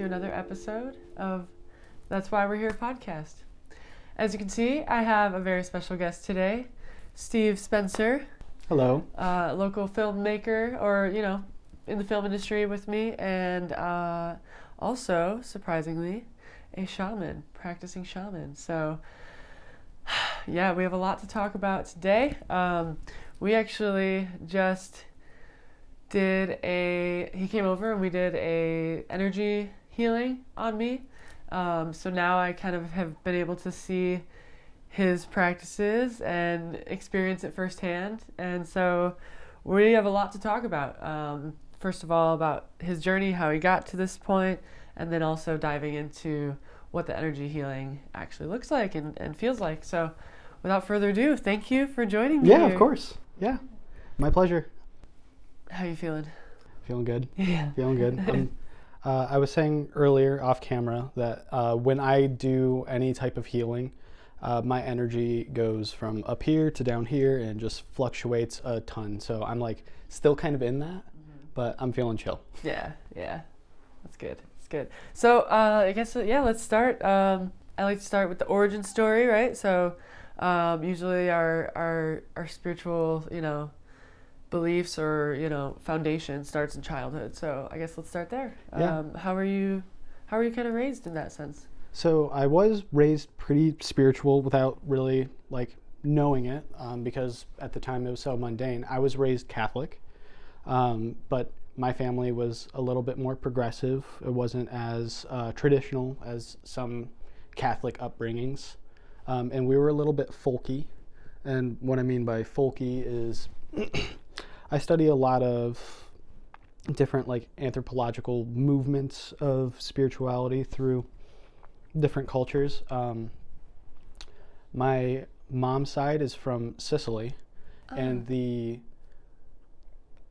to another episode of That's Why We're Here podcast. As you can see, I have a very special guest today, Steve Spencer. Hello. Local filmmaker, or, in the film industry with me, and also, surprisingly, a shaman, practicing shaman. So, yeah, we have a lot to talk about today. We actually just he came over and we did a energy healing on me. So now I kind of have been able to see his practices and experience it firsthand. And so we have a lot to talk about. First of all, about his journey, how he got to this point, and then also diving into what the energy healing actually looks like and feels like. So without further ado, thank you for joining me. Yeah, of course. Yeah, my pleasure. How you feeling? Feeling good. Yeah. Feeling good. I was saying earlier off camera that when I do any type of healing, my energy goes from up here to down here and just fluctuates a ton. So I'm like still kind of in that, but I'm feeling chill. Yeah. That's good. It's good. So I guess, let's start. I like to start with the origin story, right? So usually our spiritual, beliefs or, foundation starts in childhood. So I guess let's start there. Yeah. How are you kind of raised in that sense? So I was raised pretty spiritual without really knowing it, because at the time it was so mundane. I was raised Catholic, but my family was a little bit more progressive. It wasn't as traditional as some Catholic upbringings, and we were a little bit folky. And what I mean by folky is I study a lot of different anthropological movements of spirituality through different cultures. My mom's side is from Sicily, and the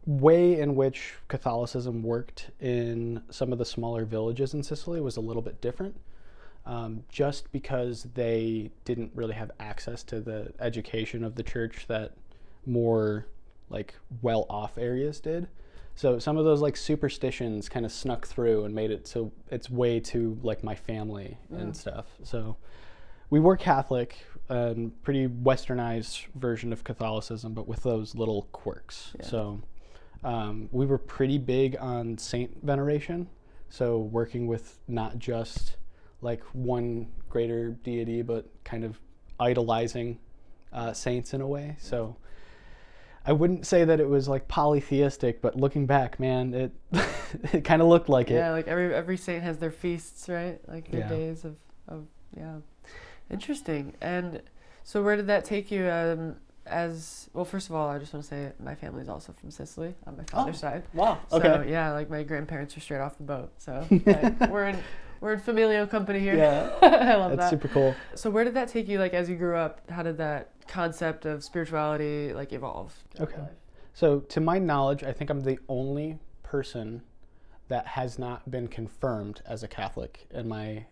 way in which Catholicism worked in some of the smaller villages in Sicily was a little bit different, just because they didn't really have access to the education of the church that more well-off areas did. So some of those superstitions kind of snuck through and made it so it's way to my family and stuff. So we were Catholic, pretty westernized version of Catholicism, but with those little quirks. Yeah. So we were pretty big on saint veneration. So working with not just one greater deity, but kind of idolizing saints in a way. So I wouldn't say that it was polytheistic, but looking back, man, it it kind of looked like it. Yeah, every saint has their feasts, right? Their days of Interesting. And so where did that take you? First of all, I just want to say my family is also from Sicily on my father's side. Wow. Okay. So yeah, my grandparents are straight off the boat. So we're in familial company here. Yeah. I love that. That's super cool. So where did that take you? As you grew up, how did that concept of spirituality evolve? Okay. So to my knowledge, I think I'm the only person that has not been confirmed as a Catholic in my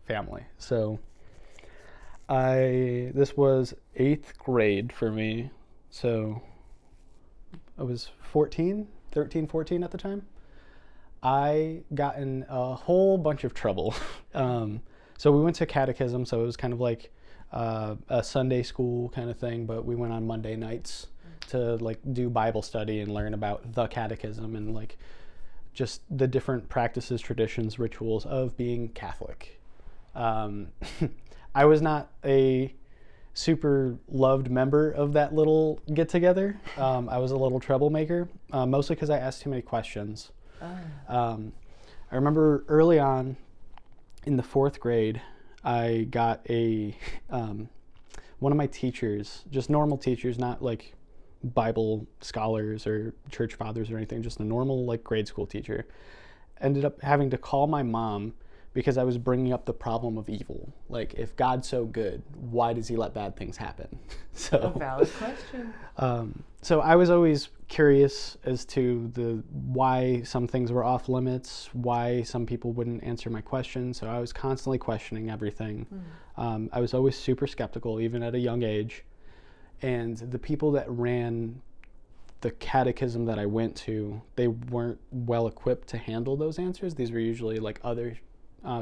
family. So this was 8th grade for me. So I was 13, 14 at the time. I got in a whole bunch of trouble. So we went to catechism, so it was kind of a Sunday school kind of thing, but we went on Monday nights to do Bible study and learn about the catechism and just the different practices, traditions, rituals of being Catholic. I was not a super loved member of that little get together. I was a little troublemaker, mostly because I asked too many questions. I remember early on in the 4th grade, I got one of my teachers, just normal teachers, not Bible scholars or church fathers or anything, just a normal grade school teacher, ended up having to call my mom because I was bringing up the problem of evil. If God's so good, why does he let bad things happen? So a valid question. So I was always curious as to why some things were off limits, why some people wouldn't answer my questions. So I was constantly questioning everything. I was always super skeptical, even at a young age. And the people that ran the catechism that I went to, they weren't well equipped to handle those answers. These were usually like other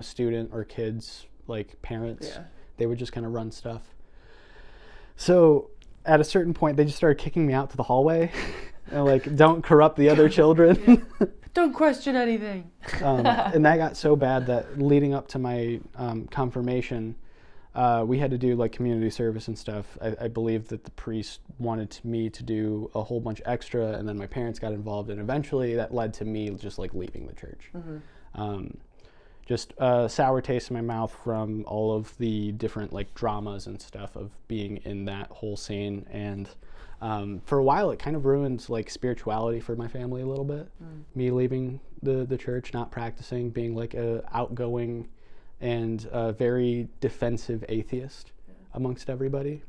student or kids, like parents. Yeah. They would just kind of run stuff. So at a certain point, they just started kicking me out to the hallway. And like, don't corrupt the other children. Don't question anything. And that got so bad that leading up to my confirmation, we had to do like community service and stuff. I believe that the priest wanted me to do a whole bunch extra, and then my parents got involved, and eventually that led to me just like leaving the church. Just a sour taste in my mouth from all of the different like dramas and stuff of being in that whole scene. And for a while it kind of ruined like spirituality for my family a little bit. Me leaving the church, not practicing, being like a outgoing and very defensive atheist amongst everybody.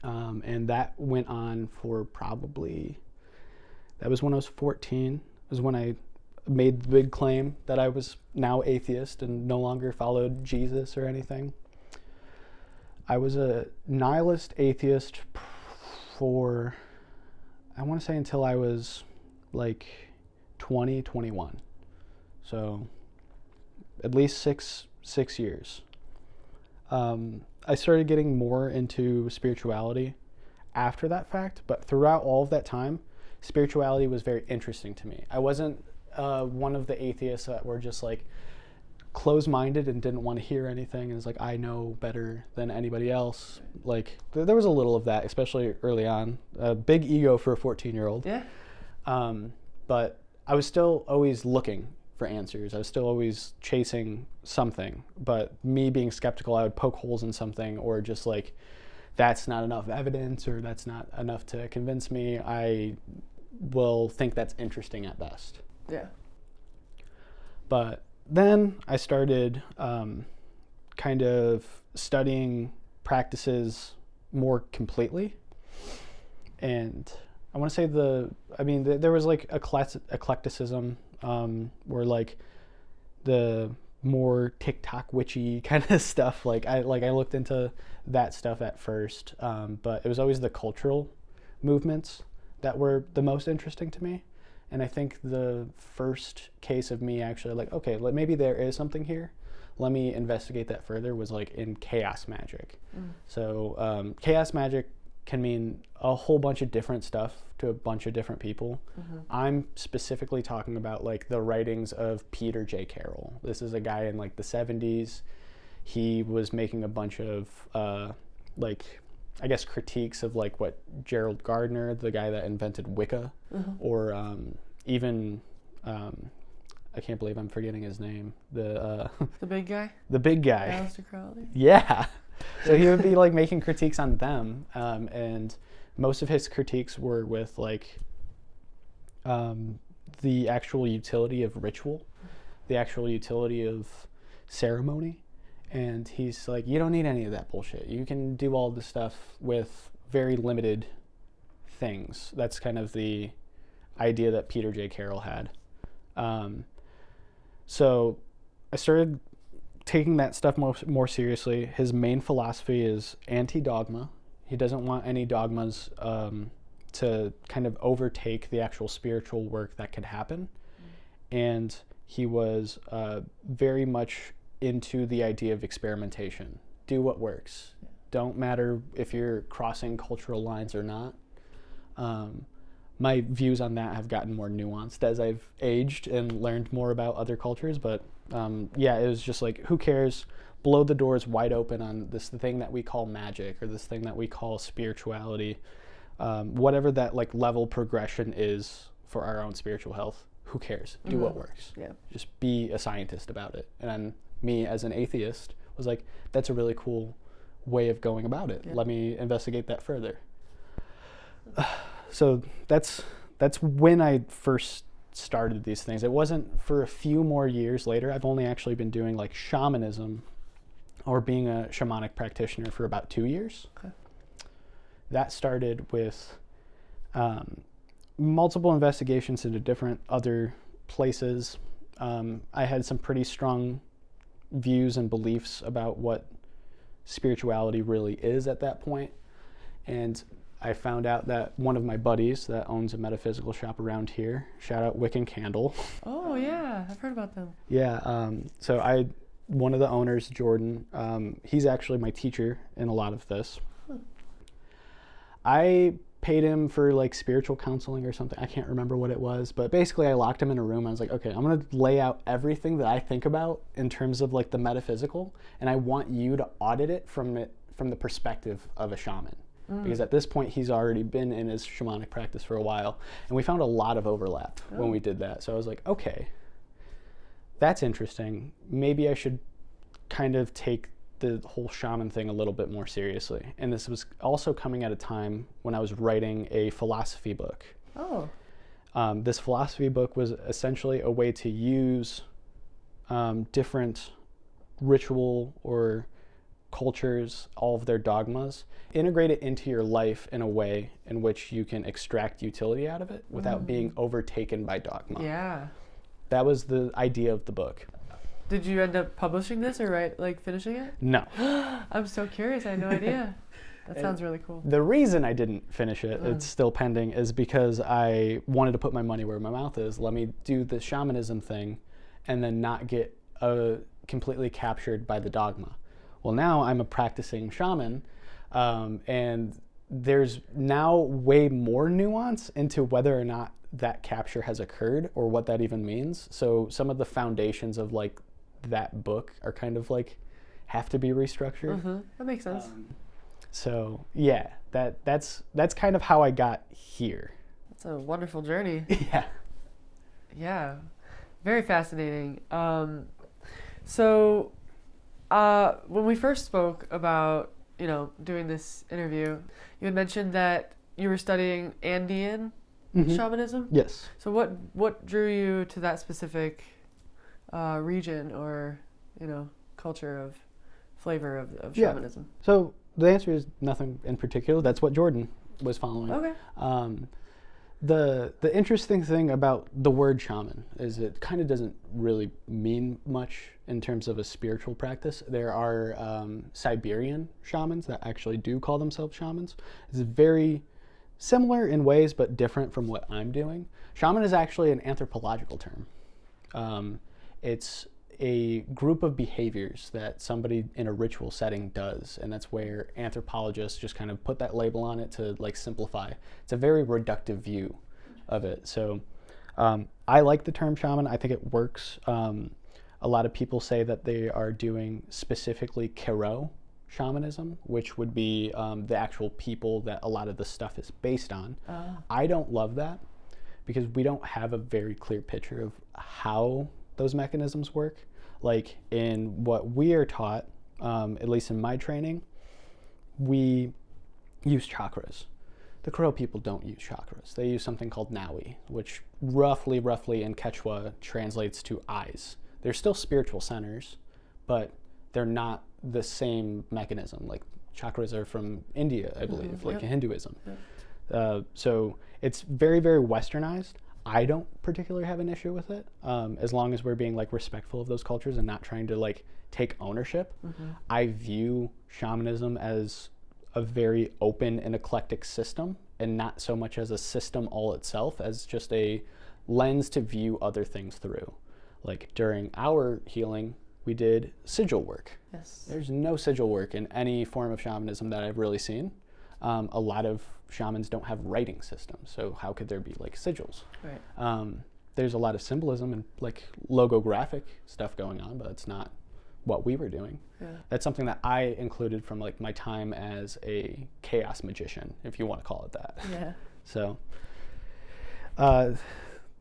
And that went on for probably, that was when I was 14, was when I made the big claim that I was now atheist and no longer followed Jesus or anything. I was a nihilist atheist for, I want to say until I was like 20, 21. So at least six years. I started getting more into spirituality after that fact, but throughout all of that time, spirituality was very interesting to me. I wasn't one of the atheists that were just like closed-minded and didn't want to hear anything and was like, I know better than anybody else. Like there was a little of that, especially early on. A big ego for a 14-year-old. Yeah. But I was still always looking for answers. I was still always chasing something. But me being skeptical, I would poke holes in something, or just like, that's not enough evidence, or that's not enough to convince me. I will think that's interesting at best. Yeah. But then I started kind of studying practices more completely. And I want to say there was like eclecticism, where like the more TikTok witchy kind of stuff. Like I looked into that stuff at first, but it was always the cultural movements that were the most interesting to me. And I think the first case of me actually like, okay, maybe there is something here, let me investigate that further, was like in chaos magic. So chaos magic can mean a whole bunch of different stuff to a bunch of different people. I'm specifically talking about like the writings of Peter J. Carroll. This is a guy in like the 70s. He was making a bunch of like, I guess, critiques of like what Gerald Gardner, the guy that invented Wicca, or even I can't believe I'm forgetting his name. The big guy. The big guy. Aleister Crowley. Yeah. So he would be like making critiques on them, and most of his critiques were with like the actual utility of ritual, the actual utility of ceremony. And he's like, you don't need any of that bullshit. You can do all this stuff with very limited things. That's kind of the idea that Peter J. Carroll had. So I started taking that stuff more seriously. His main philosophy is anti-dogma. He doesn't want any dogmas to kind of overtake the actual spiritual work that could happen. And he was very much into the idea of experimentation. Do what works. Don't matter if you're crossing cultural lines or not. My views on that have gotten more nuanced as I've aged and learned more about other cultures, but yeah, it was just like, who cares? Blow the doors wide open on this thing that we call magic, or this thing that we call spirituality. Whatever that like level progression is for our own spiritual health, who cares? Do what works. Yeah. Just be a scientist about it. And then me as an atheist was like, that's a really cool way of going about it. Yeah. Let me investigate that further. So that's when I first started these things. It wasn't for a few more years later. I've only actually been doing like shamanism, or being a shamanic practitioner, for about 2 years. Okay. That started with multiple investigations into different other places. I had some pretty strong views and beliefs about what spirituality really is at that point. And I found out that one of my buddies that owns a metaphysical shop around here, shout out Wick and Candle. Oh yeah, I've heard about them. Yeah, so one of the owners, Jordan, he's actually my teacher in a lot of this. I paid him for like spiritual counseling or something. I can't remember what it was, but basically I locked him in a room. I was like, okay, I'm going to lay out everything that I think about in terms of like the metaphysical, and I want you to audit it from the perspective of a shaman. Because at this point he's already been in his shamanic practice for a while, and we found a lot of overlap when we did that. So I was like, okay, that's interesting. Maybe I should kind of take the whole shaman thing a little bit more seriously. And this was also coming at a time when I was writing a philosophy book. Oh. This philosophy book was essentially a way to use different ritual or cultures, all of their dogmas, integrate it into your life in a way in which you can extract utility out of it without being overtaken by dogma. Yeah. That was the idea of the book. Did you end up publishing this or finishing it? No. I'm so curious. I had no idea. That sounds really cool. The reason I didn't finish it, it's still pending, is because I wanted to put my money where my mouth is. Let me do the shamanism thing and then not get completely captured by the dogma. Well, now I'm a practicing shaman, and there's now way more nuance into whether or not that capture has occurred or what that even means. So some of the foundations of like that book are kind of like have to be restructured. That makes sense. So yeah, that's kind of how I got here. It's a wonderful journey. Yeah. Yeah, very fascinating. So when we first spoke about doing this interview, you had mentioned that you were studying Andean shamanism. Yes. So what drew you to that specific region or culture of flavor of shamanism? Yeah. So the answer is nothing in particular. That's what Jordan was following. Okay. The interesting thing about the word shaman is it kind of doesn't really mean much in terms of a spiritual practice. There are Siberian shamans that actually do call themselves shamans. It's very similar in ways, but different from what I'm doing. Shaman is actually an anthropological term. It's a group of behaviors that somebody in a ritual setting does, and that's where anthropologists just kind of put that label on it to like simplify. It's a very reductive view of it. So I like the term shaman. I think it works. A lot of people say that they are doing specifically Kero shamanism, which would be the actual people that a lot of the stuff is based on. I don't love that because we don't have a very clear picture of how those mechanisms work. Like in what we are taught, at least in my training, we use chakras. The Kro people don't use chakras. They use something called Nawi, which roughly in Quechua translates to eyes. They're still spiritual centers, but they're not the same mechanism. Like chakras are from India, I believe, like Hinduism. So it's very, very westernized. I don't particularly have an issue with it, as long as we're being like respectful of those cultures and not trying to like take ownership. I view shamanism as a very open and eclectic system, and not so much as a system all itself, as just a lens to view other things through. Like during our healing, we did sigil work. Yes. There's no sigil work in any form of shamanism that I've really seen. A lot of shamans don't have writing systems, so how could there be like sigils? Right. There's a lot of symbolism and like logographic stuff going on, but it's not what we were doing. Yeah. That's something that I included from like my time as a chaos magician, if you want to call it that. Yeah. So,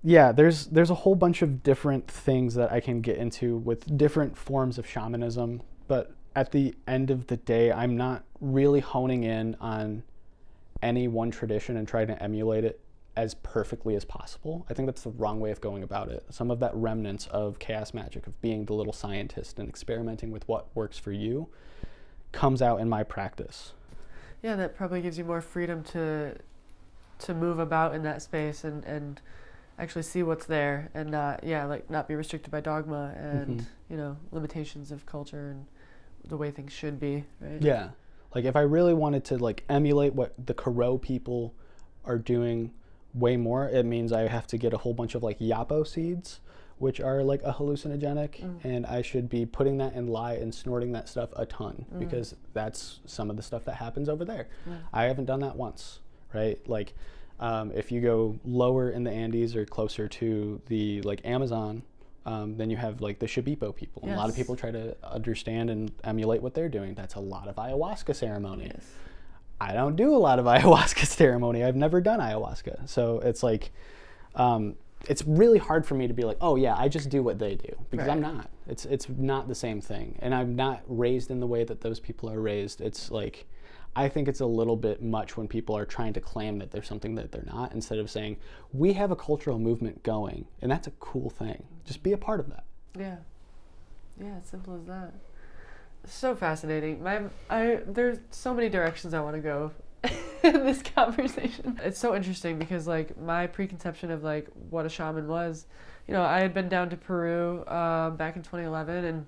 yeah, there's a whole bunch of different things that I can get into with different forms of shamanism, but at the end of the day, I'm not really honing in on any one tradition and trying to emulate it as perfectly as possible. I think that's the wrong way of going about it. Some of that remnants of chaos magic, of being the little scientist and experimenting with what works for you, comes out in my practice. Yeah, that probably gives you more freedom to move about in that space and actually see what's there and not be restricted by dogma and limitations of culture and the way things should be, right? Yeah. Like if I really wanted to like emulate what the Karo people are doing way more, it means I have to get a whole bunch of like yapo seeds, which are like a hallucinogenic, and I should be putting that in lye and snorting that stuff a ton, because that's some of the stuff that happens over there. I haven't done that once, right? Like if you go lower in the Andes or closer to the like Amazon, then you have like the Shipibo people. Yes. A lot of people try to understand and emulate what they're doing. That's a lot of ayahuasca ceremony. Yes. I don't do a lot of ayahuasca ceremony. I've never done ayahuasca. So it's like, it's really hard for me to be like, oh yeah, I just do what they do, because I'm not. It's not the same thing. And I'm not raised in the way that those people are raised. It's like, I think it's a little bit much when people are trying to claim that there's something that they're not, instead of saying, we have a cultural movement going, and that's a cool thing. Just be a part of that. Yeah. Yeah, it's simple as that. So fascinating. There's so many directions I want to go in this conversation. It's so interesting because like my preconception of like what a shaman was, you know, I had been down to Peru back in 2011, and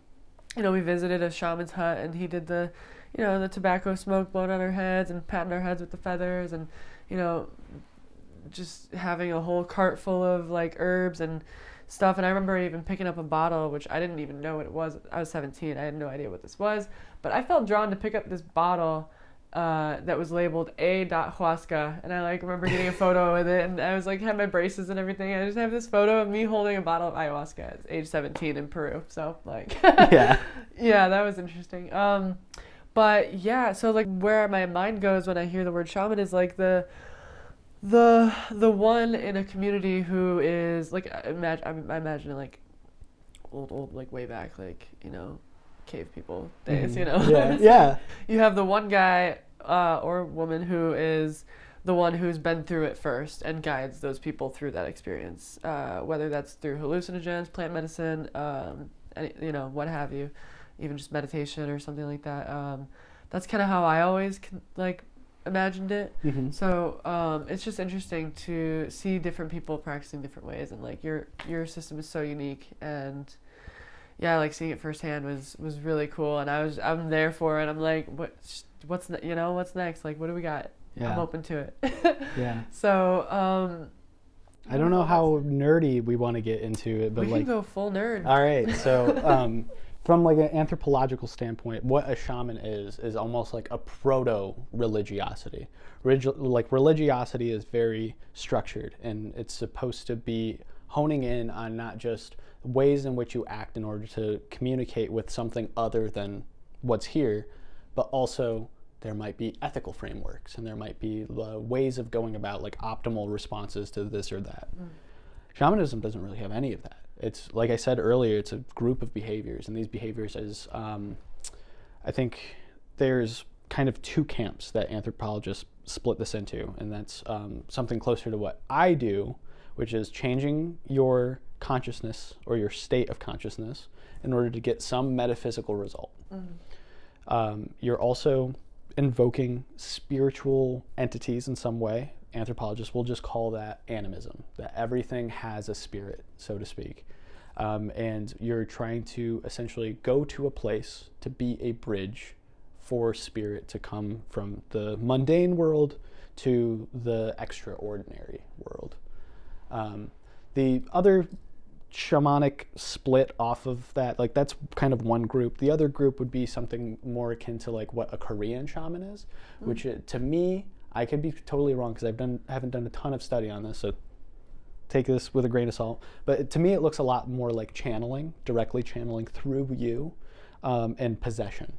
you know, we visited a shaman's hut, and he did the, you know, the tobacco smoke blowing on our heads and patting our heads with the feathers, and you know, just having a whole cart full of like herbs and stuff. And I remember even picking up a bottle, which I didn't even know what it was. I was 17. I had no idea what this was, but I felt drawn to pick up this bottle that was labeled A.Huasca, and I like remember getting a photo with it, and I was like, had my braces and everything. I just have this photo of me holding a bottle of ayahuasca at age 17 in Peru. So like, yeah, that was interesting. But yeah, so like where my mind goes when I hear the word shaman is like the one in a community who is like, I imagine like old like way back, like, you know, cave people days, you know. Yeah. You have the one guy or woman who is the one who's been through it first and guides those people through that experience, whether that's through hallucinogens, plant medicine, you know, what have you, even just meditation or something like that. That's kind of how I always like imagined it. So it's just interesting to see different people practicing different ways, and like your system is so unique, and yeah, like seeing it firsthand was really cool, and I'm there for it. I'm like, what's next? Like, what do we got? Yeah. I'm open to it. Yeah. So I don't know how nerdy we want to get into it, but we can go full nerd. All right. So from like an anthropological standpoint, what a shaman is almost like a proto-religiosity. Like religiosity is very structured, and it's supposed to be honing in on not just ways in which you act in order to communicate with something other than what's here, but also there might be ethical frameworks, and there might be ways of going about like optimal responses to this or that. Shamanism doesn't really have any of that. It's, like I said earlier, it's a group of behaviors, and these behaviors is, I think there's kind of two camps that anthropologists split this into, and that's something closer to what I do, which is changing your consciousness or your state of consciousness in order to get some metaphysical result. You're also invoking spiritual entities in some way. Anthropologists will just call that animism, that everything has a spirit, so to speak. And you're trying to essentially go to a place to be a bridge for spirit to come from the mundane world to the extraordinary world. The other shamanic split off of that, like that's kind of one group. The other group would be something more akin to like what a Korean shaman is, which to me, I could be totally wrong because haven't done a ton of study on this, so take this with a grain of salt. But to me, it looks a lot more like channeling, directly channeling through you, and possession,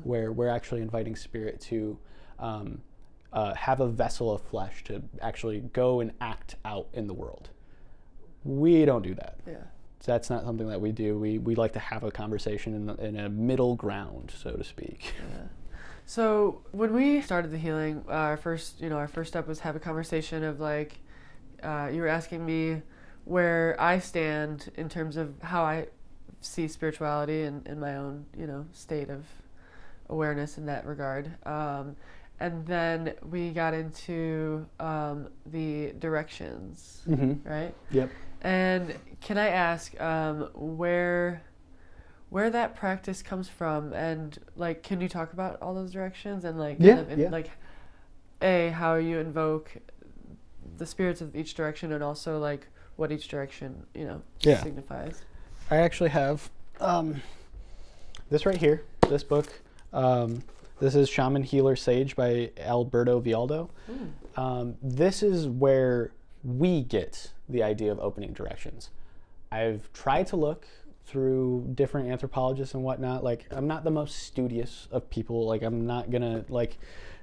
where we're actually inviting spirit to have a vessel of flesh to actually go and act out in the world. We don't do that. Yeah. So that's not something that we do. We like to have a conversation in a middle ground, so to speak. Yeah. So when we started the healing, our first step was have a conversation of like, you were asking me where I stand in terms of how I see spirituality and my own, state of awareness in that regard. And then we got into the directions, right? Yep. And can I ask where where that practice comes from, and like, can you talk about all those directions and like Yeah, kind of yeah. like how you invoke the spirits of each direction, and also like what each direction Yeah. signifies. I actually have this right here, this book. This is Shaman, Healer, Sage by Alberto Vialdo. This is where we get the idea of opening directions. I've tried to look through different anthropologists and whatnot. Like, I'm not the most studious of people. Like, I'm not gonna like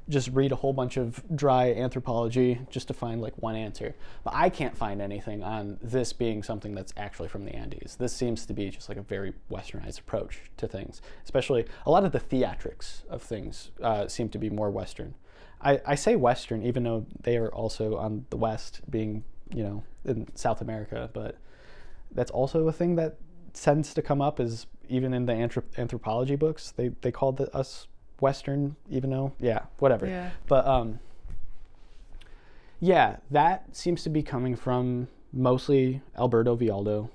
just read a whole bunch of dry anthropology just to find like one answer. But I can't find anything on this being something that's actually from the Andes. This seems to be just like a very westernized approach to things. Especially a lot of the theatrics of things seem to be more Western. I say Western even though they are also on the West, being, in South America, but that's also a thing that tends to come up, is even in the anthropology books, they called us Western, even though, whatever. Yeah. But that seems to be coming from mostly Alberto Vialdo.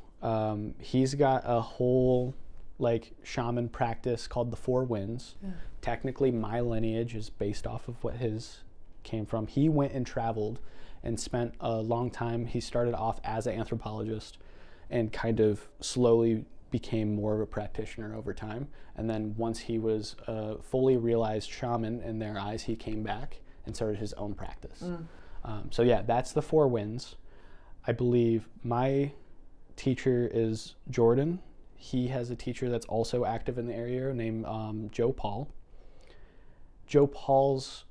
He's got a whole like shaman practice called the Four Winds. Yeah. Technically, my lineage is based off of what his came from. He went and traveled and spent a long time. He started off as an anthropologist and kind of slowly became more of a practitioner over time. And then once he was a fully realized shaman in their eyes, he came back and started his own practice. That's the Four Winds. I believe my teacher is Jordan. He has a teacher that's also active in the area named Joe Paul. Joe Paul's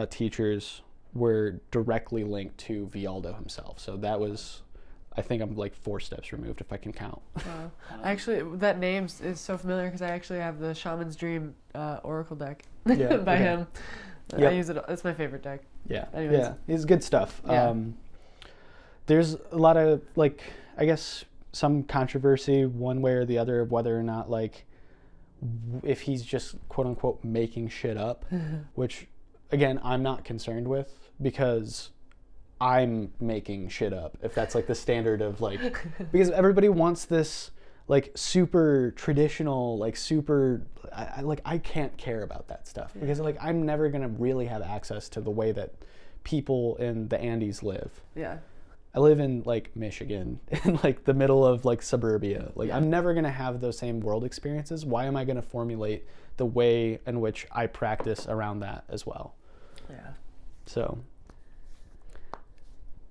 teachers were directly linked to Vialdo himself. So that was, I think I'm like 4 steps removed if I can count. Wow. Actually, that name is so familiar because I actually have the Shaman's Dream Oracle deck by him. Yep. I use it. It's my favorite deck. Yeah. Anyways. Yeah. It's good stuff. Yeah. There's a lot of like, I guess, some controversy one way or the other of whether or not like if he's just quote unquote making shit up, which again I'm not concerned with because I'm making shit up, if that's like the standard of like, because everybody wants this like super traditional, like super, I can't care about that stuff because like I'm never gonna really have access to the way that people in the Andes live. Yeah. I live in like Michigan, in like the middle of like suburbia. Like I'm never gonna have those same world experiences. Why am I gonna formulate the way in which I practice around that as well? Yeah. So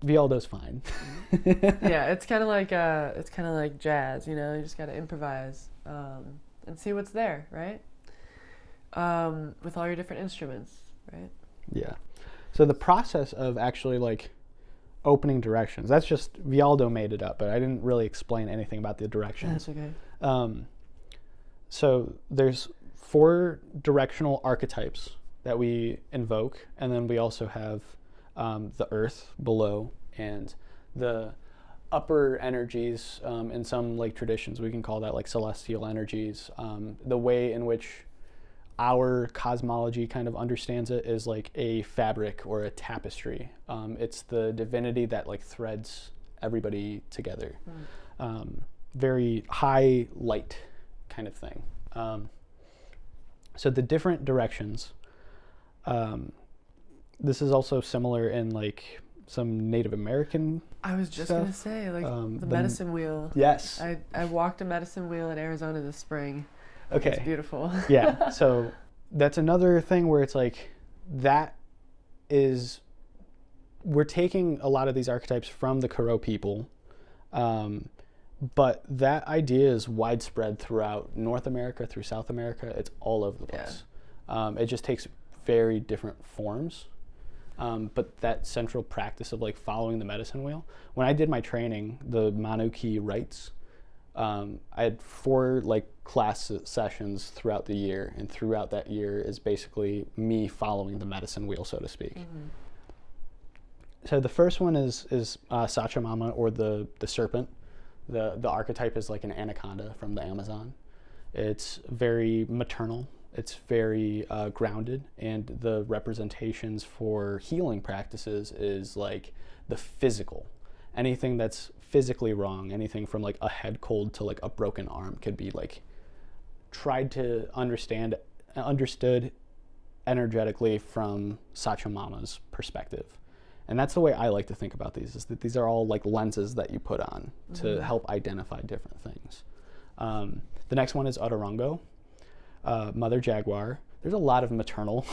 Vialdo's fine. Yeah, it's kind of like jazz, you just gotta improvise and see what's there, right? With all your different instruments, right? Yeah. So the process of actually like opening directions, that's just Vialdo made it up, but I didn't really explain anything about the directions. That's okay. So there's 4 directional archetypes that we invoke, and then we also have the earth below and the upper energies. In some like traditions we can call that like celestial energies. The way in which our cosmology kind of understands it is like a fabric or a tapestry. It's the divinity that like threads everybody together. Very high light kind of thing. So the different directions, this is also similar in like some Native American I was just stuff. gonna say like the medicine wheel. Yes. I walked a medicine wheel in Arizona this spring. Okay. It's beautiful. Yeah. So that's another thing where it's like we're taking a lot of these archetypes from the Karo people, but that idea is widespread throughout North America, through South America. It's all over the place. It just takes very different forms. But that central practice of like following the medicine wheel. When I did my training, the Manuki rites, I had 4 like class sessions throughout the year, and throughout that year is basically me following the medicine wheel, so to speak. Mm-hmm. So the first one is Sachamama, or the serpent. The archetype is like an anaconda from the Amazon. It's very maternal. It's very grounded, and the representations for healing practices is like the physical. anything that's physically wrong, anything from like a head cold to like a broken arm, could be like tried to understood energetically from Sachamama's perspective. And that's the way I like to think about these, is that these are all like lenses that you put on to help identify different things. The next one is Otorongo, Mother Jaguar. There's a lot of maternal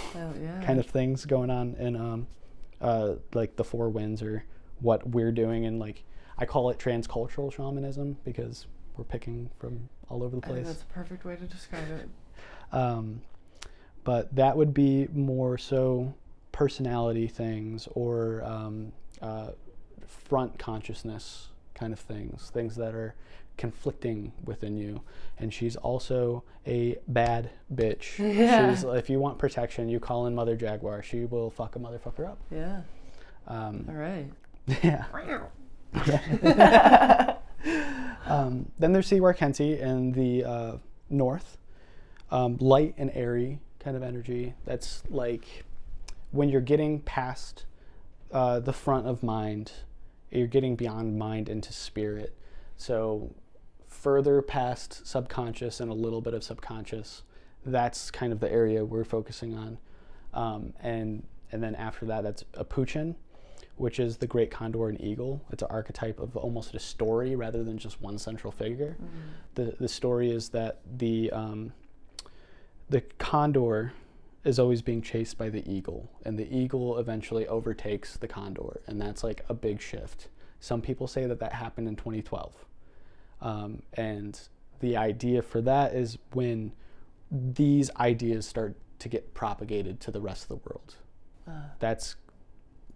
kind of things going on in like the Four Winds, or what we're doing. And like, I call it transcultural shamanism because we're picking from all over the place. I think that's a perfect way to describe it. But that would be more so personality things, or front consciousness kind of things that are conflicting within you. And she's also a bad bitch. Yeah. If you want protection, you call in Mother Jaguar. She will fuck a motherfucker up. Yeah. All right. Yeah. Yeah. Then there's Siwar Kenti in the north. Light and airy kind of energy. That's like when you're getting past the front of mind, you're getting beyond mind into spirit. So further past subconscious and a little bit of subconscious, that's kind of the area we're focusing on. And then after that, that's Apuchin, which is the great condor and eagle. It's an archetype of almost a story rather than just one central figure. The story is that the condor is always being chased by the eagle, and the eagle eventually overtakes the condor, and that's like a big shift. Some people say that happened in 2012. And the idea for that is when these ideas start to get propagated to the rest of the world. That's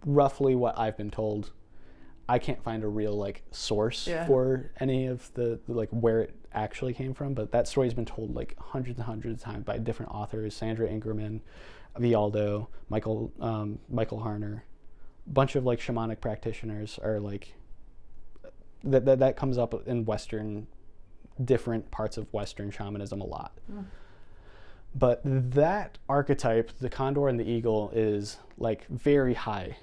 roughly what I've been told. I can't find a real like source for any of the like where it actually came from, but that story's been told like hundreds and hundreds of times by different authors: Sandra Ingerman, Vialdo, Michael Harner. A bunch of like shamanic practitioners are like that comes up in different parts of Western shamanism a lot. But that archetype, the condor and the eagle, is like very high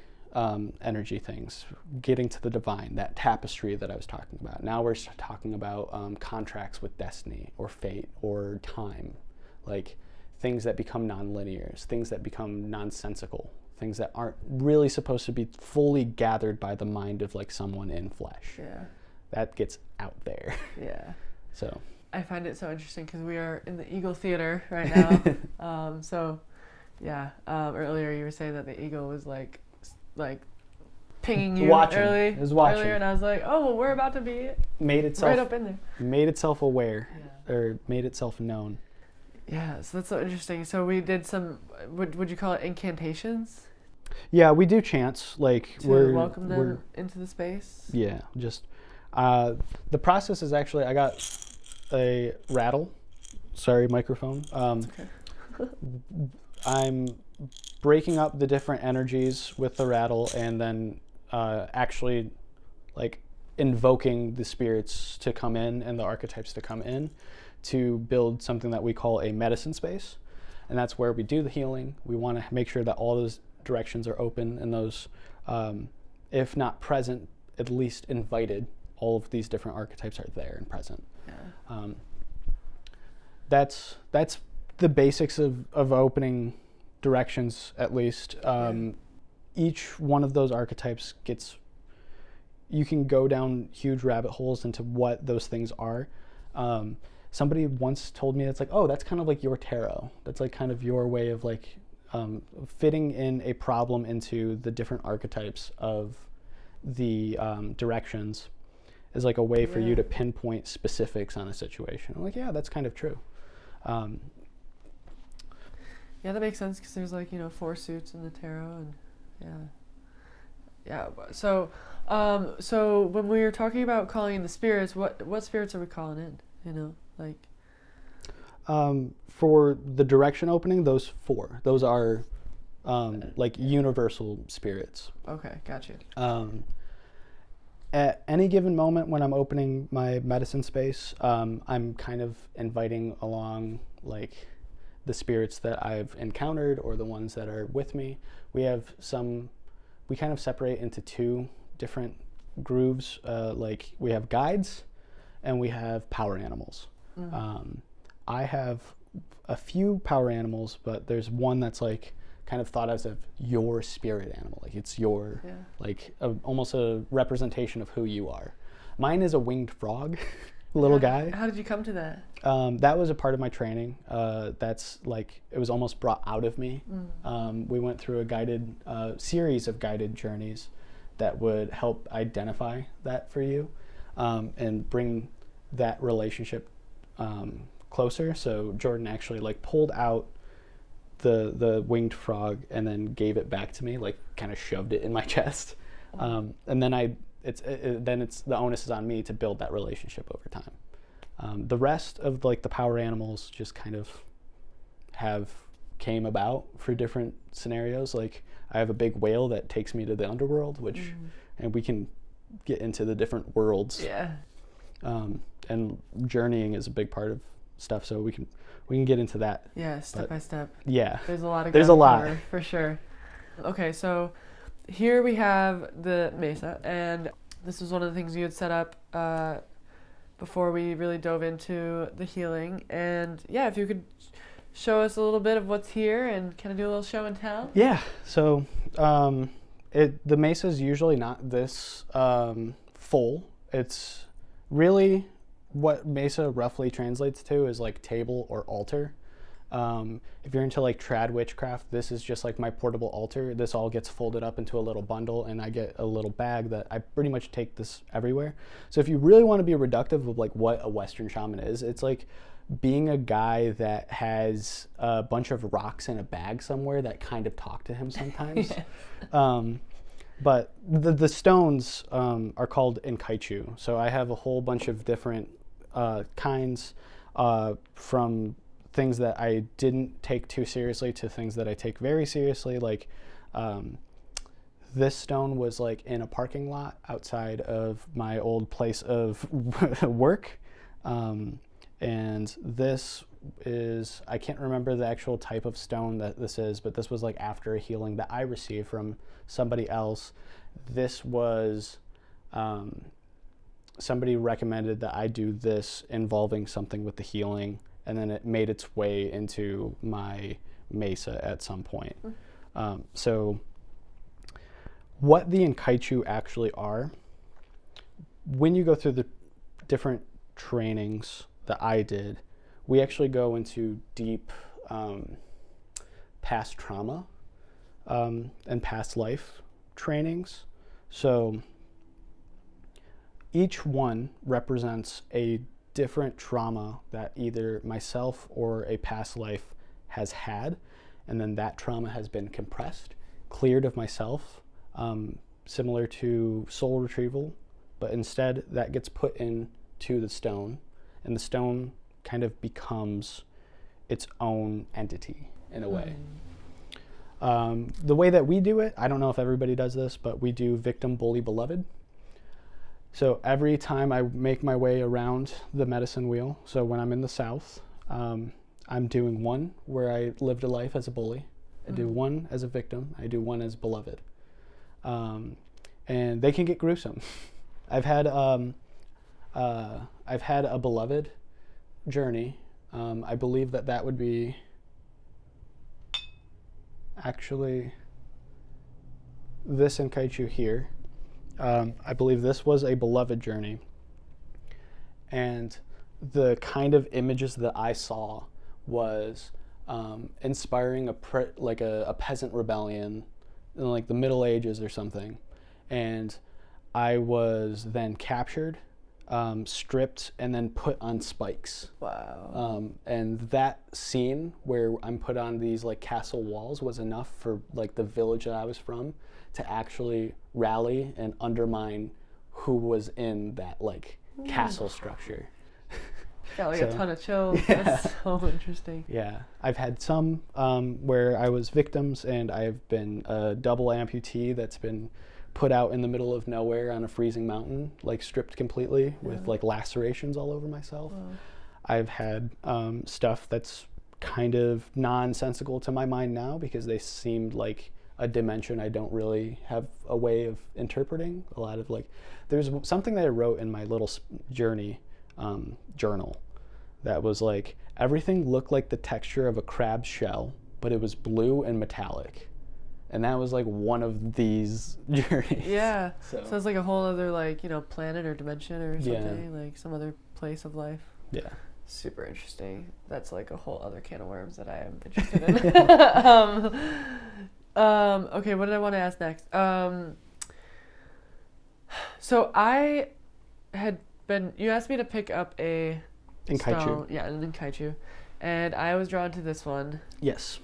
energy things, getting to the divine, that tapestry that I was talking about. Now we're talking about contracts with destiny or fate or time, like things that become non-linears, things that become nonsensical, things that aren't really supposed to be fully gathered by the mind of like someone in flesh. Yeah. That gets out there. Yeah. So I find it so interesting because we are in the Eagle Theater right now. Earlier you were saying that the eagle was like pinging you earlier, and I was like, oh, well, we're about to be right up in there. Made itself aware, or made itself known. Yeah, so that's so interesting. So we did some, would you call it incantations? Yeah, we do chants, like to welcome them into the space. Yeah, just the process is actually, I got a rattle. Sorry, microphone. Okay. I'm breaking up the different energies with the rattle, and then actually like invoking the spirits to come in and the archetypes to come in to build something that we call a medicine space. And that's where we do the healing. We want to make sure that all those directions are open, and those, if not present, at least invited. All of these different archetypes are there and present. Yeah. That's the basics of opening directions, at least. Each one of those archetypes you can go down huge rabbit holes into what those things are. Somebody once told me, it's like, oh, that's kind of like your tarot. That's like kind of your way of like fitting in a problem into the different archetypes of the directions, is like a way for you to pinpoint specifics on a situation. I'm like, yeah, that's kind of true. Yeah, that makes sense, because there's like, 4 suits in the tarot, and yeah. So when we were talking about calling in the spirits, what spirits are we calling in? Like. For the direction opening, those 4. Those are like universal spirits. Okay, gotcha. At any given moment when I'm opening my medicine space, I'm kind of inviting along like the spirits that I've encountered or the ones that are with me. We kind of separate into 2 different grooves, like we have guides and we have power animals. I have a few power animals, but there's one that's like kind of thought as of your spirit animal. Like it's your, like almost a representation of who you are. Mine is a winged frog, little guy. How did you come to that? That was a part of my training. That's like, it was almost brought out of me. We went through a guided series of guided journeys that would help identify that for you, and bring that relationship closer. So Jordan actually like pulled out the winged frog and then gave it back to me, like kind of shoved it in my chest. And then it's the onus is on me to build that relationship over time. The rest of like the power animals just kind of came about for different scenarios. Like I have a big whale that takes me to the underworld, which, and we can get into the different worlds. Yeah. And journeying is a big part of stuff, so we can get into that. Yeah, step by step. Yeah. There's a lot of There's a lot for sure. Okay, so here we have the mesa, and this was one of the things you had set up before we really dove into the healing. And yeah, if you could show us a little bit of what's here and kind of do a little show and tell. Yeah. So the mesa is usually not this full. It's really what mesa roughly translates to is like table or altar. If you're into like trad witchcraft, this is just like my portable altar. This all gets folded up into a little bundle, and I get a little bag that I pretty much take this everywhere. So if you really want to be reductive of like what a Western shaman is, it's like being a guy that has a bunch of rocks in a bag somewhere that kind of talk to him sometimes. But the stones are called Inkaichu. So I have a whole bunch of different kinds, from things that I didn't take too seriously to things that I take very seriously. Like this stone was like in a parking lot outside of my old place of work. And this is, I can't remember the actual type of stone that this is, but this was like after a healing that I received from somebody else. This was, somebody recommended that I do this involving something with the healing, and then it made its way into my mesa at some point. So what the Inkaichu actually are, when you go through the different trainings that I did, we actually go into deep past trauma and past life trainings. So each one represents a different trauma that either myself or a past life has had, and then that trauma has been compressed, cleared of myself, similar to soul retrieval, but instead that gets put into the stone, and the stone kind of becomes its own entity in a way. The way that we do it, I don't know if everybody does this, but we do victim, bully, beloved. So every time I make my way around the medicine wheel, so when I'm in the South, I'm doing one where I lived a life as a bully. I do one as a victim. I do one as beloved. And they can get gruesome. I've had a beloved journey. I believe that would be actually this Inkaichu here. I believe this was a beloved journey, and the kind of images that I saw was inspiring a peasant rebellion in like the Middle Ages or something, and I was then captured, stripped, and then put on spikes. Wow. And that scene where I'm put on these like castle walls was enough for like the village that I was from to actually rally and undermine who was in that like castle structure. Got like a ton of chills. Yeah. That's so interesting. Yeah, I've had some where I was victims, and I've been a double amputee that's been put out in the middle of nowhere on a freezing mountain, like stripped completely with like lacerations all over myself. Wow. I've had stuff that's kind of nonsensical to my mind now because they seemed like a dimension I don't really have a way of interpreting. A lot of like, there's something that I wrote in my little journal that was like, everything looked like the texture of a crab's shell, but it was blue and metallic. And that was like one of these journeys. Yeah. So it's like a whole other like, you know, planet or dimension or something, Yeah. like some other place of life. Yeah. Super interesting. That's like a whole other can of worms that I am interested in. Okay, what did I want to ask next? So I had been, you asked me to pick up a Inkaichu. stone, yeah, an Inkaichu, and I was drawn to this one. Yes.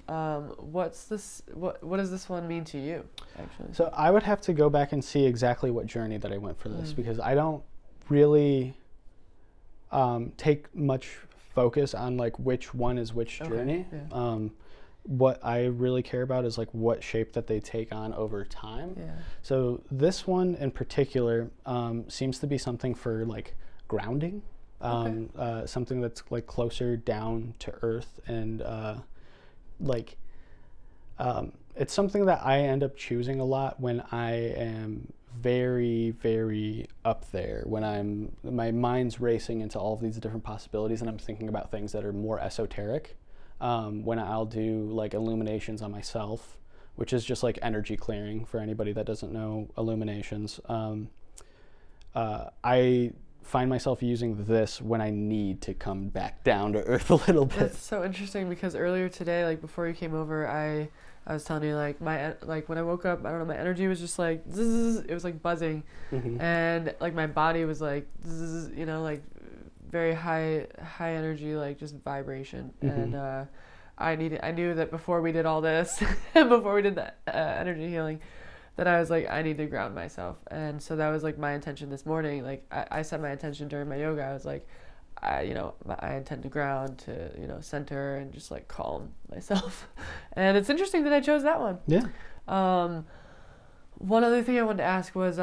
What's this? What does this one mean to you, actually? So I would have to go back and see exactly what journey that I went for this, because I don't really take much focus on like which one is which journey. Yeah. What I really care about is like what shape that they take on over time. Yeah. So this one in particular seems to be something for like grounding, something that's like closer down to earth, and it's something that I end up choosing a lot when I am very, very up there, when my mind's racing into all of these different possibilities and I'm thinking about things that are more esoteric. When I'll do like illuminations on myself, which is just like energy clearing for anybody that doesn't know illuminations. I find myself using this when I need to come back down to earth a little bit. That's so interesting, because earlier today, like before you came over, I was telling you like when I woke up, I don't know, my energy was just like zzz, it was like buzzing, and like my body was like zzz, you know, like very high energy, like just vibration. And I knew that before we did all this and before we did the energy healing, that I was like, I need to ground myself. And so that was like my intention this morning. Like I set my intention during my yoga. I was like, I intend to ground, to, you know, center and just like calm myself. And it's interesting that I chose that one. Yeah. One other thing I wanted to ask was,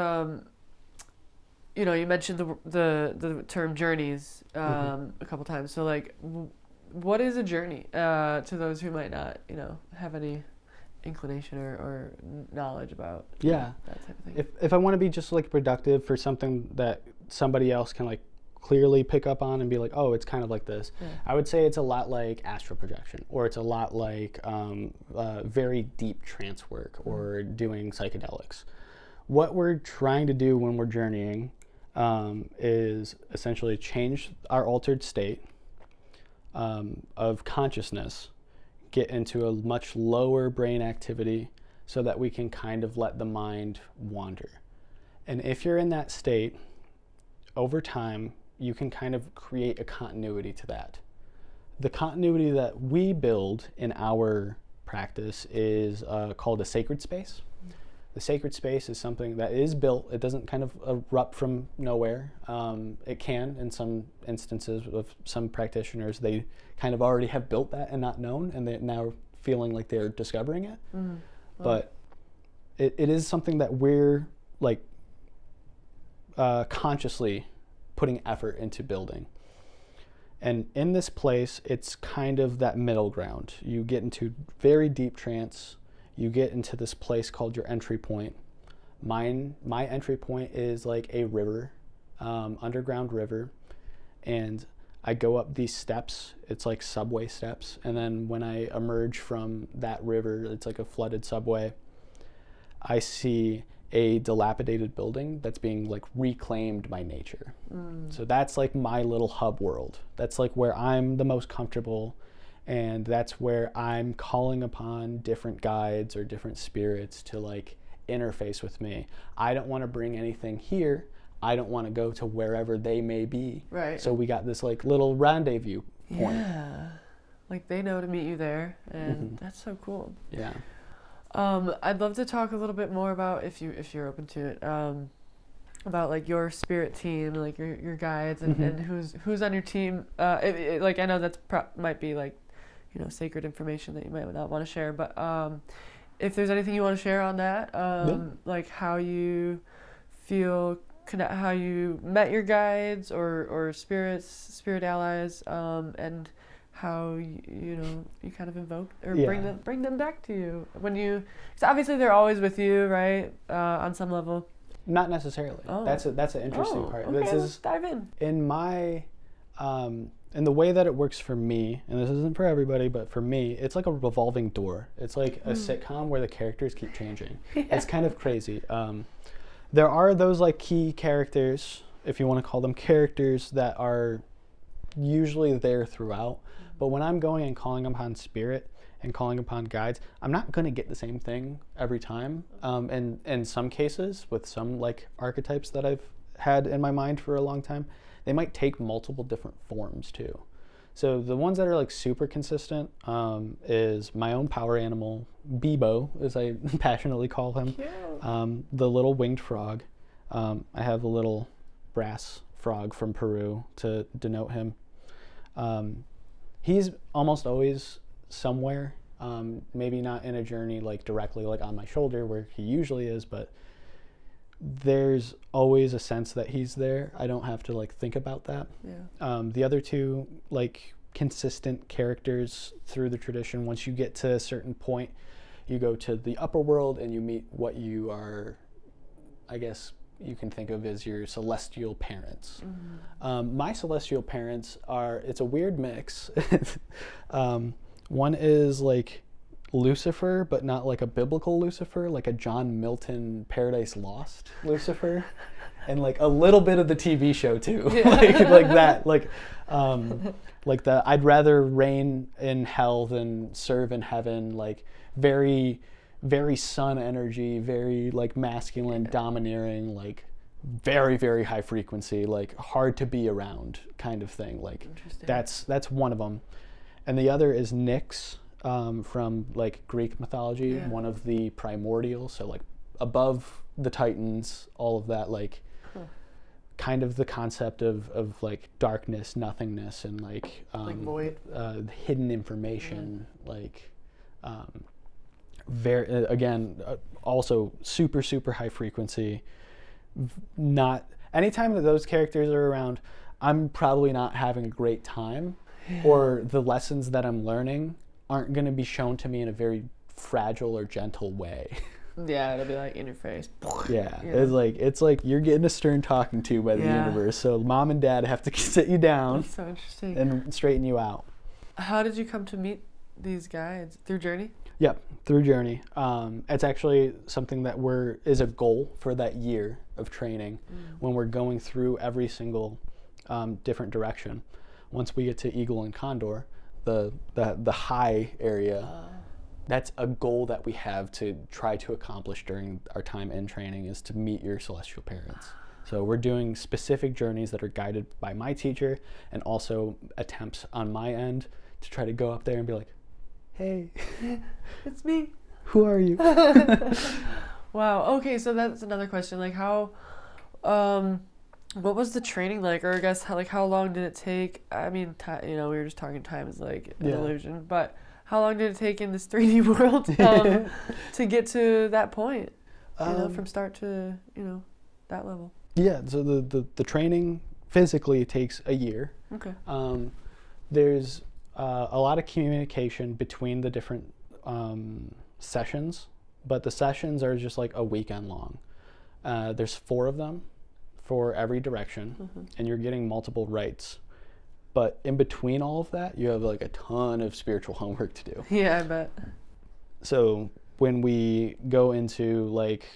you know, you mentioned the term journeys a couple times. So like, what is a journey to those who might not, you know, have any inclination or knowledge about that type of thing? If I want to be just like productive for something that somebody else can like clearly pick up on and be like, oh, it's kind of like this, I would say it's a lot like astral projection, or it's a lot like very deep trance work, or doing psychedelics. What we're trying to do when we're journeying is essentially change our altered state of consciousness, get into a much lower brain activity so that we can kind of let the mind wander. And if you're in that state, over time, you can kind of create a continuity to that. The continuity that we build in our practice is called a sacred space. The sacred space is something that is built. It doesn't kind of erupt from nowhere. It can in some instances of some practitioners. They kind of already have built that and not known, and they're now feeling like they're discovering it. But it is something that we're like consciously putting effort into building. And in this place, it's kind of that middle ground. You get into very deep trance. You get into this place called your entry point. My entry point is like a river, underground river, and I go up these steps. It's like subway steps, and then when I emerge from that river, it's like a flooded subway. I see a dilapidated building that's being like reclaimed by nature. So that's like my little hub world. That's like where I'm the most comfortable. And that's where I'm calling upon different guides or different spirits to like interface with me. I don't want to bring anything here. I don't want to go to wherever they may be. Right. So we got this like little rendezvous point. Yeah. Like they know to meet you there, and that's so cool. Yeah. I'd love to talk a little bit more about, if you're open to it, about like your spirit team, like your guides, and who's on your team. Like I know that's might be like, you know, sacred information that you might not want to share, but if there's anything you want to share on that, like how you feel, how you met your guides or spirit allies, and how you kind of invoke or Yeah. bring them back to you when you. So obviously they're always with you, right? On some level. Not necessarily. Oh. That's an interesting part. Okay, This let's is dive in. in my in the way that it works for me, and this isn't for everybody, but for me, it's like a revolving door. It's like a sitcom where the characters keep changing. Yeah. It's kind of crazy. There are those like key characters, if you want to call them characters, that are usually there throughout. But when I'm going and calling upon spirit and calling upon guides, I'm not going to get the same thing every time. And in some cases, with some like archetypes that I've had in my mind for a long time, they might take multiple different forms too. So the ones that are like super consistent is my own power animal, Bebo, as I passionately call him. Cute. The little winged frog. I have a little brass frog from Peru to denote him. He's almost always somewhere, maybe not in a journey like directly like on my shoulder where he usually is, but there's always a sense that he's there. I don't have to like think about that. Yeah. The other two like consistent characters through the tradition, once you get to a certain point, you go to the upper world and you meet what you are, I guess you can think of as your celestial parents. Mm-hmm. My celestial parents are, it's a weird mix. One is like Lucifer, but not like a biblical Lucifer, like a John Milton Paradise Lost Lucifer, and like a little bit of the TV show too. Yeah. like that, like the I'd rather reign in hell than serve in heaven, like very, very sun energy, very like masculine, domineering, like very, very high frequency, like hard to be around kind of thing. Like that's one of them. And the other is Nyx, from like Greek mythology, one of the primordial, so like above the Titans, all of that, like kind of the concept of like darkness, nothingness, and like void, hidden information, like very again also super, super high frequency. Not anytime that those characters are around, I'm probably not having a great time, or the lessons that I'm learning aren't going to be shown to me in a very fragile or gentle way. Yeah, it'll be like in your face. Yeah. It's like you're getting a stern talking to by the universe. So mom and dad have to sit you down. That's so interesting. And straighten you out. How did you come to meet these guides? Through Journey? Yep, through Journey. It's actually something that is a goal for that year of training when we're going through every single different direction. Once we get to Eagle and Condor, the high area, that's a goal that we have to try to accomplish during our time in training, is to meet your celestial parents. So we're doing specific journeys that are guided by my teacher, and also attempts on my end to try to go up there and be like, hey, it's me. Who are you? Wow. Okay, so that's another question. Like how, what was the training like, or I guess how long did it take? I mean, we were just talking, time is like an illusion, but how long did it take in this 3D world to get to that point? From start to that level. Yeah. So the training physically takes a year. Okay. There's a lot of communication between the different sessions, but the sessions are just like a weekend long. There's 4 of them for every direction, and you're getting multiple rites. But in between all of that, you have like a ton of spiritual homework to do. Yeah, I bet. So when we go into like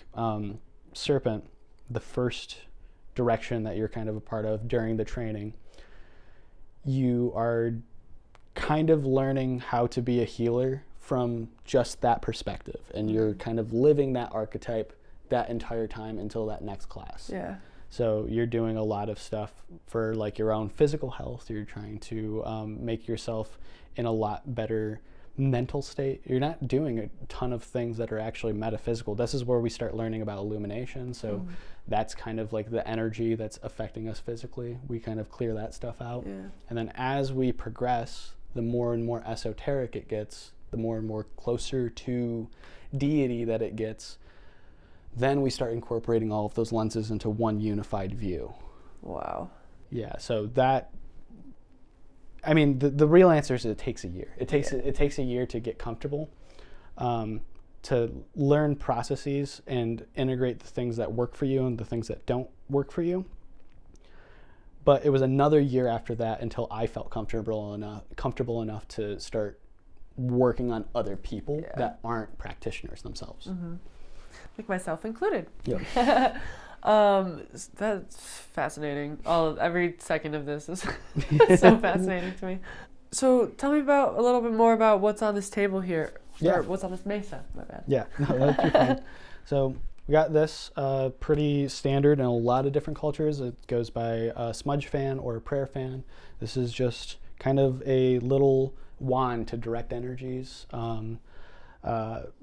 Serpent, the first direction that you're kind of a part of during the training, you are kind of learning how to be a healer from just that perspective, and you're kind of living that archetype that entire time until that next class. Yeah. So you're doing a lot of stuff for like your own physical health. You're trying to make yourself in a lot better mental state. You're not doing a ton of things that are actually metaphysical. This is where we start learning about illumination. So that's kind of like the energy that's affecting us physically. We kind of clear that stuff out. Yeah. And then as we progress, the more and more esoteric it gets, the more and more closer to deity that it gets, then we start incorporating all of those lenses into one unified view. Wow. Yeah, so that I mean, the real answer is it takes a year. It takes a year to get comfortable, to learn processes and integrate the things that work for you and the things that don't work for you. But it was another year after that until I felt comfortable enough to start working on other people that aren't practitioners themselves. Like myself included. Yeah. That's fascinating. Every second of this is so fascinating to me. So tell me a little bit more about what's on this table here. Yeah. Or what's on this mesa, my bad. Yeah, no, that's fine. So we got this pretty standard in a lot of different cultures. It goes by a smudge fan or a prayer fan. This is just kind of a little wand to direct energies.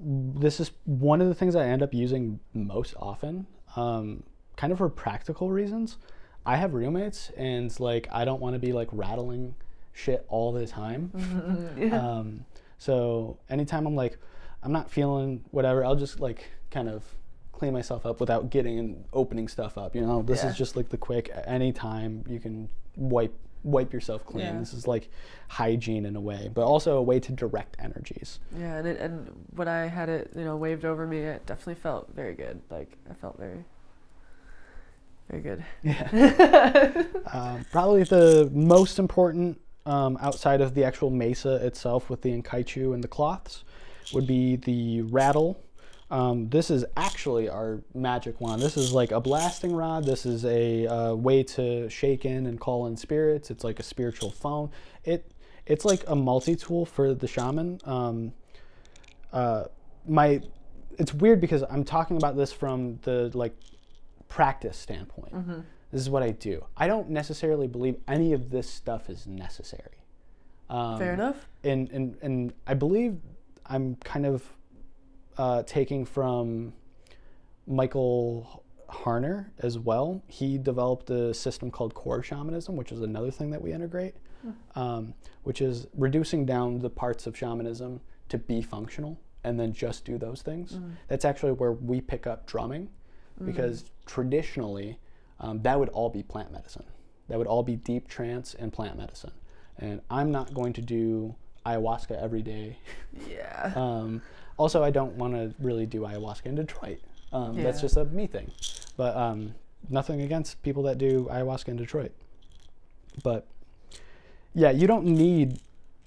This is one of the things I end up using most often, kind of for practical reasons. I have roommates, and like I don't want to be like rattling shit all the time. So anytime I'm not feeling whatever, I'll just like kind of clean myself up without getting and opening stuff up. This is just like the quick. Anytime you can wipe yourself clean. Yeah. This is like hygiene in a way, but also a way to direct energies. Yeah, and when I had it, waved over me, it definitely felt very good. Like I felt very, very good. Yeah. Probably the most important, outside of the actual mesa itself with the inkaichu and the cloths, would be the rattle. This is actually our magic wand. This is like a blasting rod. This is a way to shake in and call in spirits. It's like a spiritual phone. It's like a multi-tool for the shaman. It's weird because I'm talking about this from the like practice standpoint. This is what I do. I don't necessarily believe any of this stuff is necessary. Fair enough. And I believe I'm kind of taking from Michael Harner as well. He developed a system called core shamanism, which is another thing that we integrate, which is reducing down the parts of shamanism to be functional and then just do those things. That's actually where we pick up drumming, because traditionally that would all be plant medicine. That would all be deep trance and plant medicine. And I'm not going to do ayahuasca every day. Yeah. Also, I don't want to really do ayahuasca in Detroit. That's just a me thing. But nothing against people that do ayahuasca in Detroit. But yeah, you don't need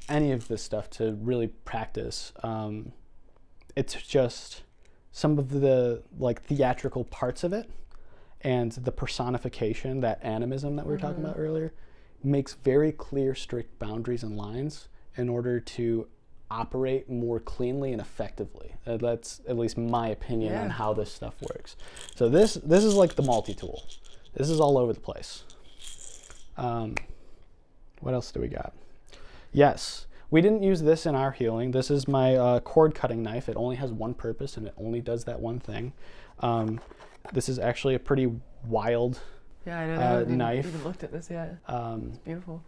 any of this stuff to really practice. It's just some of the like theatrical parts of it and the personification, that animism that we were talking about earlier, makes very clear, strict boundaries and lines in order to operate more cleanly and effectively. That's at least my opinion on how this stuff works. So this is like the multi-tool. This is all over the place. What else do we got? Yes, we didn't use this in our healing. This is my cord cutting knife. It only has one purpose and it only does that one thing. This is actually a pretty wild Yeah, I know. I haven't knife. even looked at this yet. It's beautiful.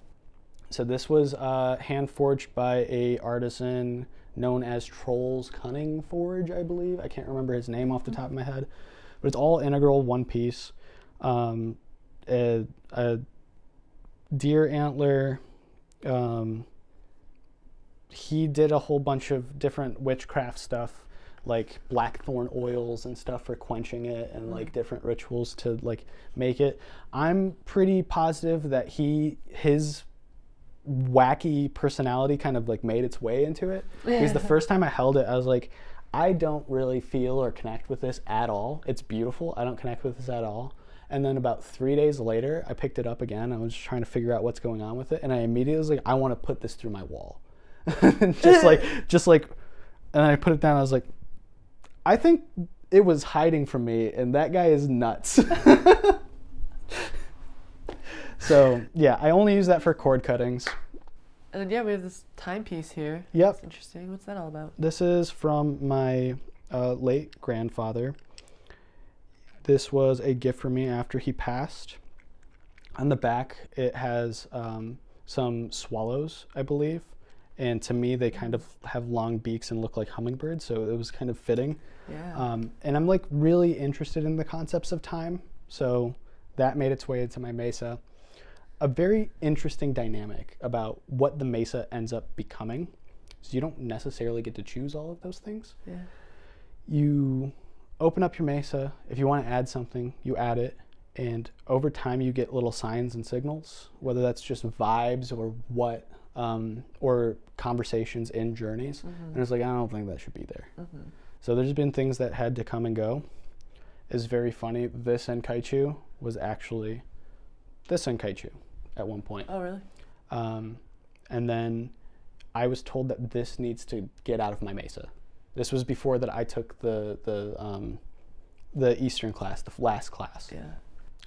So this was hand forged by a artisan known as Troll's Cunning Forge, I believe. I can't remember his name off the top of my head, but it's all integral, one piece. A deer antler. He did a whole bunch of different witchcraft stuff, like blackthorn oils and stuff for quenching it, and like different rituals to like make it. I'm pretty positive that his wacky personality kind of like made its way into it, because the first time I held it, I was like, I don't really feel or connect with this at all. It's beautiful. I don't connect with this at all. And then about 3 days later, I picked it up again. I was just trying to figure out what's going on with it, and I immediately was like, I want to put this through my wall. just like, and then I put it down. I was like, I think it was hiding from me, and that guy is nuts. So yeah, I only use that for cord cuttings. And then we have this timepiece here. Yep. That's interesting. What's that all about? This is from my late grandfather. This was a gift for me after he passed. On the back, it has some swallows, I believe. And to me, they kind of have long beaks and look like hummingbirds, so it was kind of fitting. Yeah. And I'm like really interested in the concepts of time, so that made its way into my mesa. a very interesting dynamic about what the mesa ends up becoming. So you don't necessarily get to choose all of those things. Yeah. You open up your mesa. If you want to add something, you add it. And over time, you get little signs and signals, whether that's just vibes or what, or conversations in journeys. And it's like, I don't think that should be there. So there's been things that had to come and go. It's very funny. This Senkaichu was actually this Senkaichu at one point. Oh, really? And then I was told that this needs to get out of my mesa. This was before that I took the Eastern class, the last class. Yeah.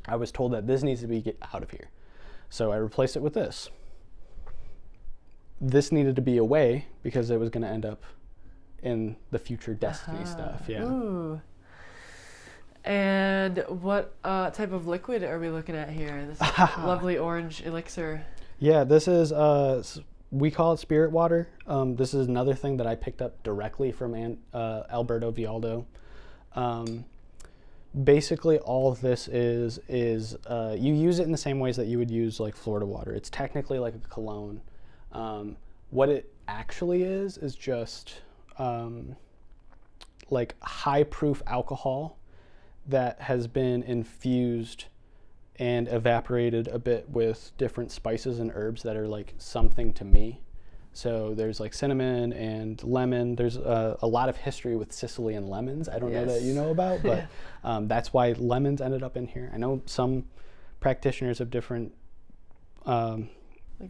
I was told that this needs to be get out of here. So I replaced it with this. This needed to be away because it was going to end up in the future destiny stuff. Yeah. Ooh. And what type of liquid are we looking at here? This lovely orange elixir. Yeah, this is, we call it spirit water. This is another thing that I picked up directly from Alberto Vialdo. Basically, all of this is you use it in the same ways that you would use like Florida water. It's technically like a cologne. What it actually is just like high-proof alcohol that has been infused and evaporated a bit with different spices and herbs that are like something to me. So there's like cinnamon and lemon. There's a lot of history with Sicily and lemons. I don't know that you know about, but that's why lemons ended up in here. I know some practitioners have different... like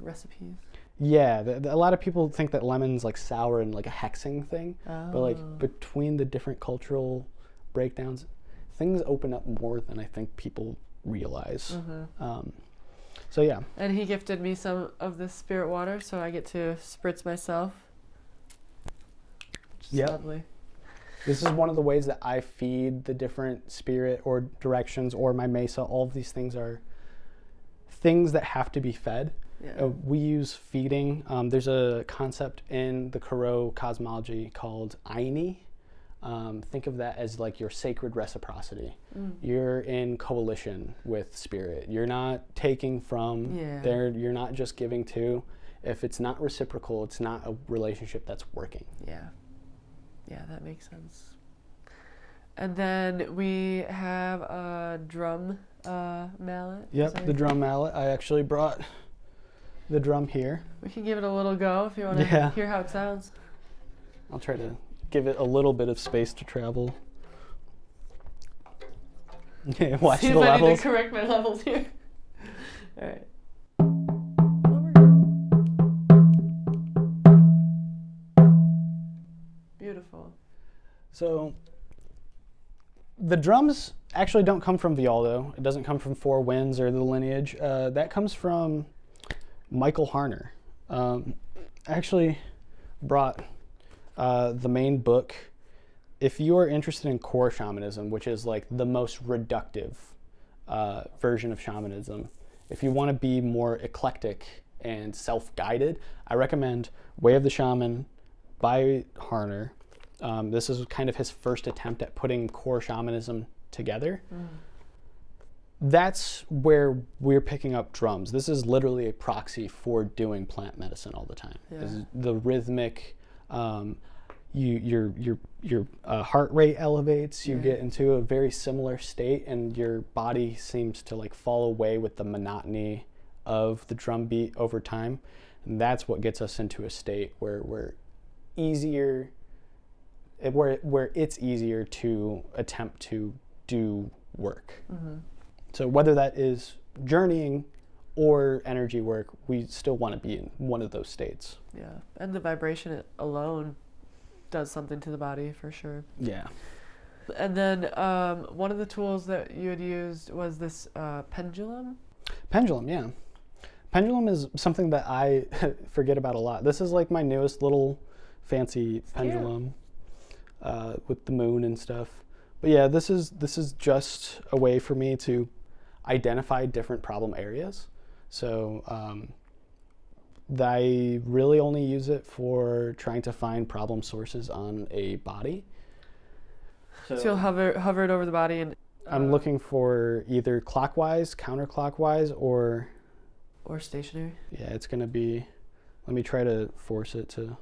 recipes? Yeah, a lot of people think that lemon's like sour and like a hexing thing. But like between the different cultural breakdowns, things open up more than I think people realize. So yeah. And he gifted me some of this spirit water, so I get to spritz myself. Yeah. Lovely. This is one of the ways that I feed the different spirit or directions or my mesa. All of these things are things that have to be fed. Yeah. We use feeding. There's a concept in the Karo cosmology called Aini. Think of that as like your sacred reciprocity. You're in coalition with spirit. You're not taking from there. You're not just giving to. If it's not reciprocal, it's not a relationship that's working. Yeah. Yeah, that makes sense. And then we have a drum mallet. Yep, the drum mallet. I actually brought the drum here. We can give it a little go if you want to hear how it sounds. I'll try to give it a little bit of space to travel. Okay, watch the levels. I need to correct my levels here. All right. Beautiful. So the drums actually don't come from Vialdo. It doesn't come from Four Winds or the lineage. That comes from Michael Harner. I actually brought the main book. If you are interested in core shamanism, which is like the most reductive version of shamanism, if you want to be more eclectic and self-guided, I recommend Way of the Shaman by Harner. This is kind of his first attempt at putting core shamanism together. That's where we're picking up drums. This is literally a proxy for doing plant medicine all the time. This is the rhythmic, your heart rate elevates. You get into a very similar state, and your body seems to like fall away with the monotony of the drum beat over time. And that's what gets us into a state where we're easier, where it's easier to attempt to do work. So whether that is journeying or energy work, we still want to be in one of those states. Yeah, and the vibration alone does something to the body for sure. Yeah. And then one of the tools that you had used was this pendulum. Pendulum, yeah. Pendulum is something that I forget about a lot. This is like my newest little fancy pendulum with the moon and stuff. But yeah, this is just a way for me to identify different problem areas. So I really only use it for trying to find problem sources on a body. So you'll hover it over the body and... I'm looking for either clockwise, counterclockwise, or Or stationary? Yeah, it's going to be, let me try to force it to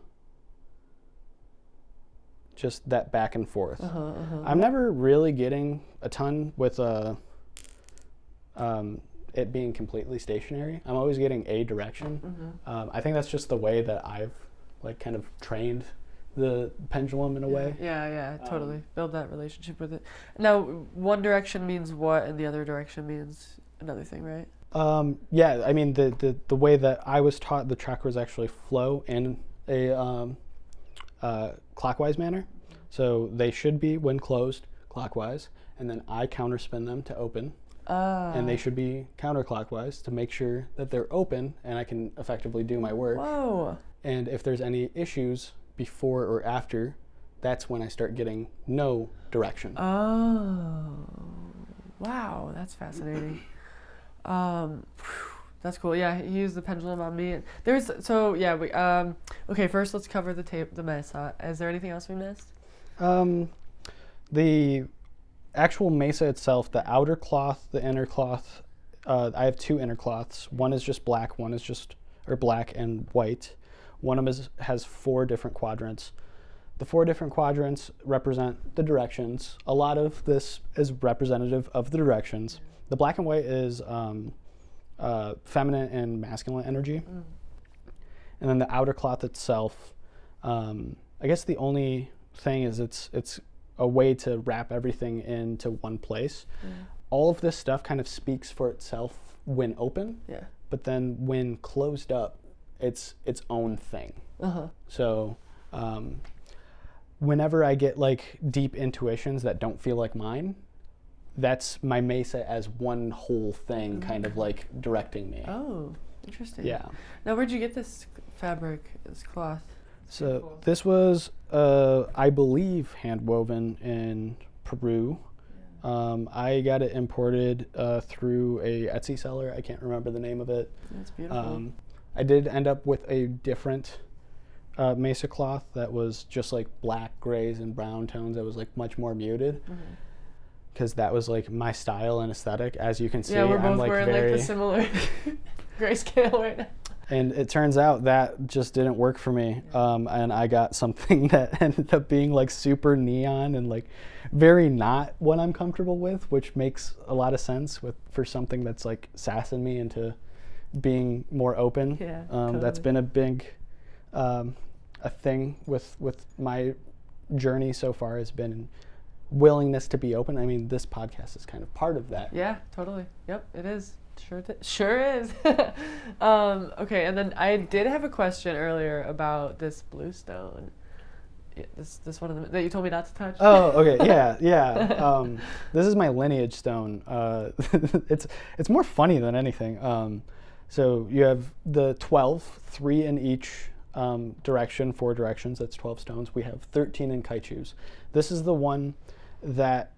just that back and forth. I'm never really getting a ton with it being completely stationary. I'm always getting a direction. I think that's just the way that I've like kind of trained the pendulum in a way. Yeah, totally. Build that relationship with it. Now, one direction means what, and the other direction means another thing, right? Yeah, I mean the way that I was taught the chakras actually flow in a clockwise manner. So they should be, when closed, clockwise, and then I counterspin them to open. And they should be counterclockwise to make sure that they're open and I can effectively do my work. Whoa. And if there's any issues before or after, that's when I start getting no direction. Oh, wow, that's fascinating. That's cool. Yeah, he used the pendulum on me. Okay, first let's cover the mesa. Is there anything else we missed? The actual mesa itself, the outer cloth, the inner cloth, I have two inner cloths. One is just black, black and white. One of them has 4 different quadrants. The 4 different quadrants represent the directions. A lot of this is representative of the directions. The black and white is feminine and masculine energy. And then the outer cloth itself, I guess the only thing is it's a way to wrap everything into one place. All of this stuff kind of speaks for itself when open, but then when closed up, it's its own thing. So whenever I get like deep intuitions that don't feel like mine, that's my mesa as one whole thing, kind of like directing me. Oh, interesting. Yeah. Now, where'd you get this fabric, this cloth? So cool. This was, I believe, hand woven in Peru. I got it imported through a Etsy seller. I can't remember the name of it. That's beautiful. I did end up with a different mesa cloth that was just like black, grays, and brown tones that was like much more muted. Because that was like my style and aesthetic. As you can see, we're both I'm like wearing like the similar grayscale right now. And it turns out that just didn't work for me. And I got something that ended up being like super neon and like very not what I'm comfortable with, which makes a lot of sense for something that's like sassing me into being more open. Yeah, totally. That's been a big a thing with my journey so far, has been willingness to be open. I mean, this podcast is kind of part of that. Yeah, totally. Yep, it is. Sure is. Okay, and then I did have a question earlier about this blue stone. This one of them that you told me not to touch. Oh, okay, yeah. This is my lineage stone. It's more funny than anything. So you have the 12, 3 in each direction, 4 directions. That's 12 stones. We have 13 in Kaichus. This is the one that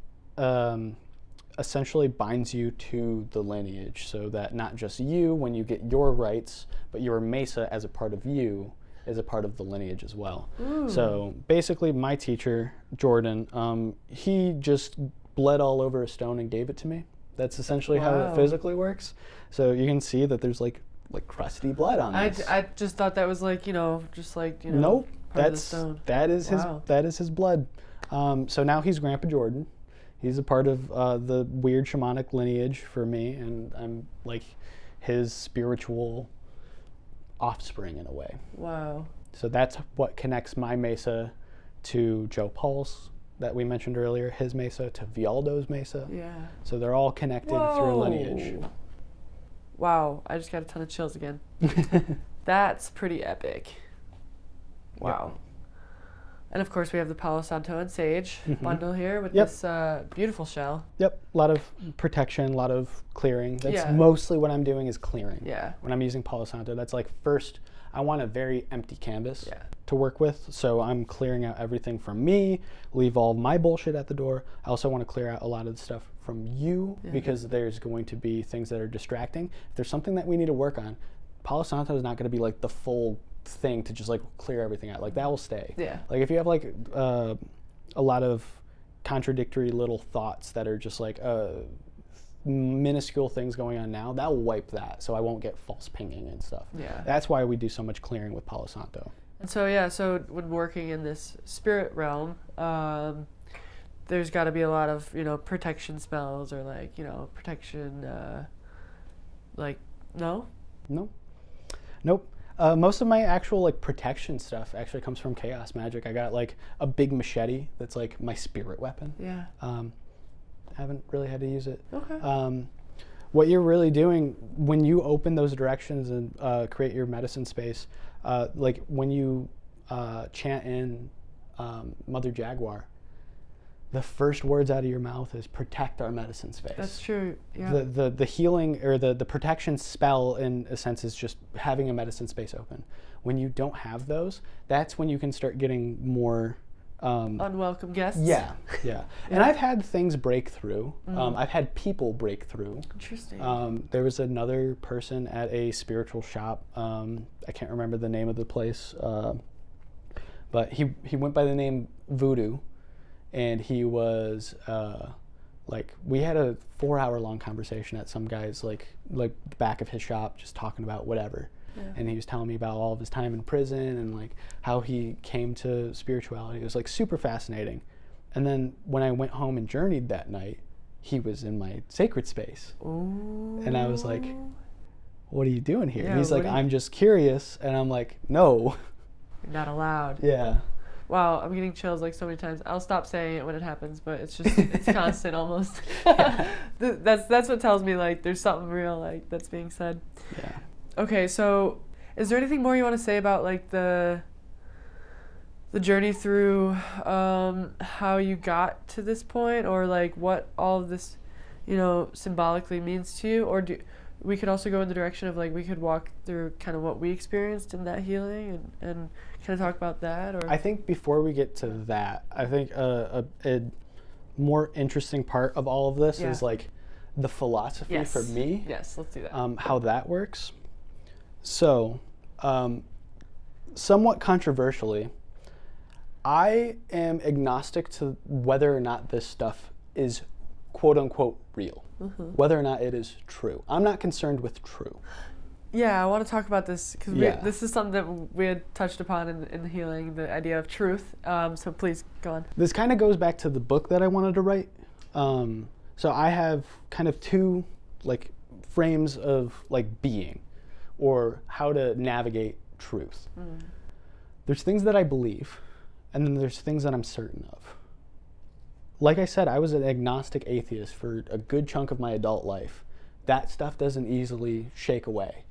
essentially binds you to the lineage, so that not just you, when you get your rights, but your mesa as a part of you is a part of the lineage as well. Ooh. So basically my teacher, Jordan, he just bled all over a stone and gave it to me. That's essentially how it physically works. So you can see that there's like crusty blood on this. I just thought that was like, Nope, that is his blood. So now he's Grandpa Jordan. He's a part of the weird shamanic lineage for me, and I'm like his spiritual offspring in a way. Wow. So that's what connects my mesa to Joe Paul's that we mentioned earlier, his mesa, to Vialdo's mesa. Yeah. So they're all connected through lineage. Wow, I just got a ton of chills again. That's pretty epic. Wow. Yep. And of course we have the Palo Santo and Sage bundle here with this beautiful shell. Yep, a lot of protection, a lot of clearing. That's mostly what I'm doing is clearing. Yeah. When I'm using Palo Santo, that's like first, I want a very empty canvas to work with. So I'm clearing out everything from me, leave all my bullshit at the door. I also want to clear out a lot of the stuff from you because there's going to be things that are distracting. If there's something that we need to work on, Palo Santo is not going to be like the full thing to just like clear everything out. Like that will stay. Yeah. Like if you have like a lot of contradictory little thoughts that are just like minuscule things going on now, that will wipe that, so I won't get false pinging and stuff. Yeah. That's why we do so much clearing with Palo Santo. And so when working in this spirit realm, there's got to be a lot of, protection spells or like, protection, no? Nope. Most of my actual like protection stuff actually comes from chaos magic. I got like a big machete that's like my spirit weapon. Yeah. Haven't really had to use it. Okay. What you're really doing when you open those directions and create your medicine space, like when you chant in Mother Jaguar, the first words out of your mouth is protect our medicine space. That's true. Yeah. The healing or the protection spell in a sense is just having a medicine space open. When you don't have those, that's when you can start getting more unwelcome guests. Yeah. And I've had things break through. I've had people break through. Interesting. There was another person at a spiritual shop. I can't remember the name of the place, but he went by the name Voodoo, and he was like, we had a 4-hour long conversation at some guy's like the back of his shop, just talking about whatever. Yeah. And he was telling me about all of his time in prison and like how he came to spirituality. It was like super fascinating. And then when I went home and journeyed that night, he was in my sacred space. Ooh. And I was like, what are you doing here? Yeah, and he's like, I'm just curious. And I'm like, no. You're not allowed. Yeah. Wow, I'm getting chills like so many times. I'll stop saying it when it happens, but it's constant almost. That's what tells me like there's something real like that's being said. Yeah. Okay, so is there anything more you want to say about like the journey through how you got to this point, or like what all of this, symbolically means to you? Or we could also go in the direction of like we could walk through kind of what we experienced in that healing and kind of talk about that? Or I think before we get to that, I think a more interesting part of all of this is like the philosophy for me. Yes, let's do that. How that works. So, somewhat controversially, I am agnostic to whether or not this stuff is quote unquote real, whether or not it is true. I'm not concerned with true. Yeah, I want to talk about this because this is something that we had touched upon in the healing, the idea of truth. So please go on. This kind of goes back to the book that I wanted to write. So I have kind of two like frames of like being or how to navigate truth. There's things that I believe, and then there's things that I'm certain of. Like I said, I was an agnostic atheist for a good chunk of my adult life. That stuff doesn't easily shake away.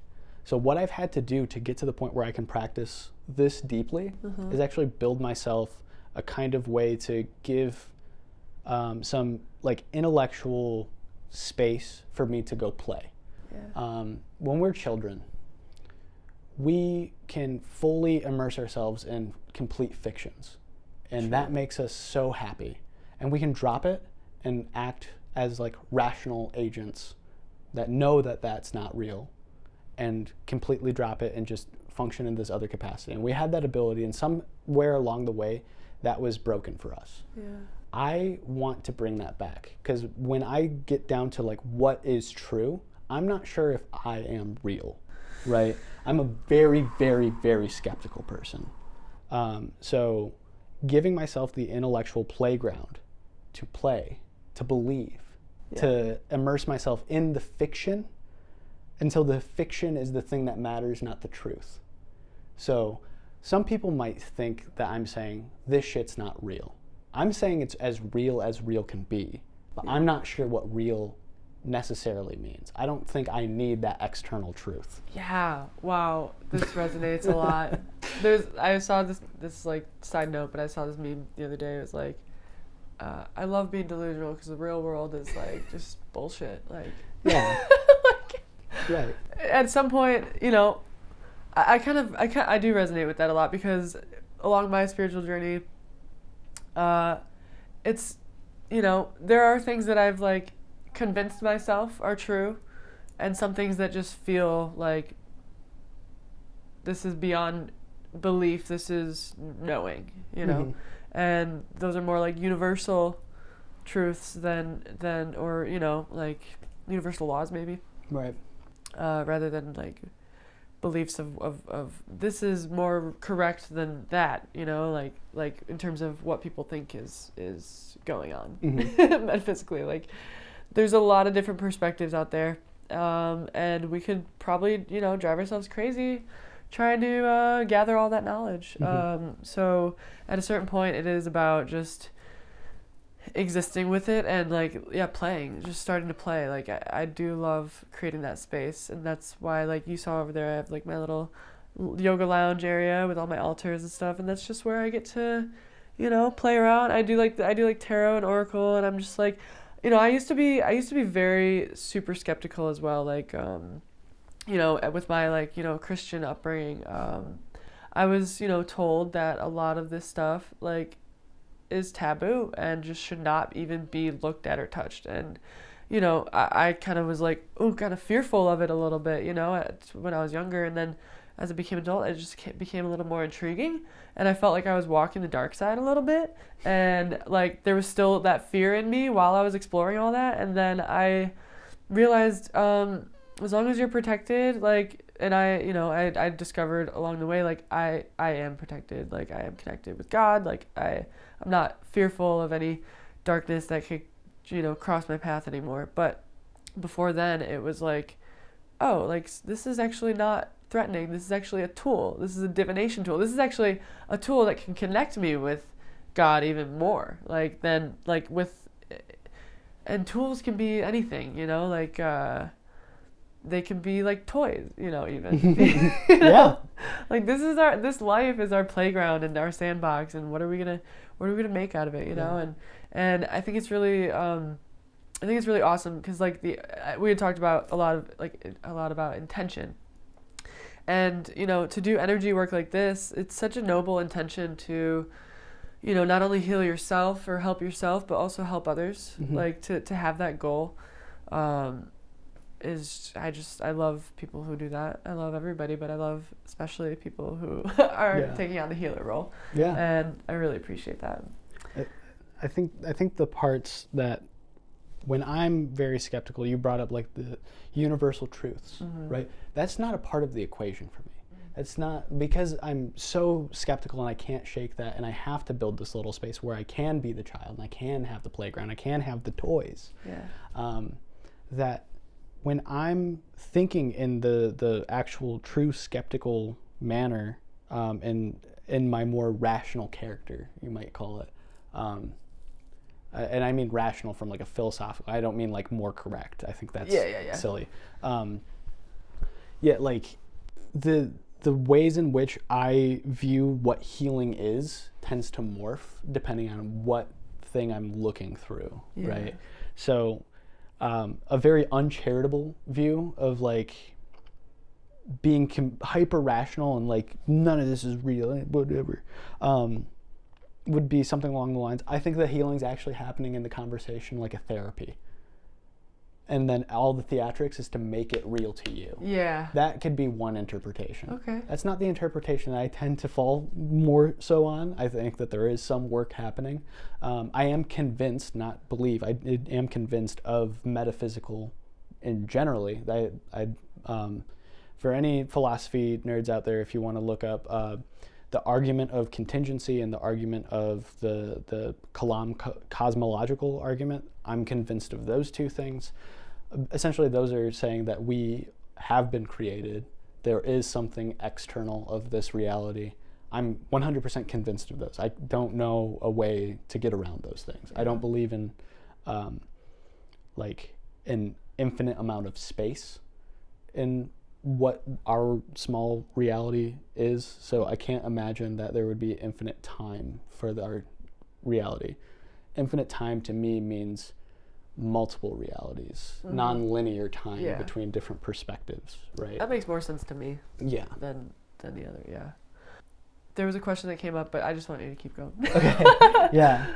So what I've had to do to get to the point where I can practice this deeply is actually build myself a kind of way to give some like intellectual space for me to go play. Yeah. When we're children, we can fully immerse ourselves in complete fictions, and that makes us so happy. And we can drop it and act as like rational agents that know that that's not real, and completely drop it and just function in this other capacity. And we had that ability, and somewhere along the way that was broken for us. Yeah. I want to bring that back, because when I get down to like what is true, I'm not sure if I am real, right? I'm a very, very, very skeptical person. So giving myself the intellectual playground to play, to believe, to immerse myself in the fiction until the fiction is the thing that matters, not the truth. So some people might think that I'm saying this shit's not real. I'm saying it's as real can be, but I'm not sure what real necessarily means. I don't think I need that external truth. Yeah, wow, this resonates a lot. I saw this like side note, but I saw this meme the other day. It was like, I love being delusional because the real world is like just bullshit. Like, yeah, right. At some point, I do resonate with that a lot, because along my spiritual journey, it's, there are things that I've like convinced myself are true, and some things that just feel like this is beyond belief, this is knowing, and those are more like universal truths than or like universal laws maybe, Right. rather than like beliefs of this is more correct than that, you know, like in terms of what people think is going on metaphysically. Like there's a lot of different perspectives out there, and we could probably, you know, drive ourselves crazy trying to gather all that knowledge. So at a certain point, it is about just existing with it and like playing, just starting to play. Like I do love creating that space, and that's why, like you saw over there, I have like my little yoga lounge area with all my altars and stuff, and that's just where I get to, you know, play around. I do like tarot and oracle, and I'm just like, you know, I used to be very super skeptical as well, like you know, with my like, you know, Christian upbringing. I was, you know, told that a lot of this stuff like is taboo and just should not even be looked at or touched. And, you know, I kind of was like, kind of fearful of it a little bit, you know, when I was younger. And then as I became an adult, it just became a little more intriguing. And I felt like I was walking the dark side a little bit. And like there was still that fear in me while I was exploring all that. And then I realized as long as you're protected, like, and I discovered along the way, like I am protected, like I am connected with God, like I'm not fearful of any darkness that could, you know, cross my path anymore. But before then, it was like, oh, like this is actually not threatening. This is actually a tool. This is a divination tool. This is actually a tool that can connect me with God even more. Like then, like with, and tools can be anything, you know, like they can be like toys, you know, even. You know? Yeah. Like this life is our playground and our sandbox, and what are we gonna make out of it, you know? And I think it's really awesome because like we had talked about a lot about intention, and you know, to do energy work like this, it's such a noble intention to, you know, not only heal yourself or help yourself, but also help others. Like to have that goal. I love people who do that. I love everybody, but I love especially people who are taking on the healer role. Yeah. And I really appreciate that. I think the parts that when I'm very skeptical, you brought up like the universal truths, right? That's not a part of the equation for me. It's not, because I'm so skeptical and I can't shake that, and I have to build this little space where I can be the child and I can have the playground, I can have the toys. Yeah. That when I'm thinking in the actual true skeptical manner, in my more rational character, you might call it, and I mean rational from like a philosophical, I don't mean like more correct. I think that's silly. Like the ways in which I view what healing is tends to morph depending on what thing I'm looking through, right? So a very uncharitable view of like being hyper rational and like none of this is real, whatever, would be something along the lines, I think that healing's actually happening in the conversation like a therapy. And then all the theatrics is to make it real to you. Yeah. That could be one interpretation. Okay. That's not the interpretation that I tend to fall more so on. I think that there is some work happening. I am convinced, not believe, I am convinced of metaphysical in generally. For any philosophy nerds out there, if you want to look up the argument of contingency and the argument of the Kalam cosmological argument, I'm convinced of those two things. Essentially, those are saying that we have been created. There is something external of this reality. I'm 100% convinced of those. I don't know a way to get around those things. I don't believe in like an infinite amount of space in what our small reality is. So I can't imagine that there would be infinite time for our reality. Infinite time to me means multiple realities, non-linear time between different perspectives, right? That makes more sense to me. Yeah. Than the other, yeah. There was a question that came up, but I just want you to keep going. Okay. Yeah.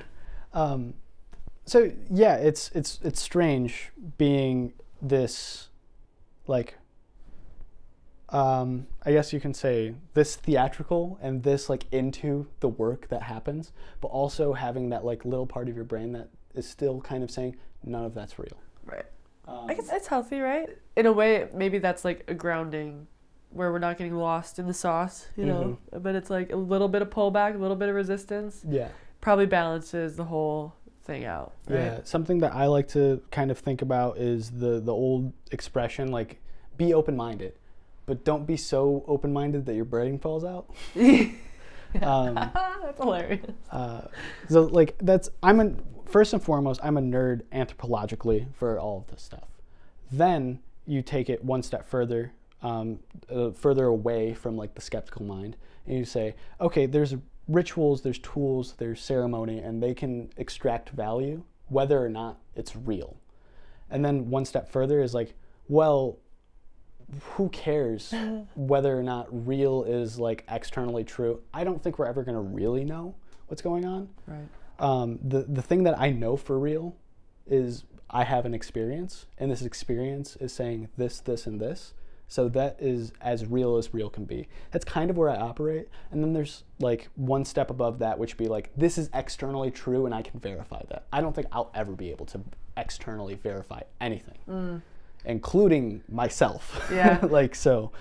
So yeah, it's strange being this, like, I guess you can say this theatrical and this like into the work that happens, but also having that like little part of your brain that is still kind of saying none of that's real. Right. I guess it's healthy, right? In a way, maybe that's like a grounding where we're not getting lost in the sauce, you know? But it's like a little bit of pullback, a little bit of resistance. Yeah. Probably balances the whole thing out, right? Yeah. Something that I like to kind of think about is the old expression, like, be open-minded, but don't be so open-minded that your brain falls out. That's hilarious. So like first and foremost, I'm a nerd anthropologically for all of this stuff. Then you take it one step further, further away from like the skeptical mind, and you say, okay, there's rituals, there's tools, there's ceremony, and they can extract value whether or not it's real. And then one step further is like, well, who cares whether or not real is like externally true? I don't think we're ever going to really know what's going on. Right. The thing that I know for real is I have an experience, and this experience is saying this, this, and this. So that is as real can be. That's kind of where I operate. And then there's like one step above that, which would be like, this is externally true and I can verify that. I don't think I'll ever be able to externally verify anything, including myself. Yeah. Like, so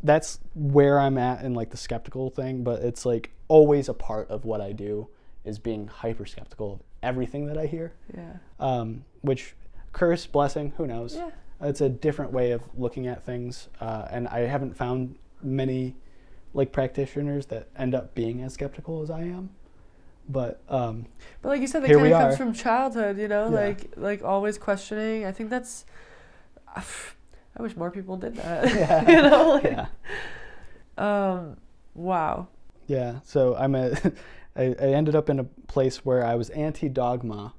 that's where I'm at in like the skeptical thing, but it's like always a part of what I do is being hyper skeptical of everything that I hear. Yeah. Which curse, blessing, who knows? Yeah. It's a different way of looking at things, and I haven't found many like practitioners that end up being as skeptical as I am. But like you said, that here kind we of comes are. from childhood, you know, Yeah. like always questioning. I think that's. I wish more people did that. Yeah. You know. Like, Yeah. Wow. Yeah. So I ended up in a place where I was anti-dogma,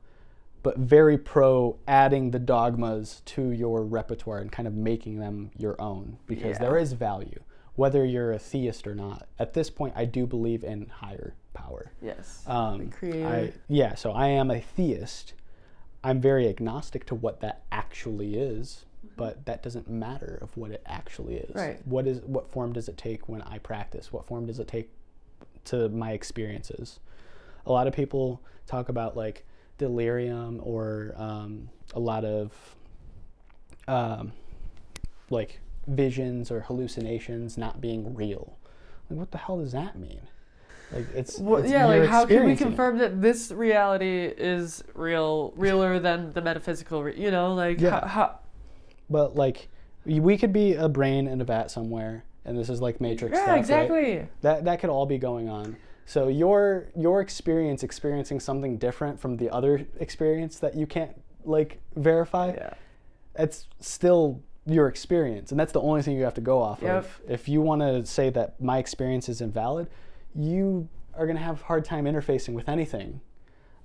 but very pro adding the dogmas to your repertoire and kind of making them your own, because there is value, whether you're a theist or not. At this point, I do believe in higher power. Yes. The creator. So I am a theist. I'm very agnostic to what that actually is, but that doesn't matter of what it actually is. Right. What form does it take when I practice? What form does it take to my experiences? A lot of people talk about like delirium or a lot of like visions or hallucinations not being real. Like, what the hell does that mean? Like, it's yeah, like how can we confirm it. that this reality is realer than the metaphysical? You know, like how. But like, we could be a brain in a vat somewhere, and this is like Matrix stuff. Yeah, exactly. Right? That could all be going on. So your experiencing something different from the other experience that you can't like verify. Yeah. It's still your experience, and that's the only thing you have to go off of. If you want to say that my experience is invalid, you are going to have a hard time interfacing with anything.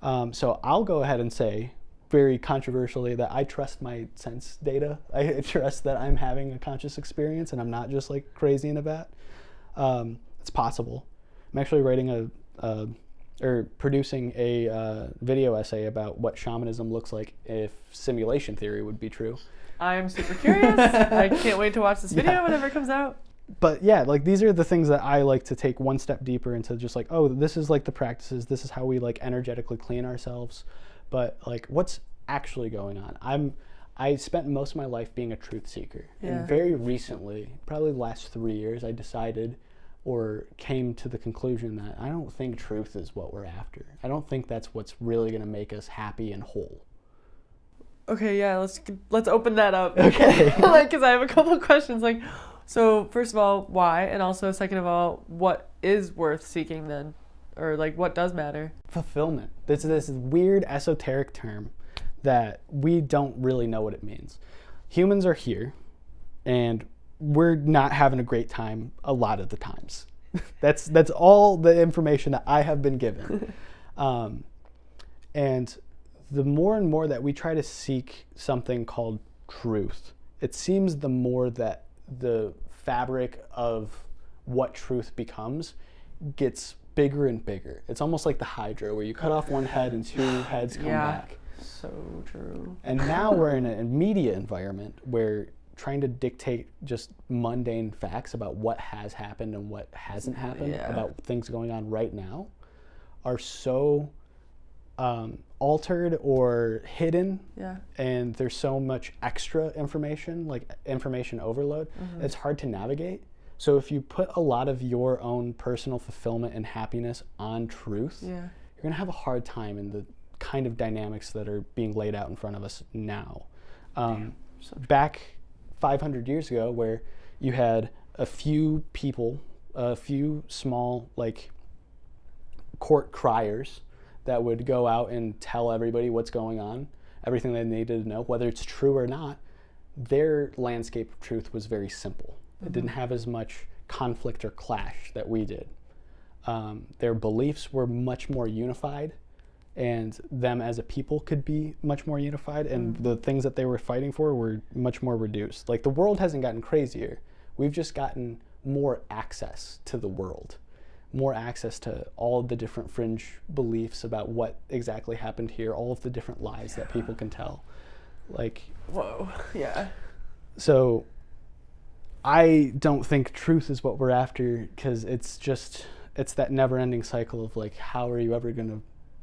So I'll go ahead and say, very controversially, that I trust my sense data. I trust that I'm having a conscious experience and I'm not just like crazy in a vat. It's possible. I'm actually writing or producing a video essay about what shamanism looks like if simulation theory would be true. I'm super curious. I can't wait to watch this video whenever it comes out. But yeah, like these are the things that I like to take one step deeper into, just like, oh, this is like the practices, this is how we like energetically clean ourselves. But like, what's actually going on? I spent most of my life being a truth seeker. Yeah. And very recently, probably the last 3 years, I decided or came to the conclusion that I don't think truth is what we're after. I don't think that's what's really going to make us happy and whole. Okay, yeah, let's open that up. Okay. Like, because I have a couple of questions. Like, so first of all, why? And also, second of all, what is worth seeking then? Or like, what does matter? Fulfillment. There's this weird esoteric term that we don't really know what it means. Humans are here, and we're not having a great time a lot of the times. That's all the information that I have been given. And the more and more that we try to seek something called truth, it seems the more that the fabric of what truth becomes gets bigger and bigger. It's almost like the Hydra, where you cut off one head and two heads come back. So true. And now we're in a media environment where trying to dictate just mundane facts about what has happened and what hasn't happened, about things going on right now, are so altered or hidden, Yeah. and there's so much extra information, like information overload, it's hard to navigate. So if you put a lot of your own personal fulfillment and happiness on truth, Yeah. you're going to have a hard time in the kind of dynamics that are being laid out in front of us now. Back 500 years ago, where you had a few people, a few small, like, court criers that would go out and tell everybody what's going on, everything they needed to know, whether it's true or not, their landscape of truth was very simple. It didn't have as much conflict or clash that we did. Their beliefs were much more unified, and them as a people could be much more unified, and the things that they were fighting for were much more reduced. Like, the world hasn't gotten crazier. We've just gotten more access to the world, more access to all of the different fringe beliefs about what exactly happened here, all of the different lies that people can tell. Like, Whoa. Yeah. so I don't think truth is what we're after, because it's that never-ending cycle of, like, how are you ever going to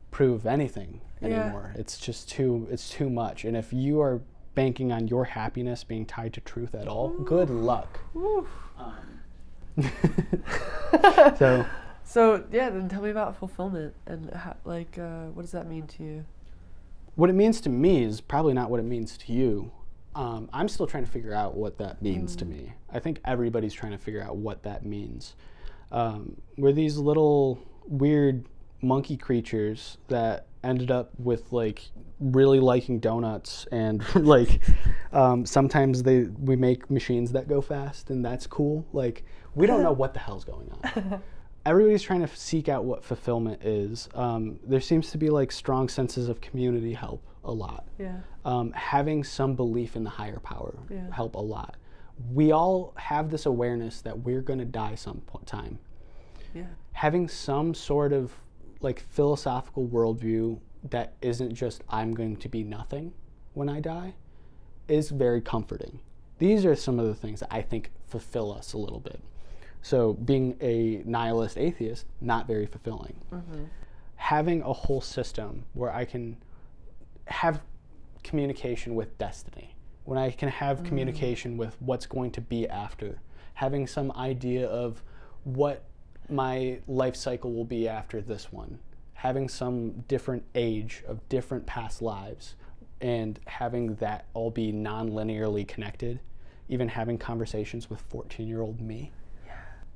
prove anything anymore? It's just it's too much. And if you are banking on your happiness being tied to truth at all, good luck. So yeah, then tell me about fulfillment and how, like, what does that mean to you? What it means to me is probably not what it means to you. I'm still trying to figure out what that means to me. I think everybody's trying to figure out what that means. We're these little weird monkey creatures that ended up with, like, really liking donuts, and like sometimes we make machines that go fast, and that's cool. Like, we don't know what the hell's going on. Everybody's trying to seek out what fulfillment is. There seems to be, like, strong senses of community help a lot. Yeah. Having some belief in the higher power help a lot. We all have this awareness that we're going to die sometime. Yeah. Having some sort of, like, philosophical worldview that isn't just I'm going to be nothing when I die is very comforting. These are some of the things that I think fulfill us a little bit. So being a nihilist atheist, not very fulfilling. Having a whole system where I can have communication with destiny, when I can have communication with what's going to be after, having some idea of what my life cycle will be after this one, having some different age of different past lives, and having that all be non-linearly connected, even having conversations with 14-year-old me.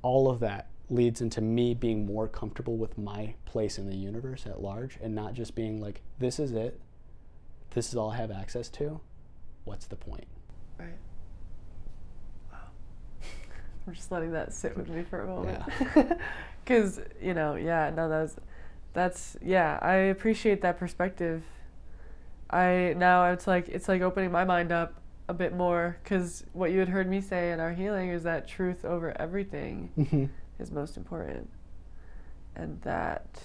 All of that leads into me being more comfortable with my place in the universe at large, and not just being like, this is it, this is all I have access to, what's the point? Right. Wow. I'm just letting that sit with me for a moment. Because, that's I appreciate that perspective. It's like opening my mind up a bit more, because what you had heard me say in our healing is that truth over everything is most important, and that,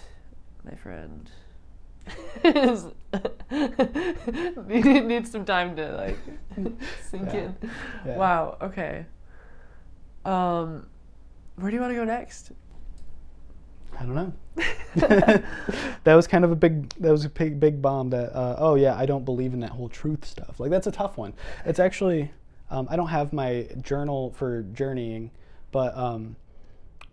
my friend, needs some time to, like, sink in. Wow. Okay. Where do you want to go next? I don't know. That was kind of a big bomb that, I don't believe in that whole truth stuff. Like, that's a tough one. It's actually, I don't have my journal for journeying, but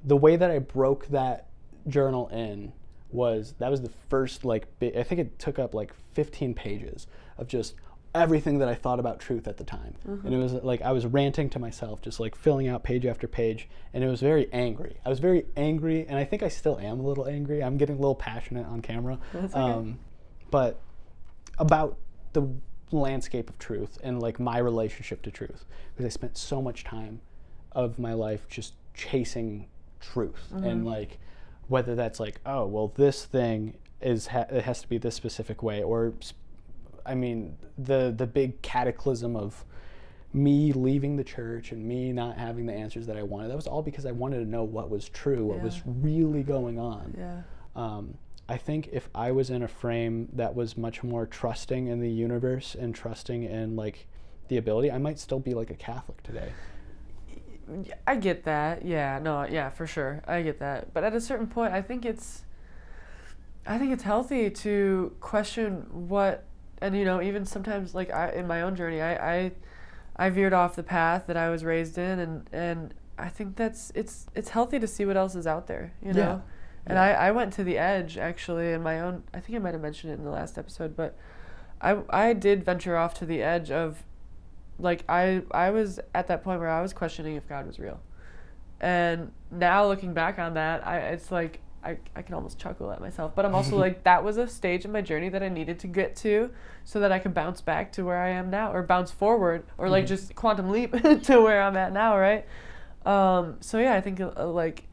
the way that I broke that journal in was the first, like, I think it took up like 15 pages of just everything that I thought about truth at the time. And it was like I was ranting to myself, just like filling out page after page, and it was very angry. I was very angry, and I think I still am a little angry. I'm getting a little passionate on camera. That's okay. But about the landscape of truth and, like, my relationship to truth, because I spent so much time of my life just chasing truth, and, like, whether that's like, oh, well, this thing it has to be this specific way, or I mean, the big cataclysm of me leaving the church and me not having the answers that I wanted, that was all because I wanted to know what was true, what was really going on. I think if I was in a frame that was much more trusting in the universe and trusting in, like, the ability, I might still be like a Catholic today. I get that. Yeah, no, yeah, for sure. I get that. But at a certain point, I think it's I think it's healthy to question what, and even sometimes like in my own journey, I veered off the path that I was raised in, and I think it's healthy to see what else is out there, Yeah. And I went to the edge actually in my own. I think I might have mentioned it in the last episode, but I did venture off to the edge of, like I was at that point where I was questioning if God was real, and now looking back on that, it's like I can almost chuckle at myself, but I'm also like, that was a stage in my journey that I needed to get to so that I could bounce back to where I am now, or bounce forward, or like just quantum leap to where I'm at now, right? So yeah, I think like,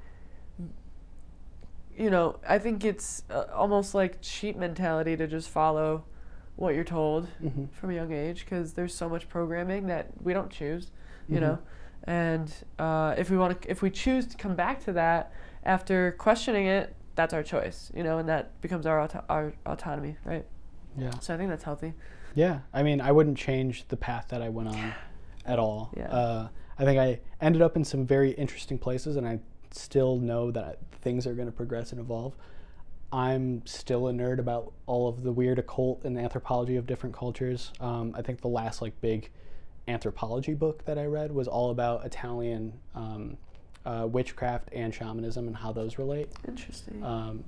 I think it's almost like sheep mentality to just follow what you're told from a young age, because there's so much programming that we don't choose, and if we choose to come back to that after questioning it, that's our choice, and that becomes our autonomy, right? Yeah. So I think that's healthy. Yeah, I mean, I wouldn't change the path that I went on at all. Yeah. I think I ended up in some very interesting places, and I still know that things are going to progress and evolve. I'm still a nerd about all of the weird occult and anthropology of different cultures. I think the last big anthropology book that I read was all about Italian witchcraft and shamanism and how those relate. Interesting.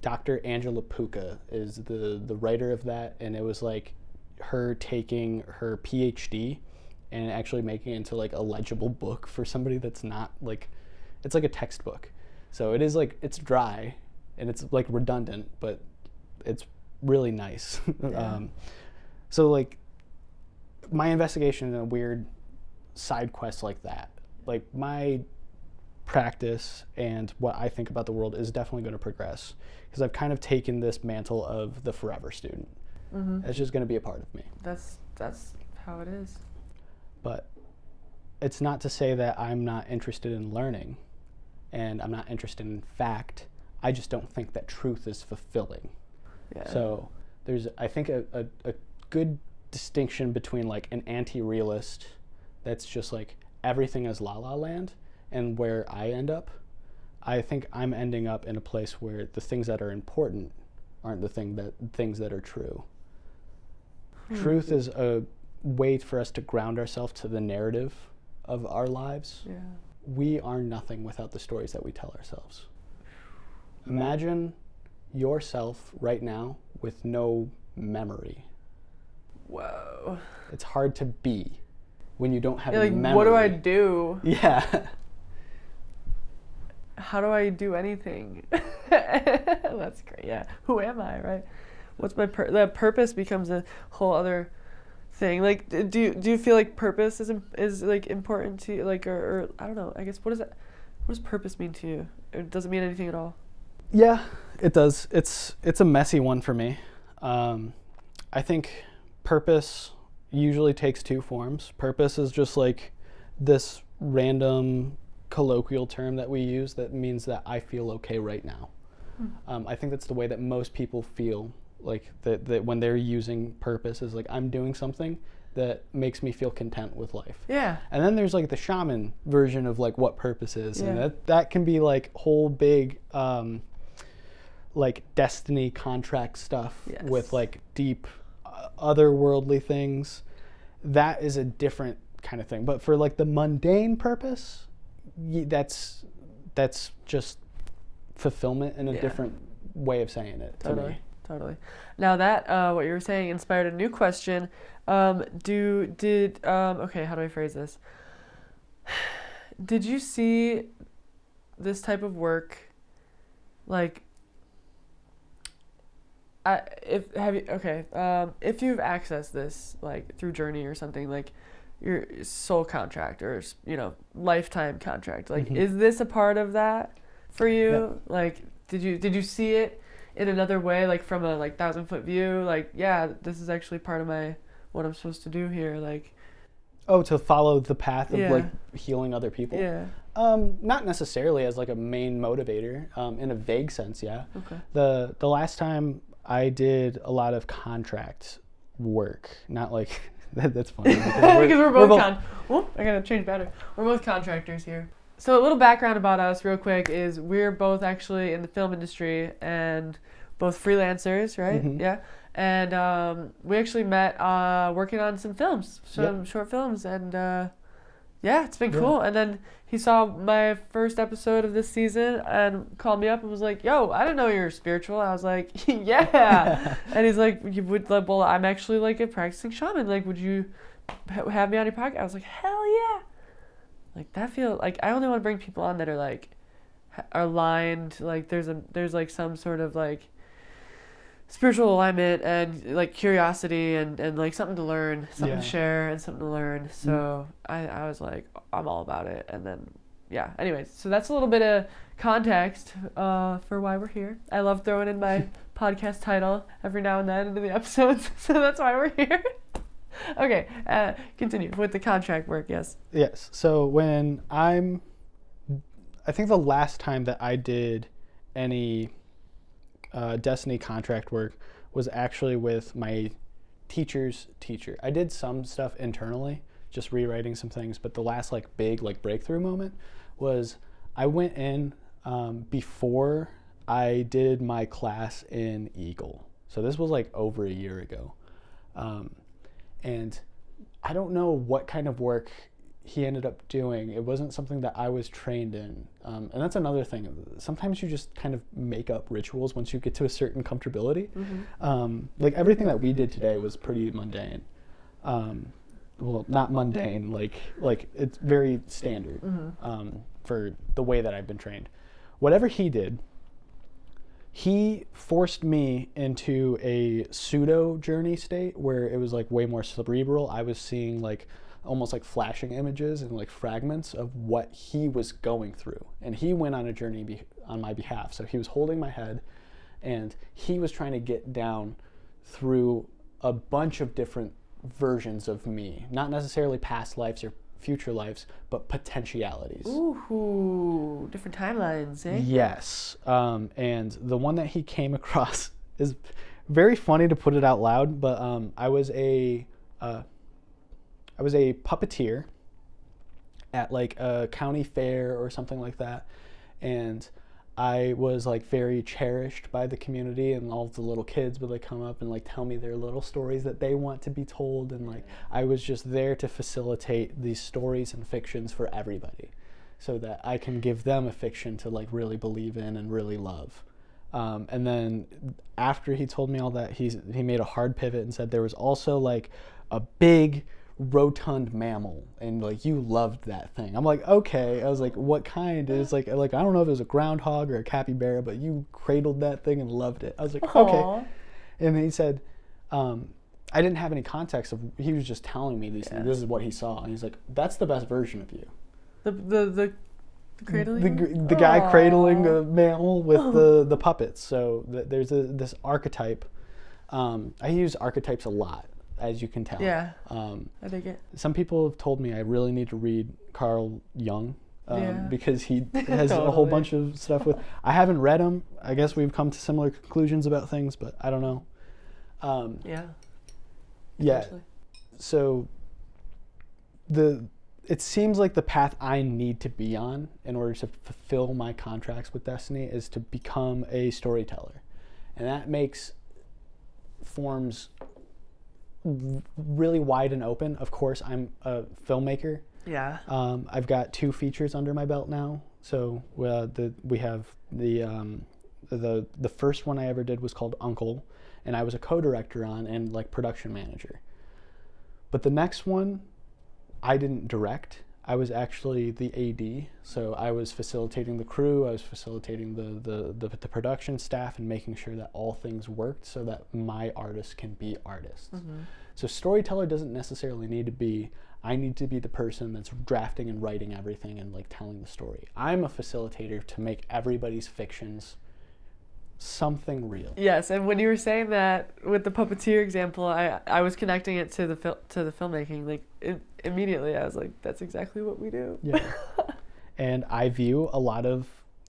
Dr. Angela Pucca is the writer of that, and it was like her taking her PhD and actually making it into a legible book for somebody that's not it's like a textbook. So it is it's dry and it's redundant, but it's really nice. Yeah. So my investigation in a weird side quest like that, my practice and what I think about the world is definitely going to progress, because I've kind of taken this mantle of the forever student. It's just going to be a part of me. That's how it is. But it's not to say that I'm not interested in learning and I'm not interested in fact. I just don't think that truth is fulfilling. Yeah. So there's, I think, a good distinction between an anti-realist that's just everything is la la land, and where I end up. I think I'm ending up in a place where the things that are important aren't the things that are true. Truth is a way for us to ground ourselves to the narrative of our lives. Yeah. We are nothing without the stories that we tell ourselves. Imagine yourself right now with no memory. Whoa. It's hard to be when you don't have Yeah, memory. what do I do? Yeah. How do I do anything? That's great. Yeah. Who am I, right? What's my that purpose becomes a whole other thing. Do you feel like purpose is important to you? Or I don't know. I guess what does purpose mean to you? Or does it mean anything at all? Yeah, it does. It's a messy one for me. I think purpose usually takes two forms. Purpose is just this random colloquial term that we use that means that I feel okay right now. I think that's the way that most people feel, that when they're using purpose is I'm doing something that makes me feel content with life. Yeah. And then there's the shaman version of what purpose is. Yeah. And that can be whole big destiny contract stuff. Yes. With deep otherworldly things. That is a different kind of thing. But for the mundane purpose, that's just fulfillment in a different way of saying it. Totally. To me. Totally. Now that what you were saying inspired a new question. Okay, how do I phrase this? Did you see this type of work if you've accessed this through Journey or something, your soul contract or lifetime contract, is this a part of that for you? Yep. Did you see it in another way, from a 1,000-foot view, yeah, this is actually part of what I'm supposed to do here, to follow the path of healing other people? Yeah. Not necessarily as a main motivator, in a vague sense, yeah. Okay. The last time I did a lot of contract work, not that's funny. Because we're both I gotta change battery. We're both contractors here. So a little background about us real quick is we're both actually in the film industry, and both freelancers, right? Mhm. Yeah. And we actually met working on some films, some short films, and yeah, it's been cool. And then he saw my first episode of this season and called me up and was like, "Yo, I didn't know you were spiritual." I was like, "Yeah." And he's like, "You would like, well, I'm actually like a practicing shaman. Like, would you have me on your podcast?" I was like, "Hell yeah!" Like that feel like I only want to bring people on that are like are aligned. Like there's like some sort of like spiritual alignment and like curiosity and like something to learn, something to share and something to learn. So I was like, I'm all about it. And then yeah, anyways, so that's a little bit of context for why we're here. I love throwing in my podcast title every now and then into the episodes, so that's why we're here. Okay, continue with the contract work. Yes. So when I think the last time that I did any Destiny contract work was actually with my teacher's teacher. I did some stuff internally, just rewriting some things, but the last like big like breakthrough moment was I went in before I did my class in Eagle. So this was like over a year ago. And I don't know what kind of work he ended up doing. It wasn't something that I was trained in. And that's another thing. Sometimes you just kind of make up rituals once you get to a certain comfortability. Like everything that we did today was pretty mundane. Well, not mundane, like it's very standard for the way that I've been trained. Whatever he did, he forced me into a pseudo journey state where it was like way more cerebral. I was seeing like almost like flashing images and like fragments of what he was going through. And he went on a journey on my behalf. So he was holding my head and he was trying to get down through a bunch of different versions of me, not necessarily past lives or future lives, but potentialities. Ooh, different timelines, eh? Yes. And the one that he came across is very funny to put it out loud, but I was a puppeteer at like a county fair or something like that, and I was like very cherished by the community, and all of the little kids would like come up and like tell me their little stories that they want to be told, and like I was just there to facilitate these stories and fictions for everybody so that I can give them a fiction to like really believe in and really love. And then after he told me all that, he made a hard pivot and said there was also like a big rotund mammal and like you loved that thing. I'm like, okay. I was like, what kind? It's like I don't know if it was a groundhog or a capybara, but you cradled that thing and loved it. I was like, Aww. Okay. And then he said, I didn't have any context of, he was just telling me these things. This is what he saw, and he's like, that's the best version of you. The cradling? The guy cradling a mammal with the puppets. So there's this archetype. I use archetypes a lot, as you can tell. Yeah, I dig it. Some people have told me I really need to read Carl Jung because he has a whole bunch of stuff with. I haven't read him. I guess we've come to similar conclusions about things, but I don't know. Yeah. So it seems like the path I need to be on in order to fulfill my contracts with Destiny is to become a storyteller, and that makes forms really wide and open. Of course, I'm a filmmaker. Yeah. I've got 2 features under my belt now. So we have the first one I ever did was called Uncle, and I was a co-director on and like production manager. But the next one, I didn't direct. I was actually the AD, so I was facilitating the crew. I was facilitating the production staff and making sure that all things worked so that my artists can be artists. So storyteller doesn't necessarily need to be, I need to be the person that's drafting and writing everything and like telling the story. I'm a facilitator to make everybody's fictions something real. Yes, and when you were saying that with the puppeteer example, I was connecting it to the filmmaking. Like immediately, I was like, "That's exactly what we do." Yeah, and I view a lot of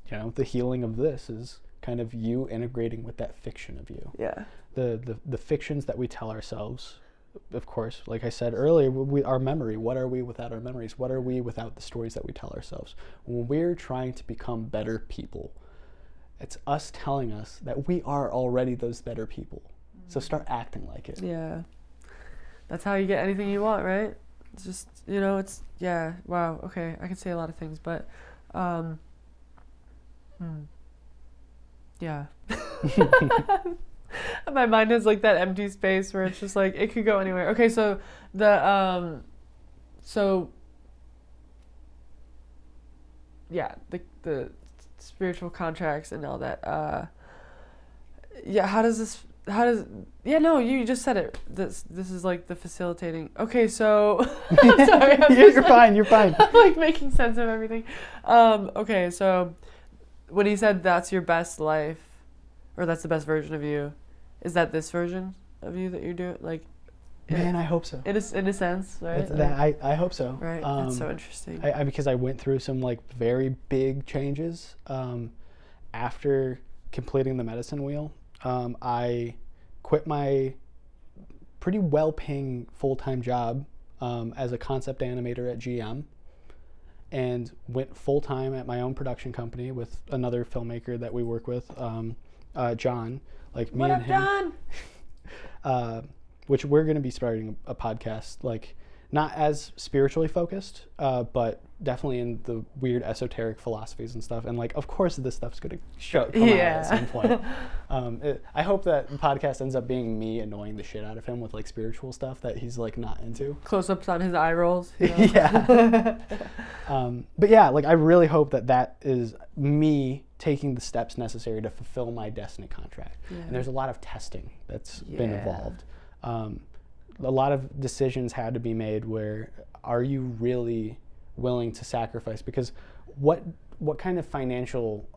the healing of this is kind of you integrating with that fiction of you. Yeah. The fictions that we tell ourselves, of course, like I said earlier, our memory. What are we without our memories? What are we without the stories that we tell ourselves? When we're trying to become better people, It's us telling us that we are already those better people. So start acting like it. Yeah. That's how you get anything you want, right? It's just, it's, yeah, wow, okay, I can say a lot of things, but, yeah. My mind is like that empty space where it's just like, it could go anywhere. Okay, so yeah, the spiritual contracts and all that, yeah, no, you just said it. This is like the facilitating. Okay, so I'm sorry. You're fine. I'm like making sense of everything. Okay, so when he said that's your best life, or that's the best version of you, is that this version of you that you're doing? Like, man, I hope so. In a sense, right? I hope so. Right. That's so interesting. Because I went through some like very big changes after completing the medicine wheel. I quit my pretty well-paying full-time job as a concept animator at GM and went full-time at my own production company with another filmmaker that we work with, John. Like me and him. John? Which we're going to be starting a podcast, like not as spiritually focused, but definitely in the weird esoteric philosophies and stuff. And like, of course, this stuff's going to come out at some point. I hope that the podcast ends up being me annoying the shit out of him with like spiritual stuff that he's like not into. Close-ups on his eye rolls. Yeah. But yeah, like I really hope that is me taking the steps necessary to fulfill my destiny contract. Yeah. And there's a lot of testing that's been involved. A lot of decisions had to be made where are you really willing to sacrifice? Because what kind of financial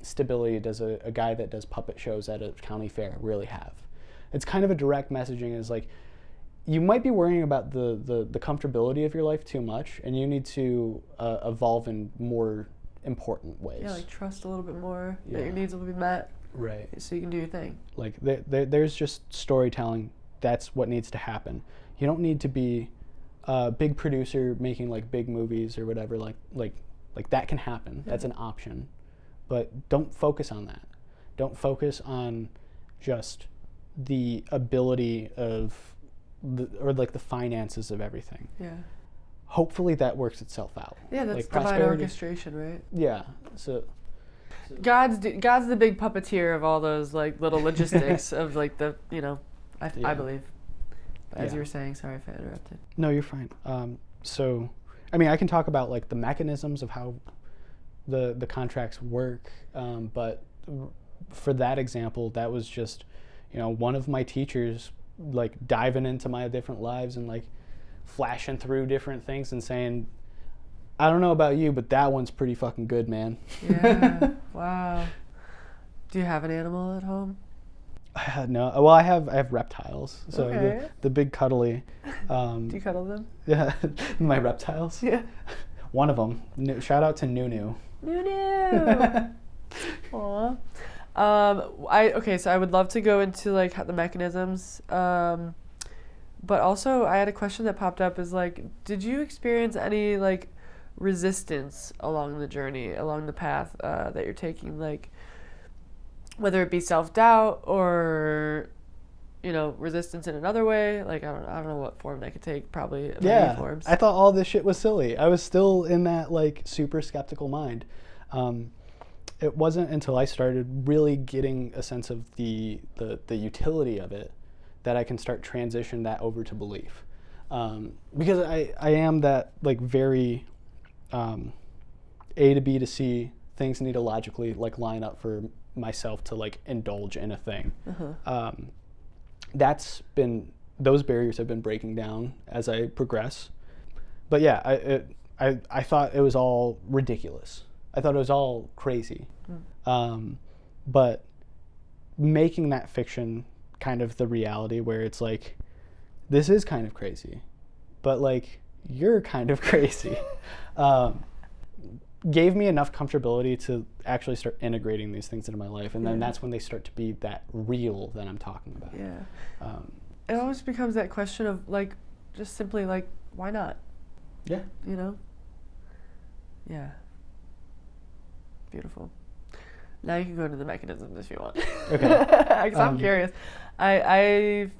stability does a guy that does puppet shows at a county fair really have? It's kind of a direct messaging is like, you might be worrying about the comfortability of your life too much, and you need to evolve in more important ways. Yeah, like trust a little bit more that your needs will be met. Right. So you can do your thing. Like there's just storytelling. That's what needs to happen. You don't need to be a big producer making like big movies or whatever. Like that can happen. Yeah. That's an option. But don't focus on that. Don't focus on just the ability of the finances of everything. Yeah. Hopefully that works itself out. Yeah, that's like divine orchestration, right? Yeah. So God's the big puppeteer of all those like little logistics of like the I believe. As you were saying, sorry if I interrupted. No, you're fine. So, I mean, I can talk about like the mechanisms of how the contracts work, but for that example, that was just, one of my teachers like diving into my different lives and like flashing through different things and saying, I don't know about you, but that one's pretty fucking good, man. Yeah. Wow. Do you have an animal at home? No. Well, I have reptiles. So okay. the big cuddly. Do you cuddle them? Yeah. My reptiles? Yeah. One of them. Shout out to Nunu. Nunu. Aw. So I would love to go into like the mechanisms. But also I had a question that popped up is like, did you experience any like resistance along the journey, along the path that you're taking, like whether it be self-doubt or resistance in another way? Like I don't know what form that could take, probably many forms. I thought all this shit was silly. I was still in that like super skeptical mind. It wasn't until I started really getting a sense of the utility of it that I can start transition that over to belief. Because I am that like very A to B to C, things need to logically like line up for myself to like indulge in a thing. Uh-huh. Those barriers have been breaking down as I progress. But yeah, I thought it was all ridiculous. I thought it was all crazy. But making that fiction kind of the reality where it's like, this is kind of crazy, but like, you're kind of crazy, gave me enough comfortability to actually start integrating these things into my life. And then that's when they start to be that real that I'm talking about. Yeah. It always becomes that question of like, just simply like, why not? Yeah. Yeah. Beautiful. Now you can go into the mechanisms if you want. Okay. Because I'm curious. I've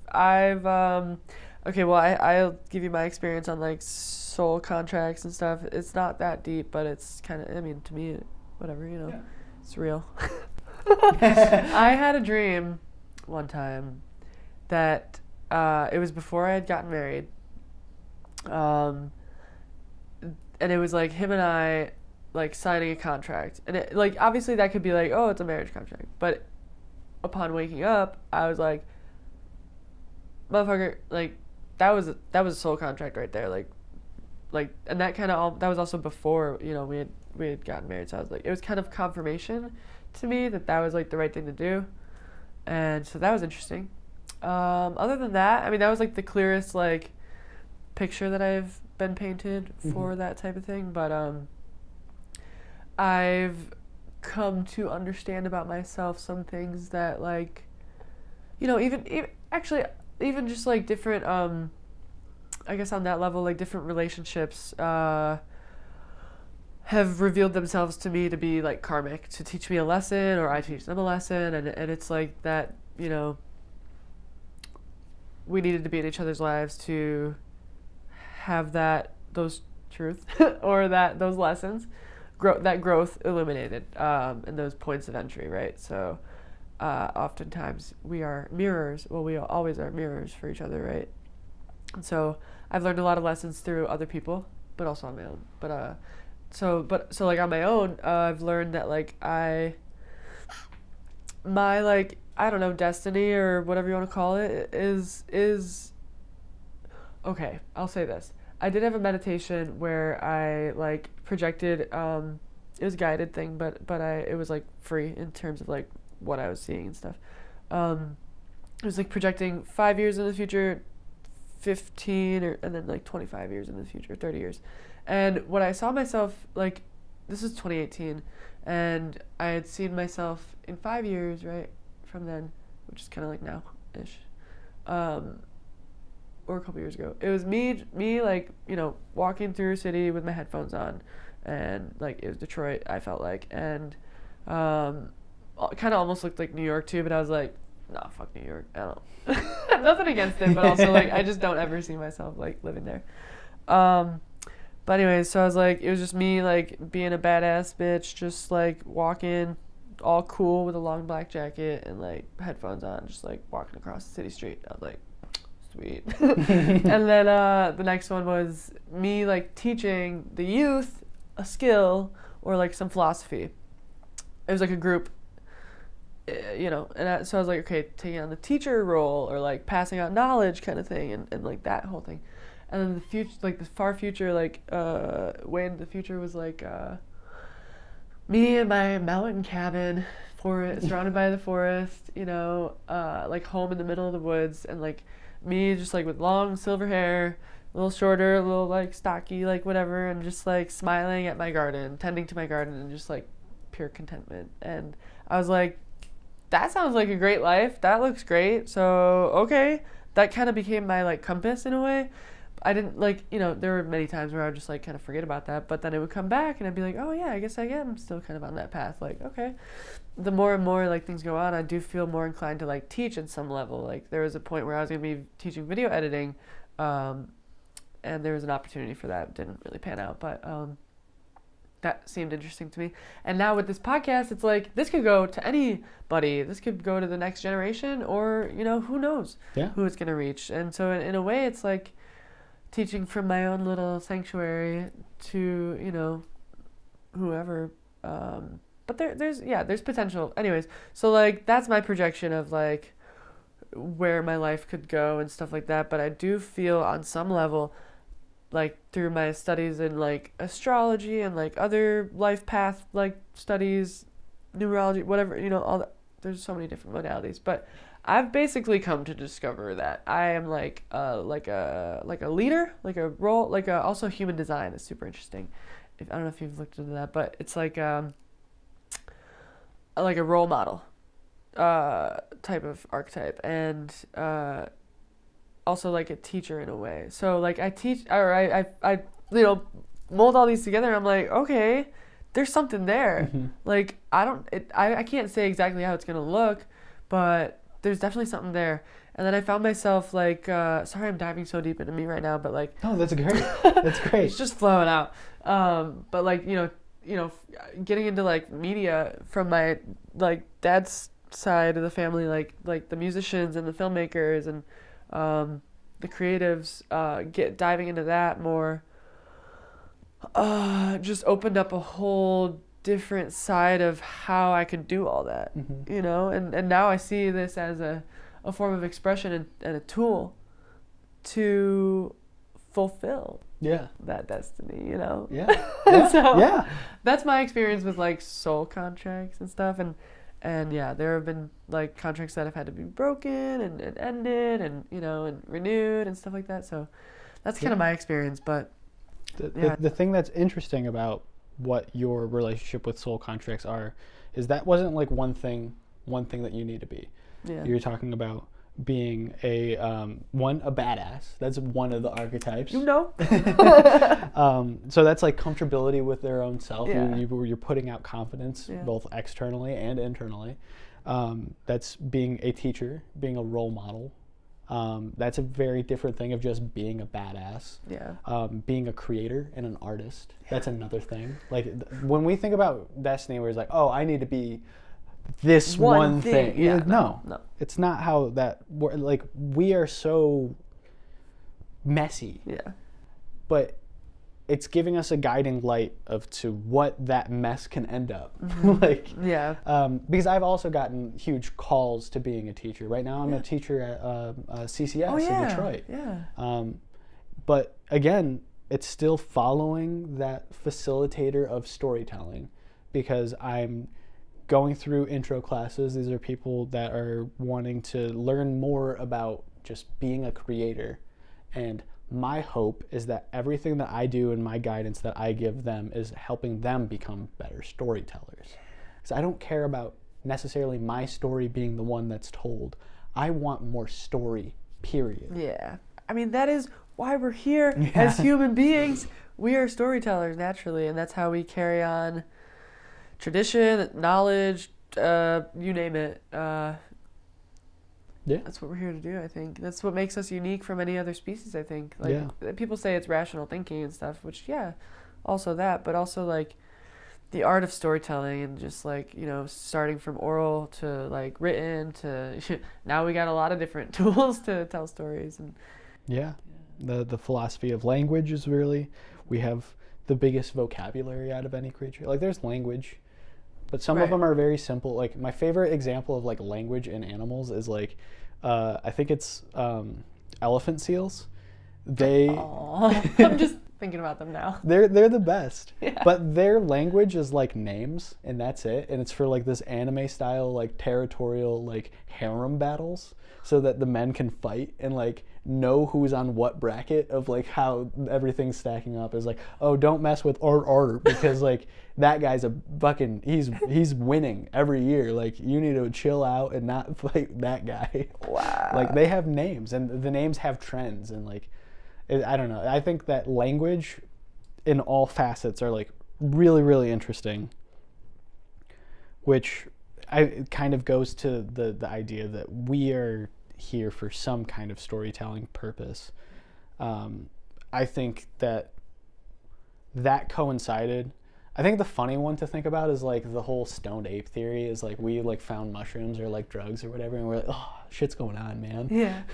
okay, well, I'll give you my experience on like soul contracts and stuff. It's not that deep, but it's kind of, I mean, to me, whatever, you know, it's real. I had a dream one time that it was before I had gotten married. And it was like him and I like signing a contract. And it, like, obviously that could be like, oh, it's a marriage contract. But upon waking up, I was like, motherfucker, like, that was a soul contract right there. Like, and that kind of, that was also before, you know, we had gotten married. So I was like, it was kind of confirmation to me that was like the right thing to do. And so that was interesting. Other than that, I mean, that was like the clearest like picture that I've been painted for that type of thing. But I've come to understand about myself some things that, like, you know, even just like different I guess on that level, like different relationships have revealed themselves to me to be like karmic, to teach me a lesson, or I teach them a lesson. And it's like that, you know, we needed to be in each other's lives to have those truth or those lessons, that growth illuminated, and those points of entry, right? So oftentimes we are mirrors. Well, we always are mirrors for each other, right? And so I've learned a lot of lessons through other people, but also on my own. So like on my own, I've learned that like my like, I don't know, destiny or whatever you want to call it is okay. I'll say this. I did have a meditation where I like projected. It was a guided thing, but it was like free in terms of like what I was seeing and stuff. It was like projecting 5 years in the future, 15, and then like 25 years in the future, 30 years. And when I saw myself, like, this is 2018, and I had seen myself in 5 years, right, from then, which is kind of like now-ish, or a couple years ago. It was me, like, you know, walking through a city with my headphones on, and, like, it was Detroit, I felt like, and kind of almost looked like New York, too, but I was like, nah, fuck New York, I don't, nothing against it, but also, like, I just don't ever see myself, like, living there. But anyways, so I was like, it was just me, like, being a badass bitch, just, like, walking all cool with a long black jacket and, like, headphones on, just, like, walking across the city street. I was like, sweet. And then the next one was me, like, teaching the youth a skill or, like, some philosophy. It was, like, a group, you know, and so I was like, okay, taking on the teacher role or, like, passing out knowledge kind of thing and like, that whole thing. And then the future, like the far future, like way into the future was like me in my mountain cabin, surrounded by the forest, you know, like home in the middle of the woods, and like me just like with long silver hair, a little shorter, a little like stocky, like whatever, and just like smiling at my garden, tending to my garden, and just like pure contentment. And I was like, that sounds like a great life. That looks great. So okay, that kind of became my like compass in a way. I didn't, like, you know, there were many times where I would just, like, kind of forget about that, but then it would come back, and I'd be like, oh, yeah, I guess I am still kind of on that path, like, okay. The more and more, like, things go on, I do feel more inclined to, like, teach at some level. Like, there was a point where I was going to be teaching video editing, and there was an opportunity for that. It didn't really pan out, but that seemed interesting to me. And now with this podcast, it's like, this could go to anybody. This could go to the next generation, or, you know, who knows who it's going to reach. And so in a way, it's like teaching from my own little sanctuary to, you know, whoever. But there's potential. Anyways, so, like, that's my projection of, like, where my life could go and stuff like that. But I do feel on some level, like, through my studies in, like, astrology and, like, other life path, like, studies, numerology, whatever, you know, all that. There's so many different modalities. But I've basically come to discover that I am like a leader, like a role, like also human design is super interesting. I don't know if you've looked into that, but it's like a role model type of archetype, and also like a teacher in a way. So like I teach, or I you know, mold all these together. And I'm like, okay, there's something there. Like, I can't say exactly how it's going to look, but there's definitely something there. And then I found myself like, sorry, I'm diving so deep into me right now, but like, Oh, that's great. That's great. it's just flowing out. But like, getting into like media from my like dad's side of the family, like the musicians and the filmmakers and the creatives, diving into that more, just opened up a whole different side of how I could do all that, and now I see this as a form of expression and a tool to fulfill that destiny, Yeah. That's my experience with like soul contracts and stuff, and yeah, there have been like contracts that have had to be broken and ended and and renewed and stuff like that, so that's kind of my experience. But the thing that's interesting about what your relationship with soul contracts are is that wasn't like one thing that you need to be. You're talking about being a badass. That's one of the archetypes. So that's like comfortability with their own self. Yeah. You're putting out confidence both externally and internally. That's being a teacher, being a role model. That's a very different thing of just being a badass. Being a creator and an artist. That's another thing. Like when we think about destiny, where it's like, oh, I need to be this one thing. No, it's not how that like we are so messy. But it's giving us a guiding light to what that mess can end up. Because I've also gotten huge calls to being a teacher. Right now I'm a teacher at CCS in Detroit. But again, it's still following that facilitator of storytelling, because I'm going through intro classes. These are people that are wanting to learn more about just being a creator. And my hope is that everything that I do and my guidance that I give them is helping them become better storytellers. Because I don't care about necessarily my story being the one that's told. I want more story, period. I mean, that is why we're here as human beings. We are storytellers naturally, and that's how we carry on tradition, knowledge, you name it. That's what we're here to do, I think. That's what makes us unique from any other species, I think. Like, people say it's rational thinking and stuff, which, also that, but also, like, the art of storytelling and just, like, starting from oral to, like, written to... now we got a lot of different tools to tell stories. And the philosophy of language is really... We have the biggest vocabulary out of any creature. Like, there's language, but some of them are very simple. Like, my favorite example of, like, language in animals is, like, I think it's elephant seals. I'm just thinking about them now. They're the best. But their language is, like, names, and that's it. And it's for, like, this anime style, like, territorial, like, harem battles, so that the men can fight and, like, know who's on what bracket of, like, how everything's stacking up. Is like, oh, don't mess with Art because, like, that guy's a fucking he's winning every year. Like, you need to chill out and not fight that guy. Wow. Like, they have names, and the names have trends, and, like, I don't know. I think that language in all facets are, like, really, really interesting, which kind of goes to the idea that we are here for some kind of storytelling purpose. I think that coincided. I think the funny one to think about is, like, the whole stoned ape theory is, like, we, like, found mushrooms or, like, drugs or whatever, and we're like, oh, shit's going on, man.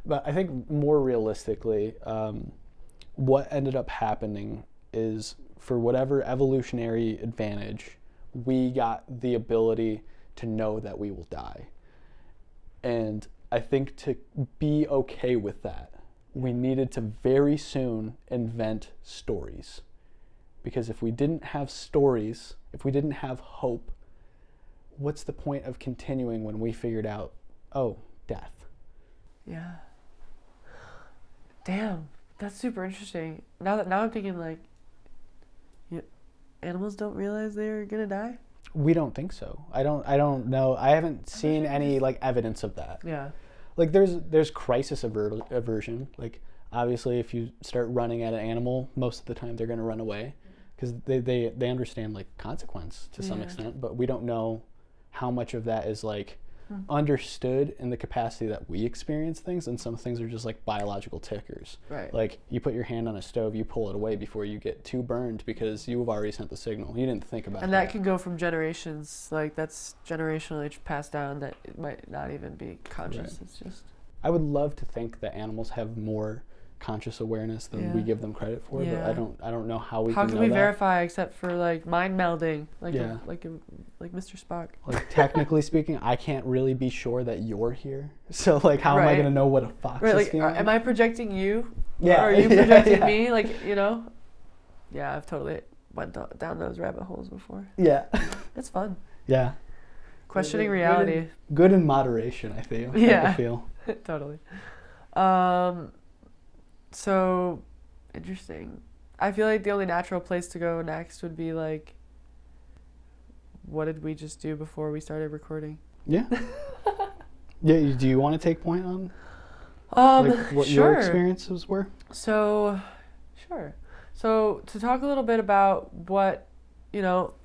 But I think more realistically, what ended up happening is, for whatever evolutionary advantage, we got the ability to know that we will die. And I think to be okay with that, we needed to very soon invent stories. Because if we didn't have stories, if we didn't have hope, what's the point of continuing when we figured out, oh, death? Yeah. Damn, that's super interesting. Now I'm thinking, like, animals don't realize they're gonna die? We don't think so. I don't know. I haven't seen any, like, evidence of that. Like, there's crisis aversion. Like, obviously, if you start running at an animal, most of the time they're going to run away because they understand like consequence to some extent, but we don't know how much of that is like understood in the capacity that we experience things, and some things are just like biological tickers. Right. Like you put your hand on a stove, you pull it away before you get too burned because you've already sent the signal. You didn't think about it. And that can go from generations, like that's generationally passed down, that it might not even be conscious. Right. It's just... I would love to think that animals have more conscious awareness than we give them credit for, but I don't know how we how can can know we that. verify except for like mind melding, like Yeah. like Mr. Spock. Like technically speaking, I can't really be sure that you're here. So like, how am I gonna know what a fox is like, feeling? am I projecting you? Yeah. Or are you projecting me? Like, you know? Yeah, I've totally went down those rabbit holes before. Yeah. It's fun. Yeah. Questioning reality. Good in moderation, I feel. Yeah. I feel. Totally. So interesting. I feel like the only natural place to go next would be like, what did we just do before we started recording? Yeah. Yeah. Do you want to take point on like what sure. your experiences were? So, sure. So to talk a little bit about what, you know,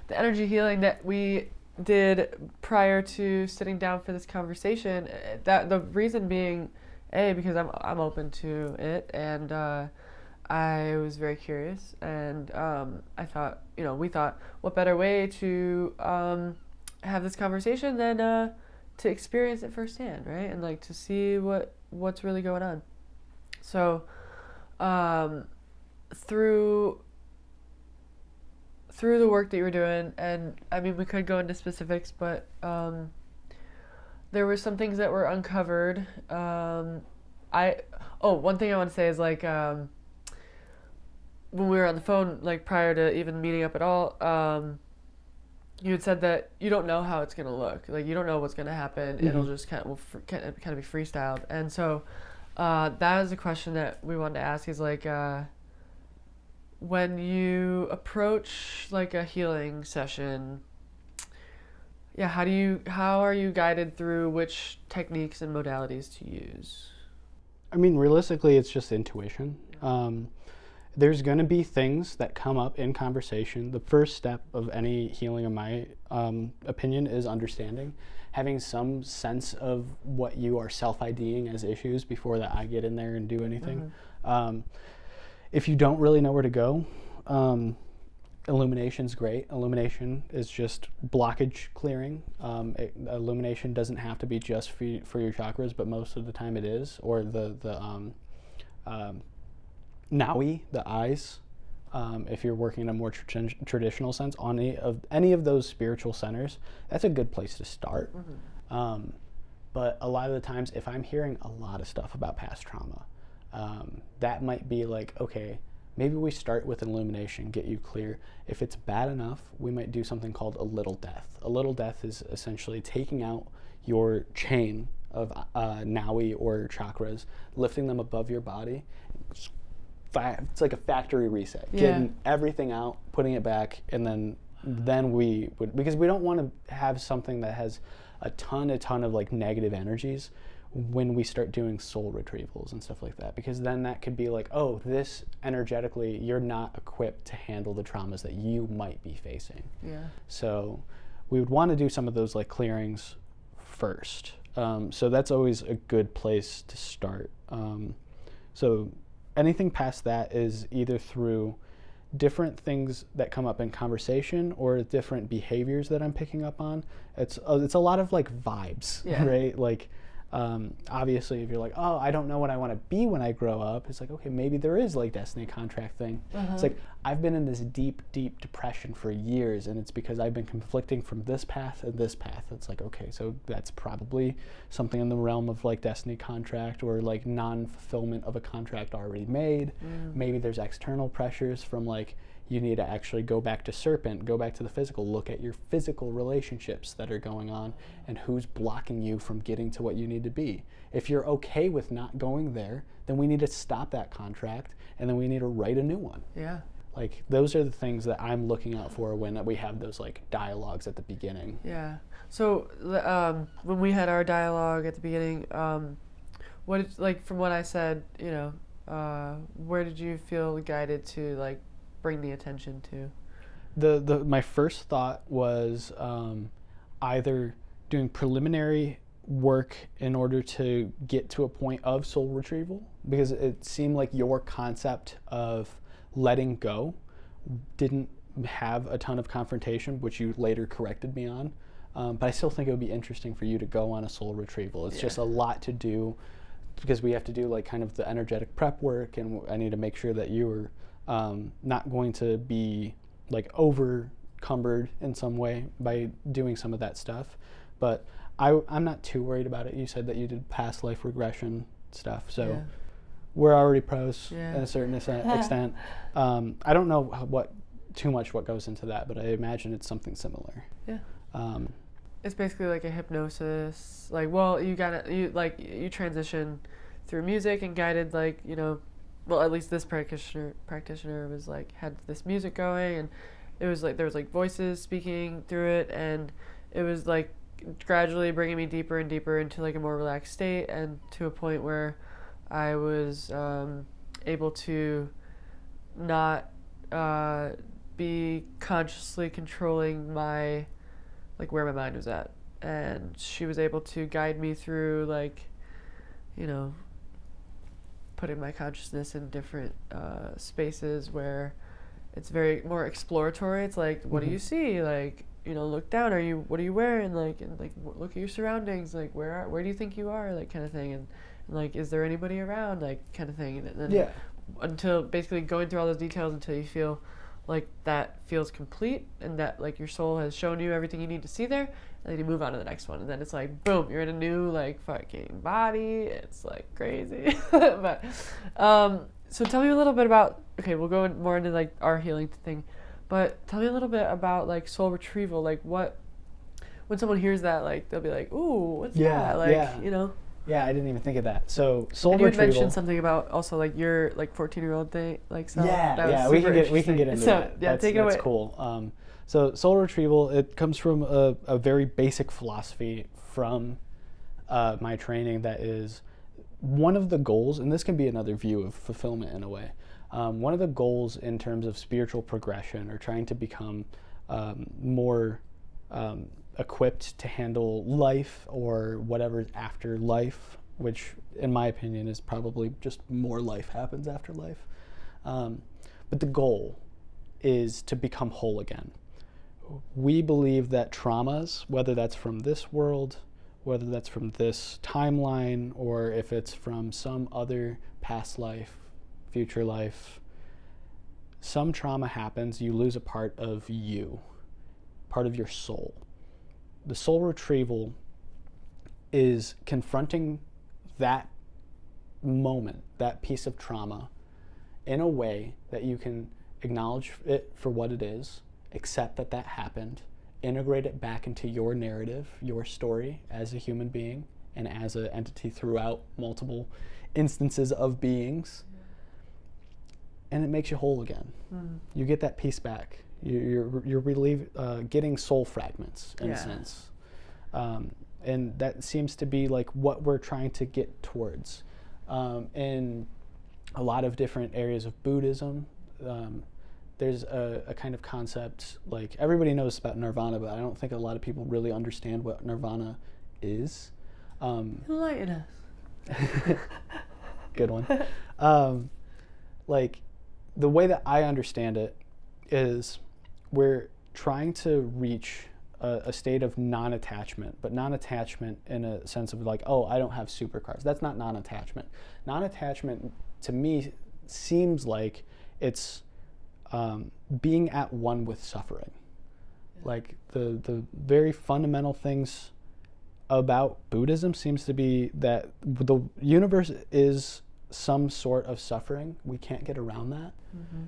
the energy healing that we did prior to sitting down for this conversation, that the reason being, because I'm open to it, and I was very curious, and I thought, we thought, what better way to have this conversation than to experience it firsthand, right? And like to see what's really going on. So through the work that you were doing, and I mean, we could go into specifics, but there were some things that were uncovered. One thing I want to say is like, when we were on the phone, like prior to even meeting up at all, you had said that you don't know how it's going to look. Like, you don't know what's going to happen. Mm-hmm. It'll just kind of be freestyled. And so that is a question that we wanted to ask, is like, when you approach like a healing session, how are you guided through which techniques and modalities to use? I mean, realistically, it's just intuition. There's going to be things that come up in conversation. The first step of any healing, in my opinion, is understanding. Having some sense of what you are self-IDing as issues before that I get in there and do anything. Mm-hmm. If you don't really know where to go, illumination's great. Illumination is just blockage clearing. Illumination doesn't have to be just for your chakras, but most of the time it is. Or the Naui, the eyes, if you're working in a more traditional sense, on any of those spiritual centers, that's a good place to start. Mm-hmm. But a lot of the times, if I'm hearing a lot of stuff about past trauma, that might be like, okay, maybe we start with illumination, get you clear. If it's bad enough, we might do something called a little death. A little death is essentially taking out your chain of Naui or chakras, lifting them above your body. It's like a factory reset, getting everything out, putting it back, and then we would, because we don't want to have something that has a ton of like negative energies when we start doing soul retrievals and stuff like that, because then that could be like, oh, this energetically, you're not equipped to handle the traumas that you might be facing. Yeah. So we would want to do some of those like clearings first. So that's always a good place to start. So anything past that is either through different things that come up in conversation or different behaviors that I'm picking up on. It's a lot of like vibes, right? Like, obviously if you're like, oh, I don't know what I want to be when I grow up, it's like, okay, maybe there is like destiny contract thing. Uh-huh. It's like, I've been in this deep depression for years, and it's because I've been conflicting from this path and this path. It's like, okay, so that's probably something in the realm of like destiny contract, or like non-fulfillment of a contract already made. Maybe there's external pressures from like, you need to actually go back to serpent, go back to the physical, look at your physical relationships that are going on and who's blocking you from getting to what you need to be. If you're okay with not going there, then we need to stop that contract, and then we need to write a new one. Yeah. Like, those are the things that I'm looking out for when we have those like dialogues at the beginning. Yeah. So when we had our dialogue at the beginning, what did, like, from what I said, where did you feel guided to like bring the attention to? My first thought was either doing preliminary work in order to get to a point of soul retrieval, because it seemed like your concept of letting go didn't have a ton of confrontation, which you later corrected me on. But I still think it would be interesting for you to go on a soul retrieval. It's just a lot to do, because we have to do like kind of the energetic prep work, and I need to make sure that you're not going to be like over cumbered in some way by doing some of that stuff. But I'm not too worried about it. You said that you did past life regression stuff, so we're already pros in a certain extent. I don't know what goes into that, but I imagine it's something similar. Yeah. It's basically like a hypnosis. Like, well, you transition through music and guided, like, you know, well, at least this practitioner was like, had this music going, and it was like there was like voices speaking through it, and it was like gradually bringing me deeper and deeper into like a more relaxed state, and to a point where I was able to not be consciously controlling my, like, where my mind was at. And she was able to guide me through, like, you know, putting my consciousness in different spaces where it's very more exploratory. It's like, what do you see? Like, you know, look down. What are you wearing? Like, and like, look at your surroundings. Like, where do you think you are? Like, kind of thing. And like, is there anybody around? Like, kind of thing. And then until basically going through all those details until you feel like that feels complete, and that like your soul has shown you everything you need to see there, and then you move on to the next one, and then it's like boom, you're in a new like fucking body. It's like crazy. But so tell me a little bit about, okay, we'll go more into like our healing thing, but tell me a little bit about like soul retrieval. Like, what, when someone hears that, like they'll be like, ooh, what's that? Like, you know. Yeah, I didn't even think of that. So soul and you retrieval. You mentioned something about also like your like 14-year-old thing, like so. Yeah, we can get into that. Yeah, take it away. That's cool. So soul retrieval, it comes from a very basic philosophy from my training that is one of the goals, and this can be another view of fulfillment in a way. One of the goals in terms of spiritual progression, or trying to become more equipped to handle life or whatever's after life, which in my opinion is probably just more life happens after life. But the goal is to become whole again. We believe that traumas, whether that's from this world, whether that's from this timeline, or if it's from some other past life, future life, some trauma happens, you lose a part of you, part of your soul. The soul retrieval is confronting that moment, that piece of trauma, in a way that you can acknowledge it for what it is, accept that that happened, integrate it back into your narrative, your story as a human being and as an entity throughout multiple instances of beings, and it makes you whole again. You get that piece back. You're getting soul fragments in a sense, and that seems to be like what we're trying to get towards. In a lot of different areas of Buddhism, there's a kind of concept, like everybody knows about nirvana, but I don't think a lot of people really understand what nirvana is. Enlighten us. Good one. Like, the way that I understand it is we're trying to reach a state of non-attachment, but non-attachment in a sense of like, oh, I don't have supercars. That's not non-attachment. Non-attachment to me seems like it's being at one with suffering. Like the very fundamental things about Buddhism seems to be that the universe is some sort of suffering. We can't get around that.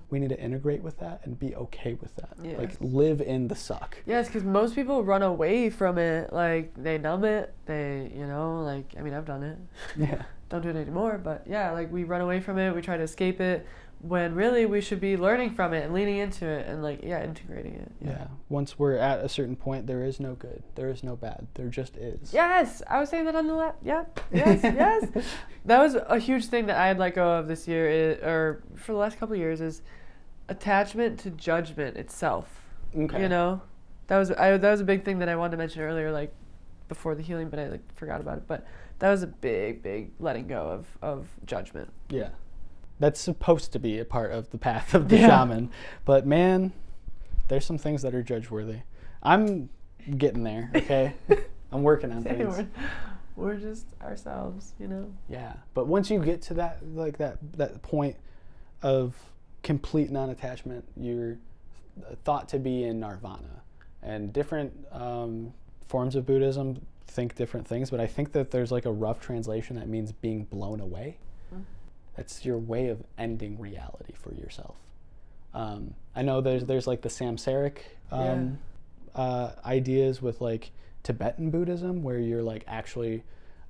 We need to integrate with that and be okay with that. Like, live in the suck. Yes, because most people run away from it. Like, they numb it. They, you know, like, I mean, I've done it. Yeah. Don't do it anymore. But yeah, like, we run away from it. We try to escape it, when really we should be learning from it and leaning into it and like, integrating it. Yeah. Once we're at a certain point, there is no good. There is no bad. There just is. Yes. I was saying that on the left. Yeah. Yes. Yes. That was a huge thing that I had let go of this year, or for the last couple of years, is attachment to judgment itself. Okay. You know, that was a big thing that I wanted to mention earlier, like before the healing, but I like forgot about it. But that was a big letting go of judgment. Yeah. That's supposed to be a part of the path of the shaman. But man, there's some things that are judge-worthy. I'm getting there, okay? I'm working on things. We're just ourselves, you know? Yeah. But once you get to that, like that point of complete non-attachment, you're thought to be in nirvana. And different forms of Buddhism think different things, but I think that there's like a rough translation that means being blown away. That's your way of ending reality for yourself. I know there's like the samsaric ideas with like Tibetan Buddhism, where you're like actually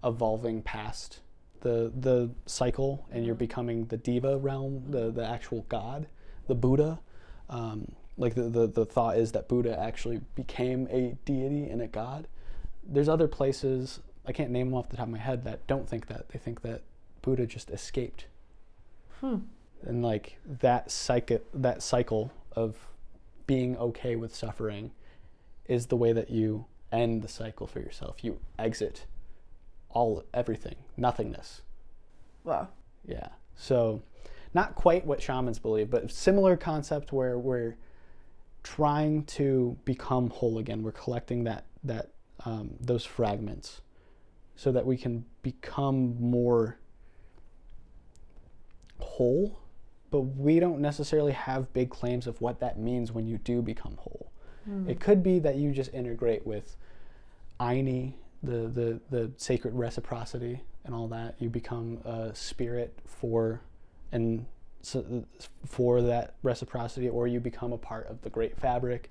evolving past the cycle and you're becoming the Deva realm, the actual God, the Buddha. Like the thought is that Buddha actually became a deity and a god. There's other places, I can't name them off the top of my head, that don't think that. They think that Buddha just escaped. And like that cycle of being okay with suffering is the way that you end the cycle for yourself. You exit everything, nothingness. Wow. Yeah. So not quite what shamans believe, but similar concept where we're trying to become whole again. We're collecting those fragments so that we can become more whole, but we don't necessarily have big claims of what that means when you do become whole. It could be that you just integrate with Aini, the sacred reciprocity and all that. You become a spirit for that reciprocity, or you become a part of the great fabric.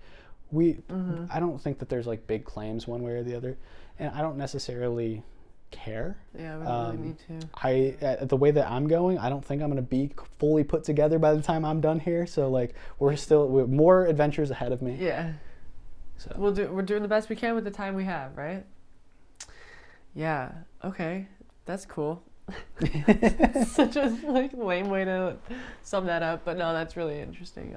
I don't think that there's like big claims one way or the other, and I don't necessarily care. Yeah, we don't really need to. The way that I'm going, I don't think I'm going to be fully put together by the time I'm done here. So like we're more adventures ahead of me. Yeah. So we're doing the best we can with the time we have, right? Yeah. Okay. That's cool. Such a like lame way to sum that up, but no, that's really interesting.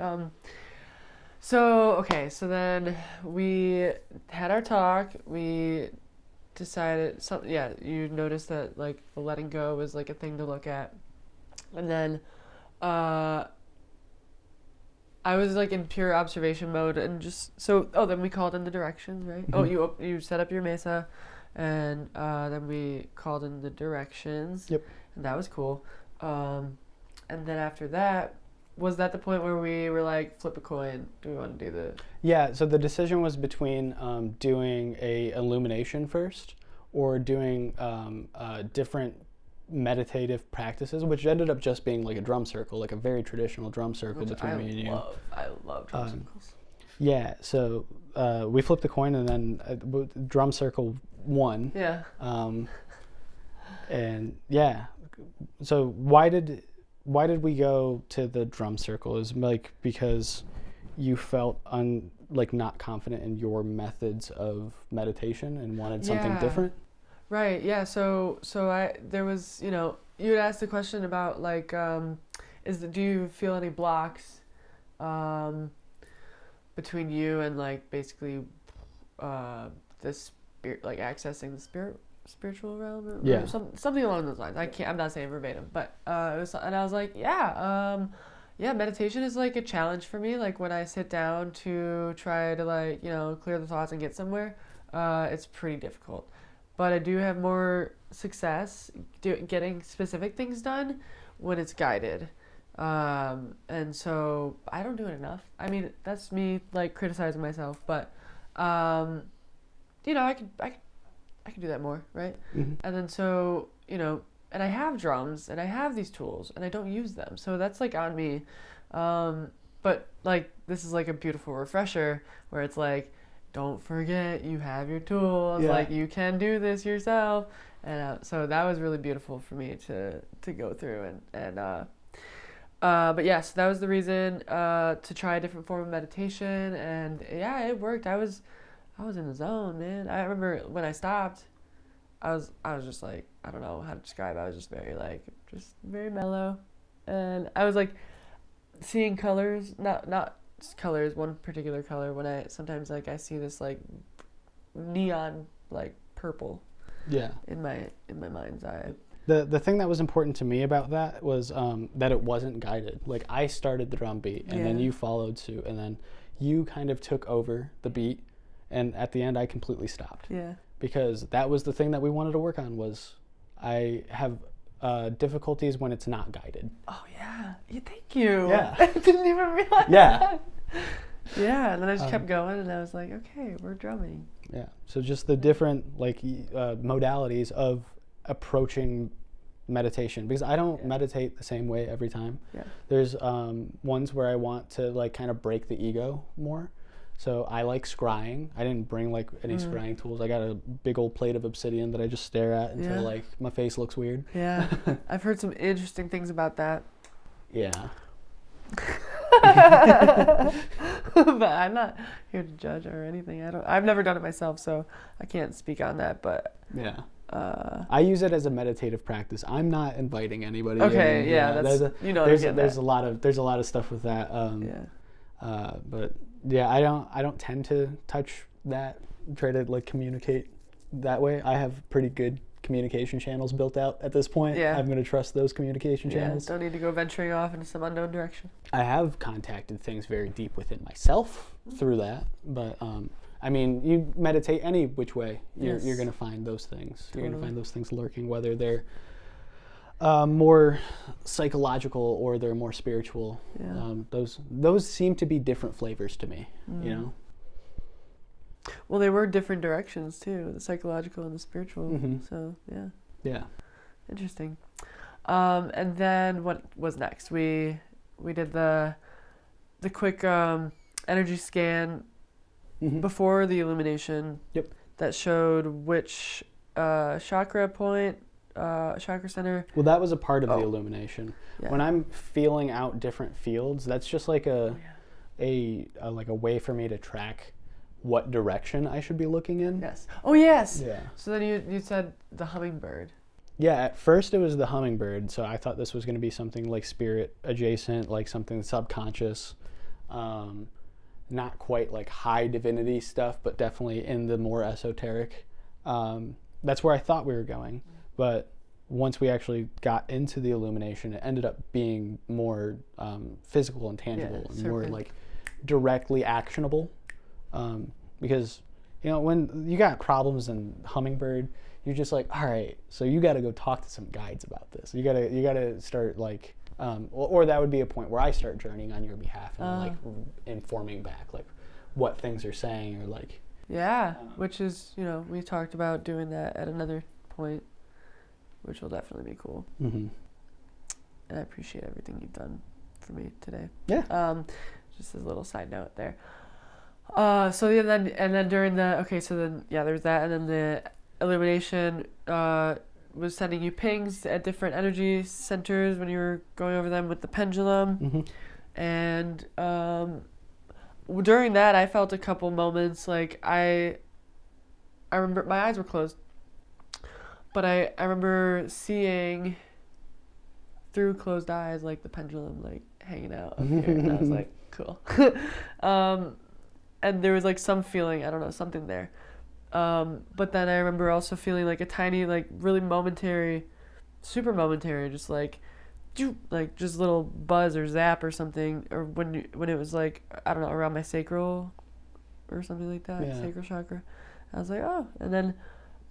So then we had our talk. We decided you noticed that like the letting go was like a thing to look at, and then I was like in pure observation mode, and just then we called in the directions, right? You set up your mesa, and then we called in the directions. Yep. And that was cool. And then after that, was that the point where we were like, flip a coin? Do we want to do the? Yeah. So the decision was between doing a illumination first, or doing different meditative practices, which ended up just being like a drum circle, like a very traditional drum circle between me and you. I love drum circles. Yeah, so we flipped the coin, and then drum circle won. Yeah. And yeah, so why did we go to the drum circle? Is like because you felt not confident in your methods of meditation and wanted something different? Right. Yeah. So there was, you had asked the question about like, do you feel any blocks, between you and like basically, the spirit, like accessing the spiritual realm, or something along those lines. I'm not saying verbatim, but it was, and I was like, meditation is like a challenge for me. Like when I sit down to try to like, clear the thoughts and get somewhere, it's pretty difficult. But I do have more success getting specific things done when it's guided. And so I don't do it enough. I mean, that's me like criticizing myself, but, I could do that more, right? Mm-hmm. And then so, and I have drums and I have these tools and I don't use them. So that's like on me. But like, this is like a beautiful refresher where it's like, don't forget you have your tools, like you can do this yourself. And so that was really beautiful for me to go through but yes, that was the reason to try a different form of meditation, and yeah, it worked. I was in the zone, man. I remember when I stopped, I was just like, I don't know how to describe it. I was just very mellow, and I was like, seeing colors, not colors, one particular color. When I sometimes like I see this like neon like purple. Yeah. In my mind's eye. The thing that was important to me about that was that it wasn't guided. Like I started the drum beat, and then you followed suit, and then you kind of took over the beat, and at the end I completely stopped. Yeah. Because that was the thing that we wanted to work on. Was I have difficulties when it's not guided. Oh yeah. Thank you. Yeah. I didn't even realize that. Yeah, and then I just kept going, and I was like, okay, we're drumming. Yeah. So just the different like modalities of approaching meditation, because I don't meditate the same way every time. Yeah. There's ones where I want to like kind of break the ego more. So I like scrying. I didn't bring like any scrying tools. I got a big old plate of obsidian that I just stare at until like my face looks weird. Yeah. I've heard some interesting things about that. Yeah. But I'm not here to judge or anything. I've never done it myself, so I can't speak on that, but yeah. I use it as a meditative practice. I'm not inviting anybody. Okay, in. yeah, that's there's a lot of stuff with that. But yeah, I don't tend to touch that. Try to like communicate that way. I have pretty good communication channels built out at this point. Yeah. I'm going to trust those communication channels. Don't need to go venturing off into some unknown direction. I have contacted things very deep within myself through that, but I mean, you meditate any which way, you're going to find those things. You're going to find those things lurking, whether they're more psychological or they're more spiritual. Yeah. Those seem to be different flavors to me, you know? Well, they were different directions too, the psychological and the spiritual. Mm-hmm. So yeah. Yeah. Interesting. And then what was next? We did the quick energy scan before the illumination. Yep. That showed which chakra point, chakra center. Well, that was a part of the illumination. Yeah. When I'm feeling out different fields, that's just like a way for me to track what direction I should be looking in. Yes. Oh, yes. Yeah. So then you said the hummingbird. Yeah, at first it was the hummingbird, so I thought this was going to be something like spirit adjacent, like something subconscious, not quite like high divinity stuff, but definitely in the more esoteric. That's where I thought we were going, but once we actually got into the illumination, it ended up being more physical and tangible and more like directly actionable. Because, you know, when you got problems in hummingbird, you're just like, all right, so you got to go talk to some guides about this. You got to start like, or that would be a point where I start journeying on your behalf and like informing back like what things are saying or like. Yeah, which is, you know, we talked about doing that at another point, which will definitely be cool. Mm-hmm. And I appreciate everything you've done for me today. Yeah. Just as a little side note there. So yeah, then during the there's that, and then the illumination was sending you pings at different energy centers when you were going over them with the pendulum, and during that I felt a couple moments like I remember my eyes were closed, but I remember seeing through closed eyes like the pendulum like hanging out up here, and I was like, cool. And there was like some feeling, I don't know, something there. But then I remember also feeling like a tiny, like really momentary, super momentary, just like just little buzz or zap or something, or when it was like, I don't know, around my sacral or something like that, sacral chakra. I was like, oh, and then,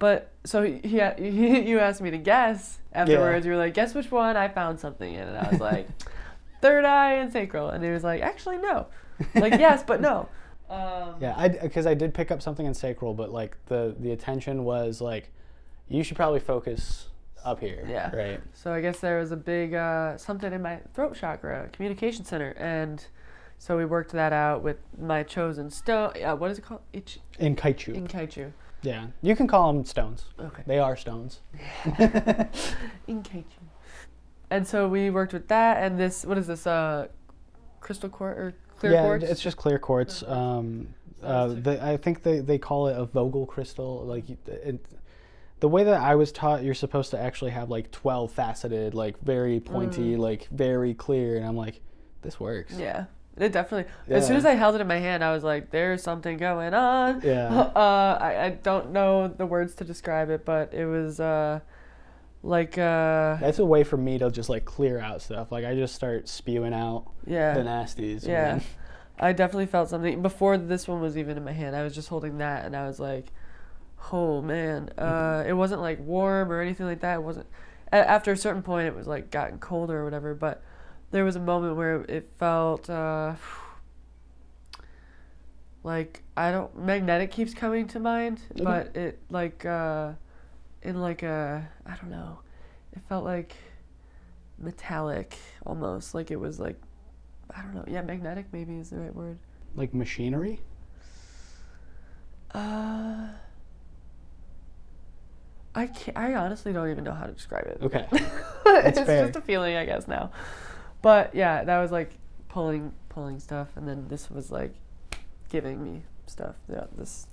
but so you asked me to guess afterwards. You were like, guess which one I found something in, and I was like, third eye and sacral, and he was like, actually no, like yes, but no. Because I did pick up something in sacral, but like the attention was like, you should probably focus up here. Yeah. Right. So I guess there was a big something in my throat chakra, communication center, and so we worked that out with my chosen stone. What is it called? Inkaichu. Inkaichu. Yeah. You can call them stones. Okay. They are stones. Inkaichu. And so we worked with that, and this. What is this? Crystal quartz or clear quartz? Yeah, it's just clear quartz. I think they call it a Vogel crystal. Like the way that I was taught, you're supposed to actually have like 12 faceted, like very pointy, like very clear. And I'm like, this works. Yeah. It definitely. Yeah. As soon as I held it in my hand, I was like, "There's something going on." Yeah. I don't know the words to describe it, but it was like. That's a way for me to just like clear out stuff. Like I just start spewing out Yeah. the nasties. Yeah. Man. I definitely felt something before this one was even in my hand. I was just holding that, and I was like, "Oh man!" It wasn't like warm or anything like that. It wasn't. After a certain point, it was like gotten colder or whatever. But there was a moment where it felt like magnetic keeps coming to mind, Okay. but it like in like a I don't know. It felt like metallic almost, like it was like I don't know. Yeah, magnetic maybe is the right word. Like machinery? I honestly don't even know how to describe it. Okay. It's fair. just a feeling, I guess, now. But yeah, that was like pulling stuff, and then this was like giving me stuff. Yeah, this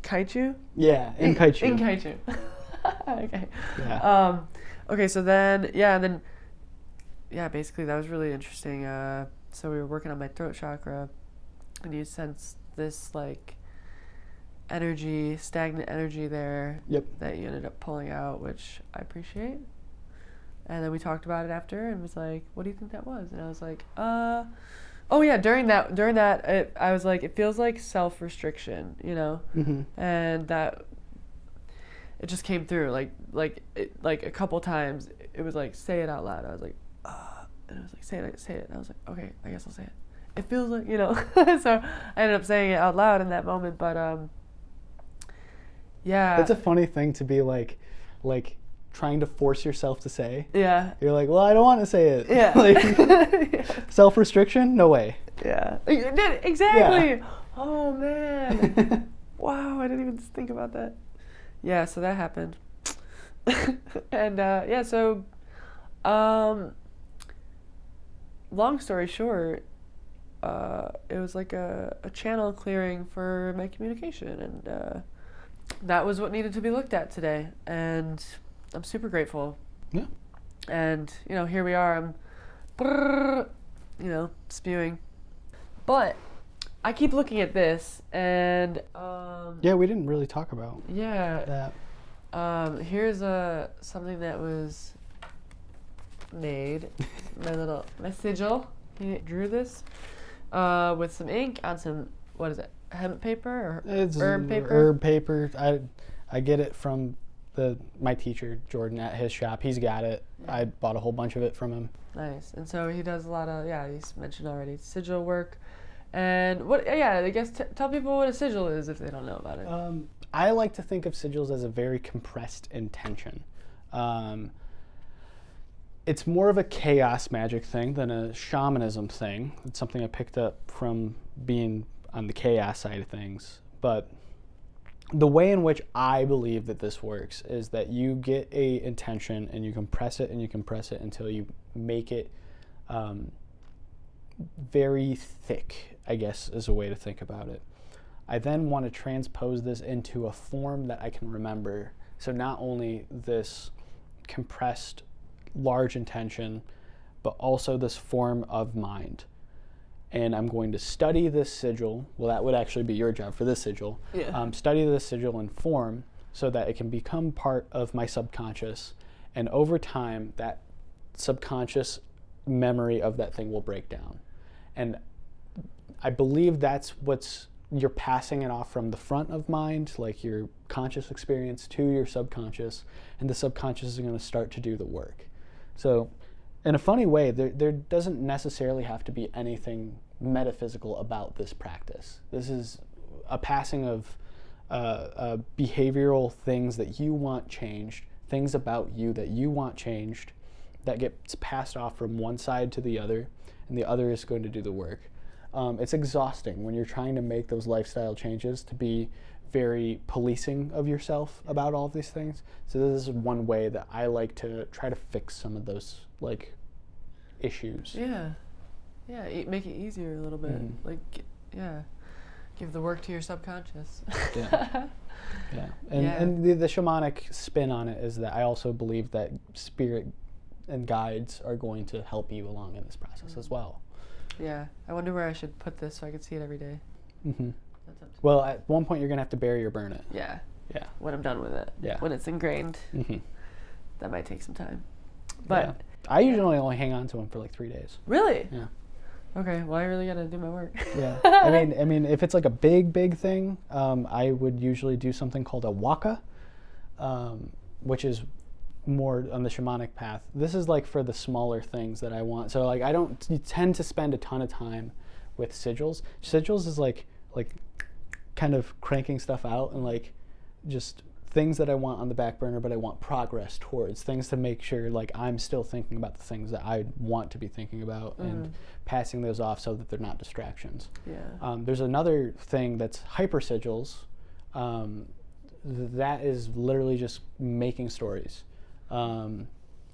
kaiju? Yeah, in kaiju. In kaiju. Okay. Yeah. Okay, so then basically that was really interesting. So we were working on my throat chakra, and you sense this like stagnant energy there. Yep. That you ended up pulling out, which I appreciate. And then we talked about it after, and was like, "What do you think that was?" And I was like, "Oh yeah." During that, I was like, "It feels like self-restriction, you know," and that it just came through like a couple times. It was like, "Say it out loud." I was like, and I was like, "Say it." And I was like, "Okay, I guess I'll say it." It feels like, you know. So I ended up saying it out loud in that moment, but yeah. It's a funny thing to be like trying to force yourself to say. Yeah. You're like, well, I don't want to say it. Yeah. Like, self-restriction? No way. Yeah. Exactly. Yeah. Oh man. Wow, I didn't even think about that. Yeah, so that happened. And so long story short, it was like a channel clearing for my communication, and that was what needed to be looked at today, and I'm super grateful. Yeah. And here we are. I'm spewing, but I keep looking at this, and yeah, we didn't really talk about yeah that. Here's something that was made. my sigil. He drew this with some ink on some, what is it, hemp paper or It's herb paper? Herb paper. I get it from my teacher Jordan at his shop. He's got it. Yeah. I bought a whole bunch of it from him. Nice. And so he does a lot of he's mentioned already sigil work. And I guess tell people what a sigil is if they don't know about it. I like to think of sigils as a very compressed intention. It's more of a chaos magic thing than a shamanism thing. It's something I picked up from being on the chaos side of things. But the way in which I believe that this works is that you get a intention and you compress it until you make it very thick, I guess is a way to think about it. I then want to transpose this into a form that I can remember. So not only this compressed large intention, but also this form of mind. And I'm going to study this sigil. Well, that would actually be your job for this sigil. Yeah. Study this sigil in form so that it can become part of my subconscious. And over time, that subconscious memory of that thing will break down. And I believe that's you're passing it off from the front of mind, like your conscious experience, to your subconscious, and the subconscious is going to start to do the work. So in a funny way, there doesn't necessarily have to be anything metaphysical about this practice. This is a passing of behavioral things that you want changed, things about you that you want changed, that gets passed off from one side to the other, and the other is going to do the work. It's exhausting when you're trying to make those lifestyle changes to be very policing of yourself about all of these things. So this is one way that I like to try to fix some of those issues. Yeah. Make it easier a little bit. Give the work to your subconscious. Yeah. And the shamanic spin on it is that I also believe that spirit and guides are going to help you along in this process as well. Yeah, I wonder where I should put this so I can see it every day. Mm-hmm. That's up to Well, at one point you're going to have to bury or burn it. Yeah, Yeah. when I'm done with it. Yeah. When it's ingrained, Mm-hmm. that might take some time. But Yeah. I usually only hang on to them for like 3 days. really? Yeah. Okay, well, I really gotta do my work. Yeah. I mean, if it's like a big thing, I would usually do something called a waka, which is more on the shamanic path. This is like for the smaller things that I want. So like I don't tend to spend a ton of time with sigils. Sigils is like kind of cranking stuff out and like just things that I want on the back burner, but I want progress towards things to make sure like I'm still thinking about the things that I want to be thinking about and passing those off so that they're not distractions. Yeah. There's another thing that's hyper sigils. That is literally just making stories.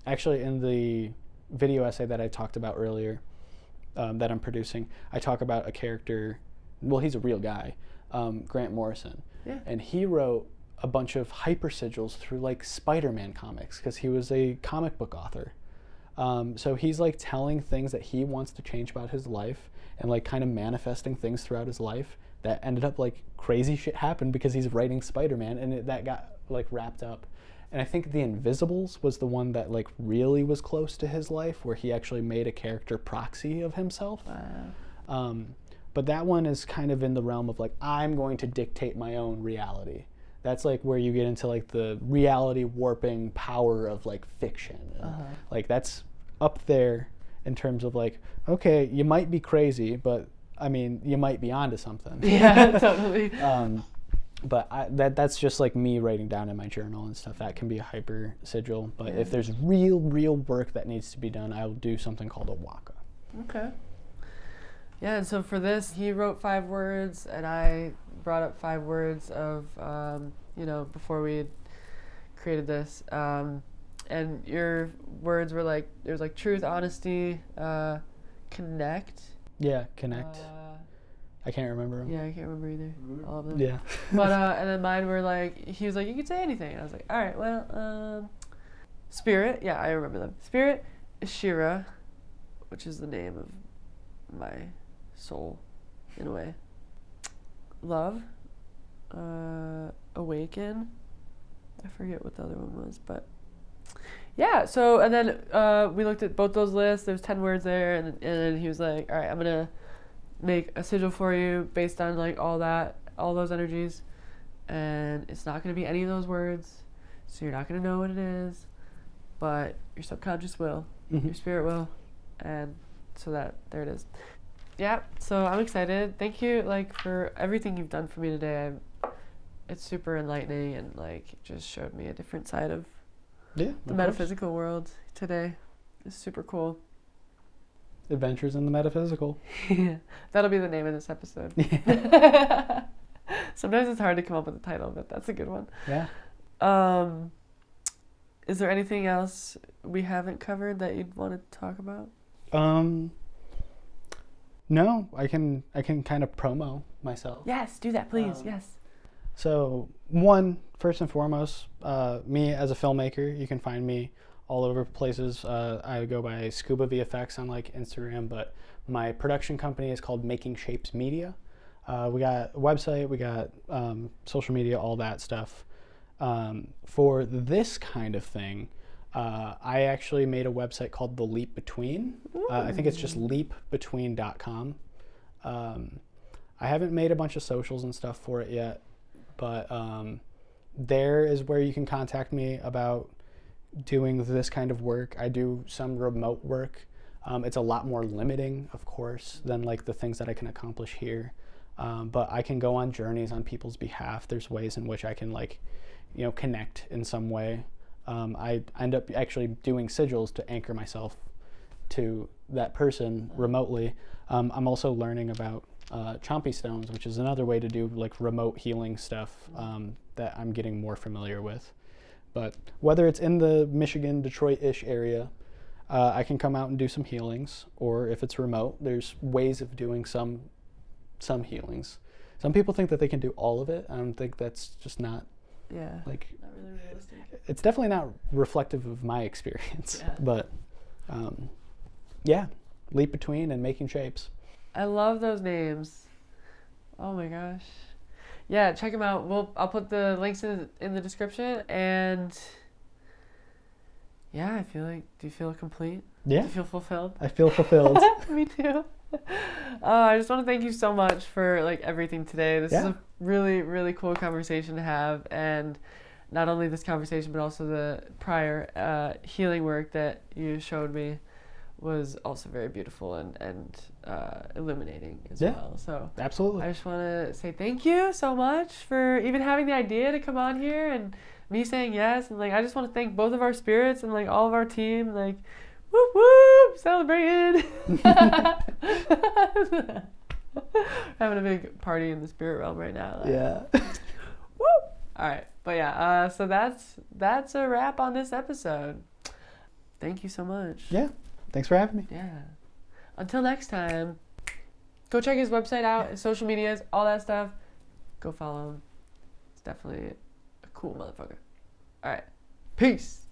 Actually, in the video essay that I talked about earlier, that I'm producing, I talk about a character. Well, he's a real guy, Grant Morrison, and he wrote a bunch of hyper sigils through like Spider-Man comics because he was a comic book author. So he's like telling things that he wants to change about his life and like kind of manifesting things throughout his life that ended up like crazy shit happened because he's writing Spider-Man, and that got like wrapped up. And I think The Invisibles was the one that like really was close to his life, where he actually made a character proxy of himself. Wow. But that one is kind of in the realm of like, I'm going to dictate my own reality. That's like where you get into like the reality warping power of like fiction. Like that's up there in terms of like, okay, you might be crazy, but I mean, you might be onto something. Yeah, totally. But that's just like me writing down in my journal and stuff. That can be a hyper sigil. But if there's real work that needs to be done, I'll do something called a waka. Okay. Yeah, and so for this, he wrote 5 words, and I brought up 5 words of, before we had created this. And your words were like, there's like truth, honesty, connect. Yeah, connect. I can't remember them. Yeah, I can't remember either. All of them. Yeah. But and then mine were like, he was like, you could say anything. And I was like, all right, well, spirit. Yeah, I remember them. Spirit, Shira, which is the name of my soul, in a way. Love, awaken. I forget what the other one was, but yeah. So and then we looked at both those lists. There's 10 words there, and then he was like, all right, I'm gonna make a sigil for you based on like all those energies, and it's not going to be any of those words, so you're not going to know what it is, but your subconscious will, your spirit will, and so there it is. Yeah, so I'm excited. Thank you like for everything you've done for me today. It's super enlightening, and like it just showed me a different side of the metaphysical world today. It's super cool. Adventures in the Metaphysical. Yeah, that'll be the name of this episode. Sometimes it's hard to come up with a title, but that's a good one. Yeah. Is there anything else we haven't covered that you'd want to talk about? No, I can kind of promo myself. Yes, do that, please. Yes. So, first and foremost, me as a filmmaker, you can find me all over places. I go by Scuba VFX on like Instagram, but my production company is called Making Shapes Media. We got a website, we got social media, all that stuff. For this kind of thing, I actually made a website called The Leap Between. I think it's just leapbetween.com. I haven't made a bunch of socials and stuff for it yet, but there is where you can contact me about doing this kind of work. I do some remote work. It's a lot more limiting, of course, than like the things that I can accomplish here. But I can go on journeys on people's behalf. There's ways in which I can connect in some way. I end up actually doing sigils to anchor myself to that person remotely. I'm also learning about chompy stones, which is another way to do like remote healing stuff that I'm getting more familiar with. But whether it's in the Michigan, Detroit-ish area, I can come out and do some healings, or if it's remote, there's ways of doing some healings. Some people think that they can do all of it. I don't think that's just not not really realistic. It's definitely not reflective of my experience, Yeah. but yeah, leap between and making shapes. I love those names. Oh my gosh. Yeah, check them out. I'll put the links in the description. And yeah, I feel like, do you feel complete? Yeah. Do you feel fulfilled? I feel fulfilled. Me too. I just want to thank you so much for like everything today. This is a really, really cool conversation to have, and not only this conversation, but also the prior healing work that you showed me was also very beautiful and illuminating as well. So absolutely. I just want to say thank you so much for even having the idea to come on here, and me saying yes, and like I just want to thank both of our spirits and like all of our team, like whoop whoop, celebrating. Having a big party in the spirit realm right now. Like, yeah. whoop. All right, but yeah, so that's a wrap on this episode. Thank you so much. Yeah. Thanks for having me. Yeah. Until next time, go check his website out, his social medias, all that stuff. Go follow him. It's definitely a cool motherfucker. All right. Peace.